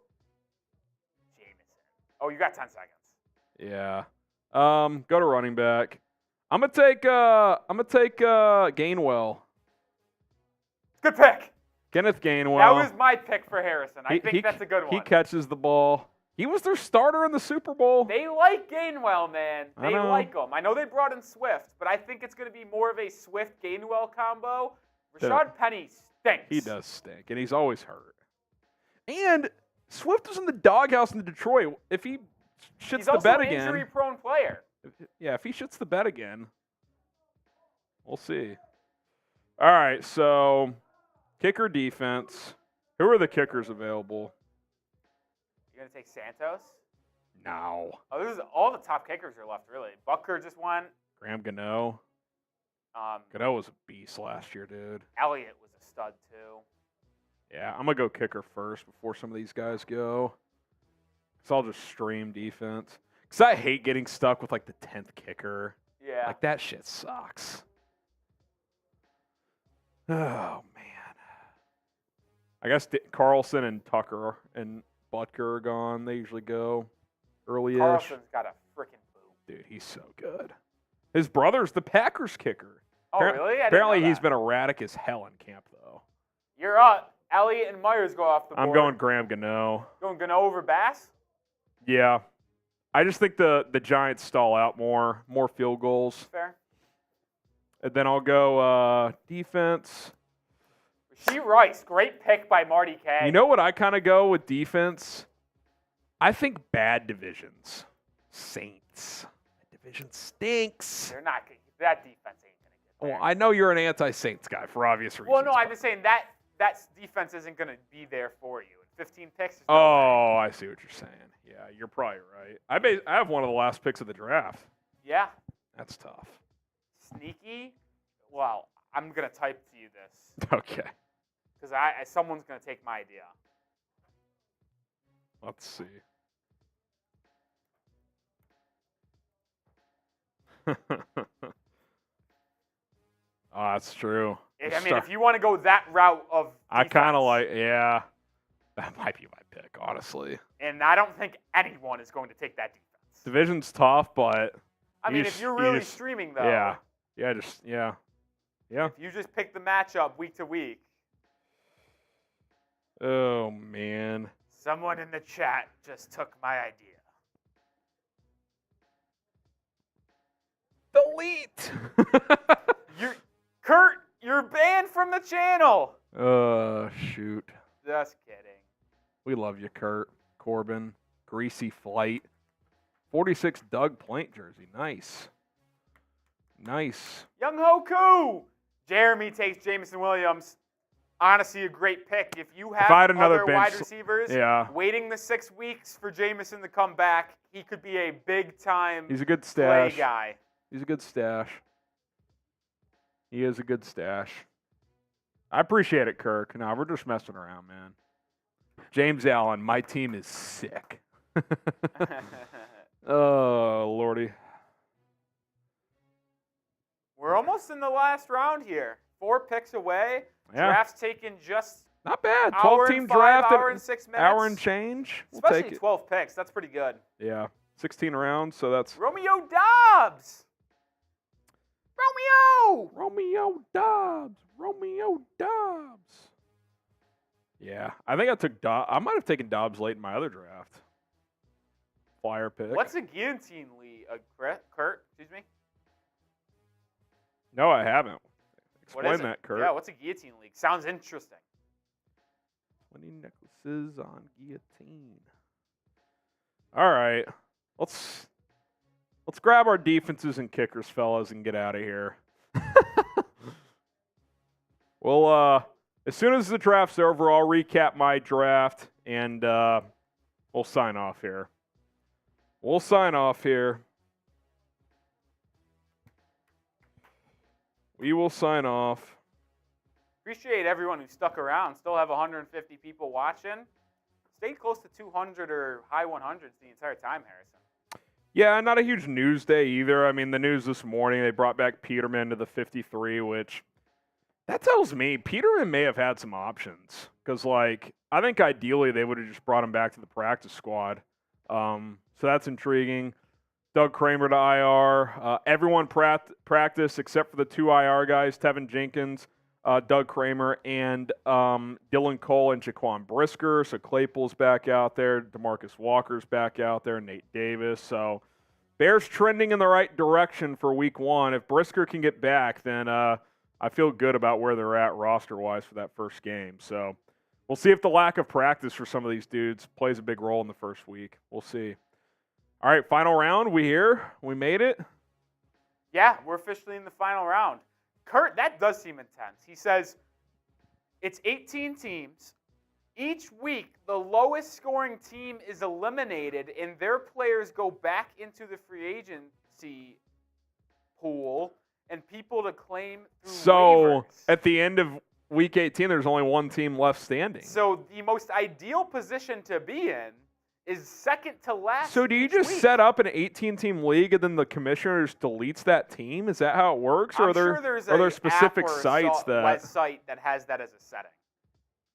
Jameson. Oh, you got 10 seconds. Yeah. Go to running back. I'm gonna take Gainwell. Good pick. Kenneth Gainwell. That was my pick for Harrison. I think that's a good one. He catches the ball. He was their starter in the Super Bowl. They like Gainwell, man. They know. like him. I know they brought in Swift, but I think it's going to be more of a Swift-Gainwell combo. Rashad Penny stinks. He does stink, and he's always hurt. And Swift was in the doghouse in Detroit. If he shits the bed again. He's also an injury-prone player. If he shits the bed again, we'll see. All right, so kicker defense. Who are the kickers available? You're going to take Santos? No. Oh, this is all the top kickers are left, really. Butker just went. Graham Gano. Gano was a beast last year, dude. Elliott was a stud, too. Yeah, I'm going to go kicker first before some of these guys go. So I'll just stream defense. Because I hate getting stuck with, like, the 10th kicker. Yeah. Like, that shit sucks. Oh, man. I guess Carlson and Tucker and Butker are gone. They usually go early-ish. Carlson's got a freaking boot. Dude, he's so good. His brother's the Packers kicker. Oh, really? Apparently he's been erratic as hell in camp, though. You're up. Elliott and Myers go off the board. I'm going Graham Gano. Going Gano over Bass? Yeah. I just think the Giants stall out more field goals. Fair. And then I'll go defense. Rasheed Rice, great pick by Marty K. You know what I kind of go with defense? I think bad divisions. Saints. Division stinks. They're not gonna, that defense ain't going to get there. Well, I know you're an anti-Saints guy for obvious reasons. Well, no, I'm just saying that defense isn't going to be there for you. 15 picks. Is no way. Oh, I see what you're saying. Yeah, you're probably right. I have one of the last picks of the draft. Yeah. That's tough. Sneaky. Well, I'm going to type to you this Okay. because someone's going to take my idea. Let's see. Oh, that's true. I mean, if you want to go that route of defense, I kind of like, yeah. That might be my pick, honestly. and I don't think anyone is going to take that defense. Division's tough, but I mean, if you're really just, streaming, though, yeah. if you just pick the matchup week to week, Oh, man. someone in the chat just took my idea. Delete! Kurt, you're banned from the channel. Shoot. Just kidding. We love you, Kurt. Corbin. Greasy Flight. 46 Doug Plant jersey. Nice. Nice. Young Hoku. Jeremy takes Jameson Williams. Honestly, a great pick. If you have I had another other bench, wide receivers waiting the 6 weeks for Jameson to come back, he could be a big-time He's a good play stash. guy. He's a good stash. He is a good stash. I appreciate it, Kirk. No, we're just messing around, man. James Allen, my team is sick. Oh, Lordy. We're almost in the last round here. 4 picks away. Yeah. Draft's taken just Not bad. hour 12-team and 5, draft. hour and 6 minutes. Hour and change. We'll Especially take it. 12 picks. That's pretty good. Yeah. 16 rounds, so that's Romeo Dobbs. Romeo. Romeo Dobbs. Romeo Dobbs. Yeah. I think I took Dobbs. I might have taken Dobbs late in my other draft. Flyer pick. What's a guillotine lead? Kurt, excuse me. No, I haven't. What Explain is it? that, Kurt. Yeah, what's a guillotine league? Sounds interesting. 20 necklaces on guillotine. All right. Let's grab our defenses and kickers, fellas, and get out of here. Well, as soon as the draft's over, I'll recap my draft, and we'll sign off here. We'll sign off here. We will sign off. Appreciate everyone who stuck around. Still have 150 people watching. Stayed close to 200 or high 100s the entire time, Harrison. Yeah, not a huge news day either. I mean, the news this morning, they brought back Peterman to the 53, which that tells me Peterman may have had some options. Because, like, I think ideally they would have just brought him back to the practice squad. So that's intriguing. Doug Kramer to IR. Everyone practiced except for the 2 IR guys, Tevin Jenkins, Doug Kramer, and Dylan Cole and Jaquan Brisker. So Claypool's back out there. DeMarcus Walker's back out there. Nate Davis. So Bears trending in the right direction for week 1. If Brisker can get back, then I feel good about where they're at roster-wise for that first game. So we'll see if the lack of practice for some of these dudes plays a big role in the first week. We'll see. All right, final round. We here. We made it. Yeah, we're officially in the final round. Kurt, that does seem intense. He says it's 18 teams. Each week, the lowest scoring team is eliminated, and their players go back into the free agency pool and people to claim through waivers. At the end of week 18, there's only one team left standing. So the most ideal position to be in is second to last. So do you each just week. set up an 18-team league and then the commissioner just deletes that team? Is that how it works? Or I'm are there, sure there's are there an specific app or a sites website that has that as a setting.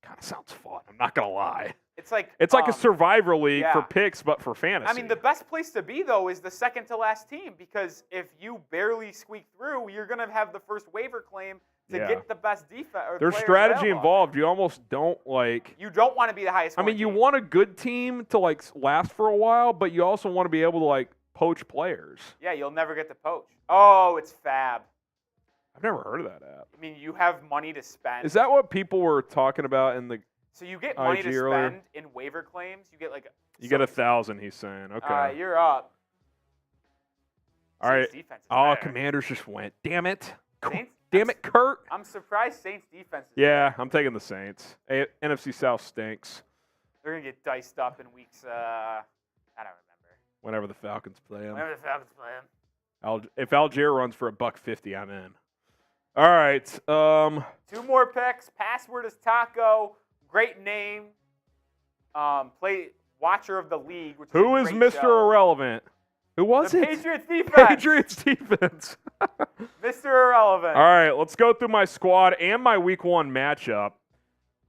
kind of sounds fun? I'm not going to lie. It's like a survivor league for yeah. picks, but for fantasy. I mean, the best place to be, though, is the second to last team, because if you barely squeak through, you're going to have the first waiver claim to get the best defense. There's strategy involved. You almost don't like. You don't want to be the highest. I mean, you team. want a good team to like last for a while, but you also want to be able to like poach players. Yeah, you'll never get to poach. Oh, it's Fab. I've never heard of that app. I mean, you have money to spend. Is that what people were talking about in the? So you get money IG to spend earlier? in waiver claims. You get like. You get 1,000. He's saying. Okay. You're up. All right. Saints defense is Oh, better. Commanders just went. Damn it. Saints? Damn it, Kurt. I'm surprised Saints defense is Yeah, better. I'm taking the Saints. NFC South stinks. They're going to get diced up in weeks, I don't remember. Whenever the Falcons play them. Whenever the Falcons play them. If Algier runs for $150, I'm in. All right. 2 more picks. Password is Taco. Great name. Play Watcher of the League. Which Who is is a great Mr. show. Irrelevant? Who was The it? Patriots defense. Patriots defense. Mr. Irrelevant. All right, let's go through my squad and my week 1 matchup.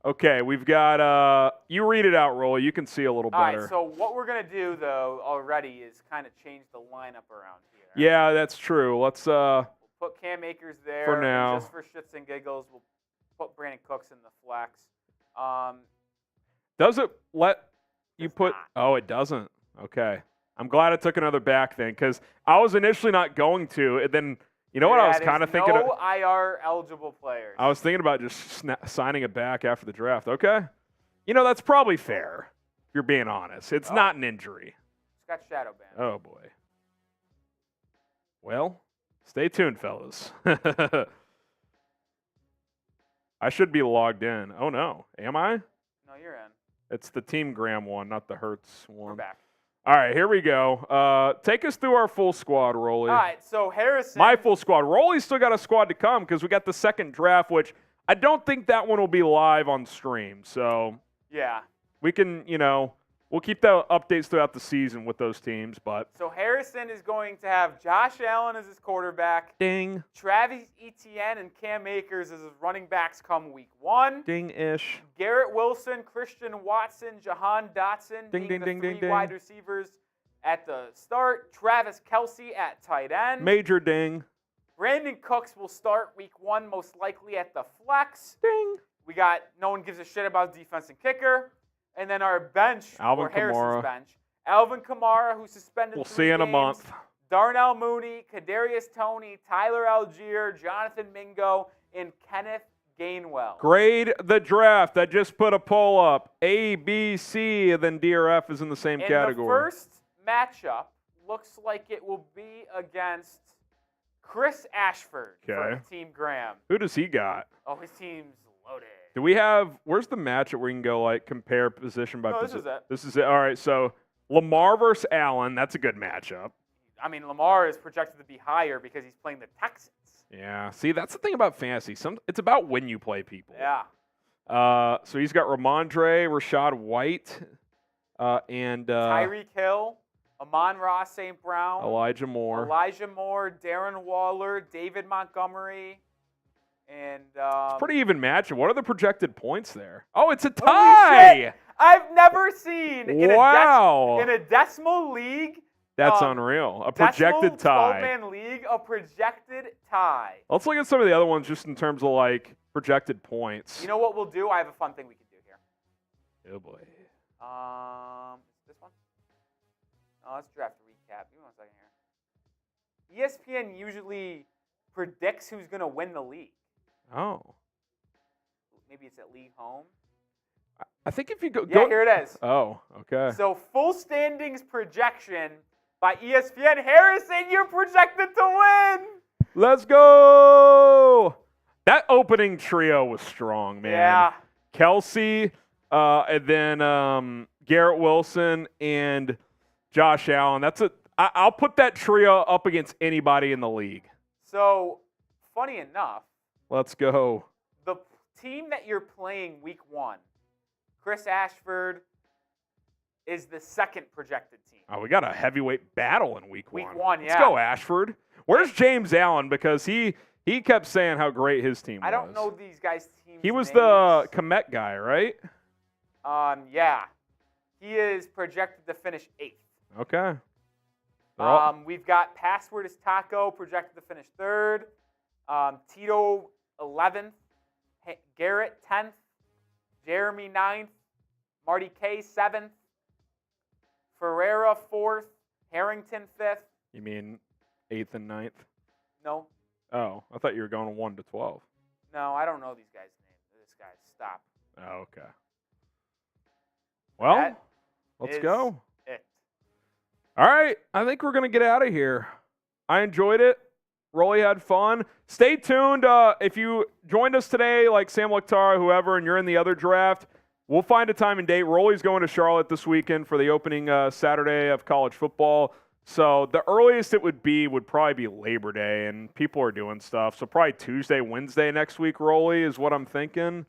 Okay, we've got you read it out, Rolly. You can see a little All better. right, so what we're going to do, though, already is kind of change the lineup around here. Yeah, that's true. Let's We'll put Cam Akers there. For and now. just for shits and giggles, we'll put Brandon Cooks in the flex. does it let you Does put not. Oh, it doesn't. Okay. I'm glad I took another back then cuz I was initially not going to, and then you know what I was kind of thinking No IR eligible players. I was thinking about just signing it back after the draft. Okay. You know, that's probably fair. If you're being honest. It's not an injury. It's got shadow banned. Oh boy. Well, stay tuned, fellas. I should be logged in. Oh no. Am I? No, you're in. It's the Team Graham one, not the Hertz one. We're back. All right, here we go. Take us through our full squad, Rolly. All right, so Harrison. My full squad. Rolly's still got a squad to come because we got the second draft, which I don't think that one will be live on stream. So Yeah. we can, we'll keep the updates throughout the season with those teams. But So Harrison is going to have Josh Allen as his quarterback, ding, Travis Etienne and Cam Akers as his running backs come week 1. ding-ish. Garrett Wilson, Christian Watson, Jahan Dotson Ding, being ding, the ding, 3 ding, ding. wide receivers at the start. Travis Kelce at tight end. Major ding, Brandon Cooks will start week 1 most likely at the flex. ding. We got no one gives a shit about defense and kicker. And then our bench, Alvin or Harrison's Kamara. bench. Alvin Kamara, who's suspended We'll 3 see in a games. month. Darnell Mooney, Kadarius Toney, Tyler Algier, Jonathan Mingo, and Kenneth Gainwell. Grade the draft. I just put a poll up. A, B, C, and then DRF is in the same And category. the first matchup looks like it will be against Chris Ashford for Okay. Team Graham. Who does he got? Oh, his team's loaded. Do we have? Where's the matchup where you can go like compare position by No, this position? is it. This is it. All right. So Lamar versus Allen. That's a good matchup. I mean, Lamar is projected to be higher because he's playing the Texans. Yeah. See, that's the thing about fantasy. It's about when you play people. Yeah. So he's got Ramondre, Rashad White, and Tyreek Hill, Amon-Ra St. Brown, Elijah Moore. Elijah Moore, Darren Waller, David Montgomery, and Pretty even matchup. What are the projected points there? Oh, it's a holy tie. shit! I've never seen Wow. in a decimal league. That's unreal. A projected tie. 12-man league, a projected tie. Let's look at some of the other ones just in terms of like projected points. You know what we'll do? I have a fun thing we can do here. Oh boy. This one? Oh, let's draft recap. Give me 1 second here. ESPN usually predicts who's going to win the league. Oh. Maybe it's at league home. I think if you go. Yeah, here it is. Oh, okay. So full standings projection by ESPN. Harrison, you're projected to win. Let's go. That opening trio was strong, man. Yeah. Kelsey, and then Garrett Wilson and Josh Allen. I'll put that trio up against anybody in the league. So, funny enough, Let's go. the team that you're playing week 1, Chris Ashford, is the second projected team. Oh, we got a heavyweight battle in week 1. Week 1, yeah. Let's go, Ashford. Where's James Allen? Because he kept saying how great his team was. I don't know these guys' teams. He was names. the Komet guy, right? Yeah. He is projected to finish 8th. Okay. We've got Password is Taco, projected to finish 3rd. Tito 11th. Garrett 10th. Jeremy 9th. Marty K 7th. Ferreira 4th. Harrington 5th. You mean 8th and 9th? No. Oh, I thought you were going 1 to 12. No, I don't know these guys' names. This guy, stop. Oh, okay. Well, That let's is go. it. All right, I think we're going to get out of here. I enjoyed it. Rolly had fun. Stay tuned. If you joined us today, like Sam Laktara, whoever, and you're in the other draft, we'll find a time and date. Rolly's going to Charlotte this weekend for the opening Saturday of college football. So the earliest it would probably be Labor Day, and people are doing stuff. So probably Tuesday, Wednesday next week, Rolly, is what I'm thinking.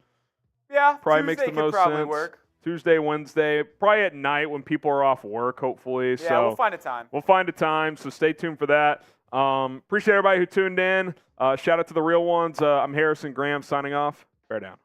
Yeah, probably Tuesday makes the most probably sense. Work. Tuesday, Wednesday, probably at night when people are off work, hopefully. Yeah, so we'll find a time. We'll find a time, so stay tuned for that. Appreciate everybody who tuned in. Shout out to the real ones. I'm Harrison Graham signing off. Bear down.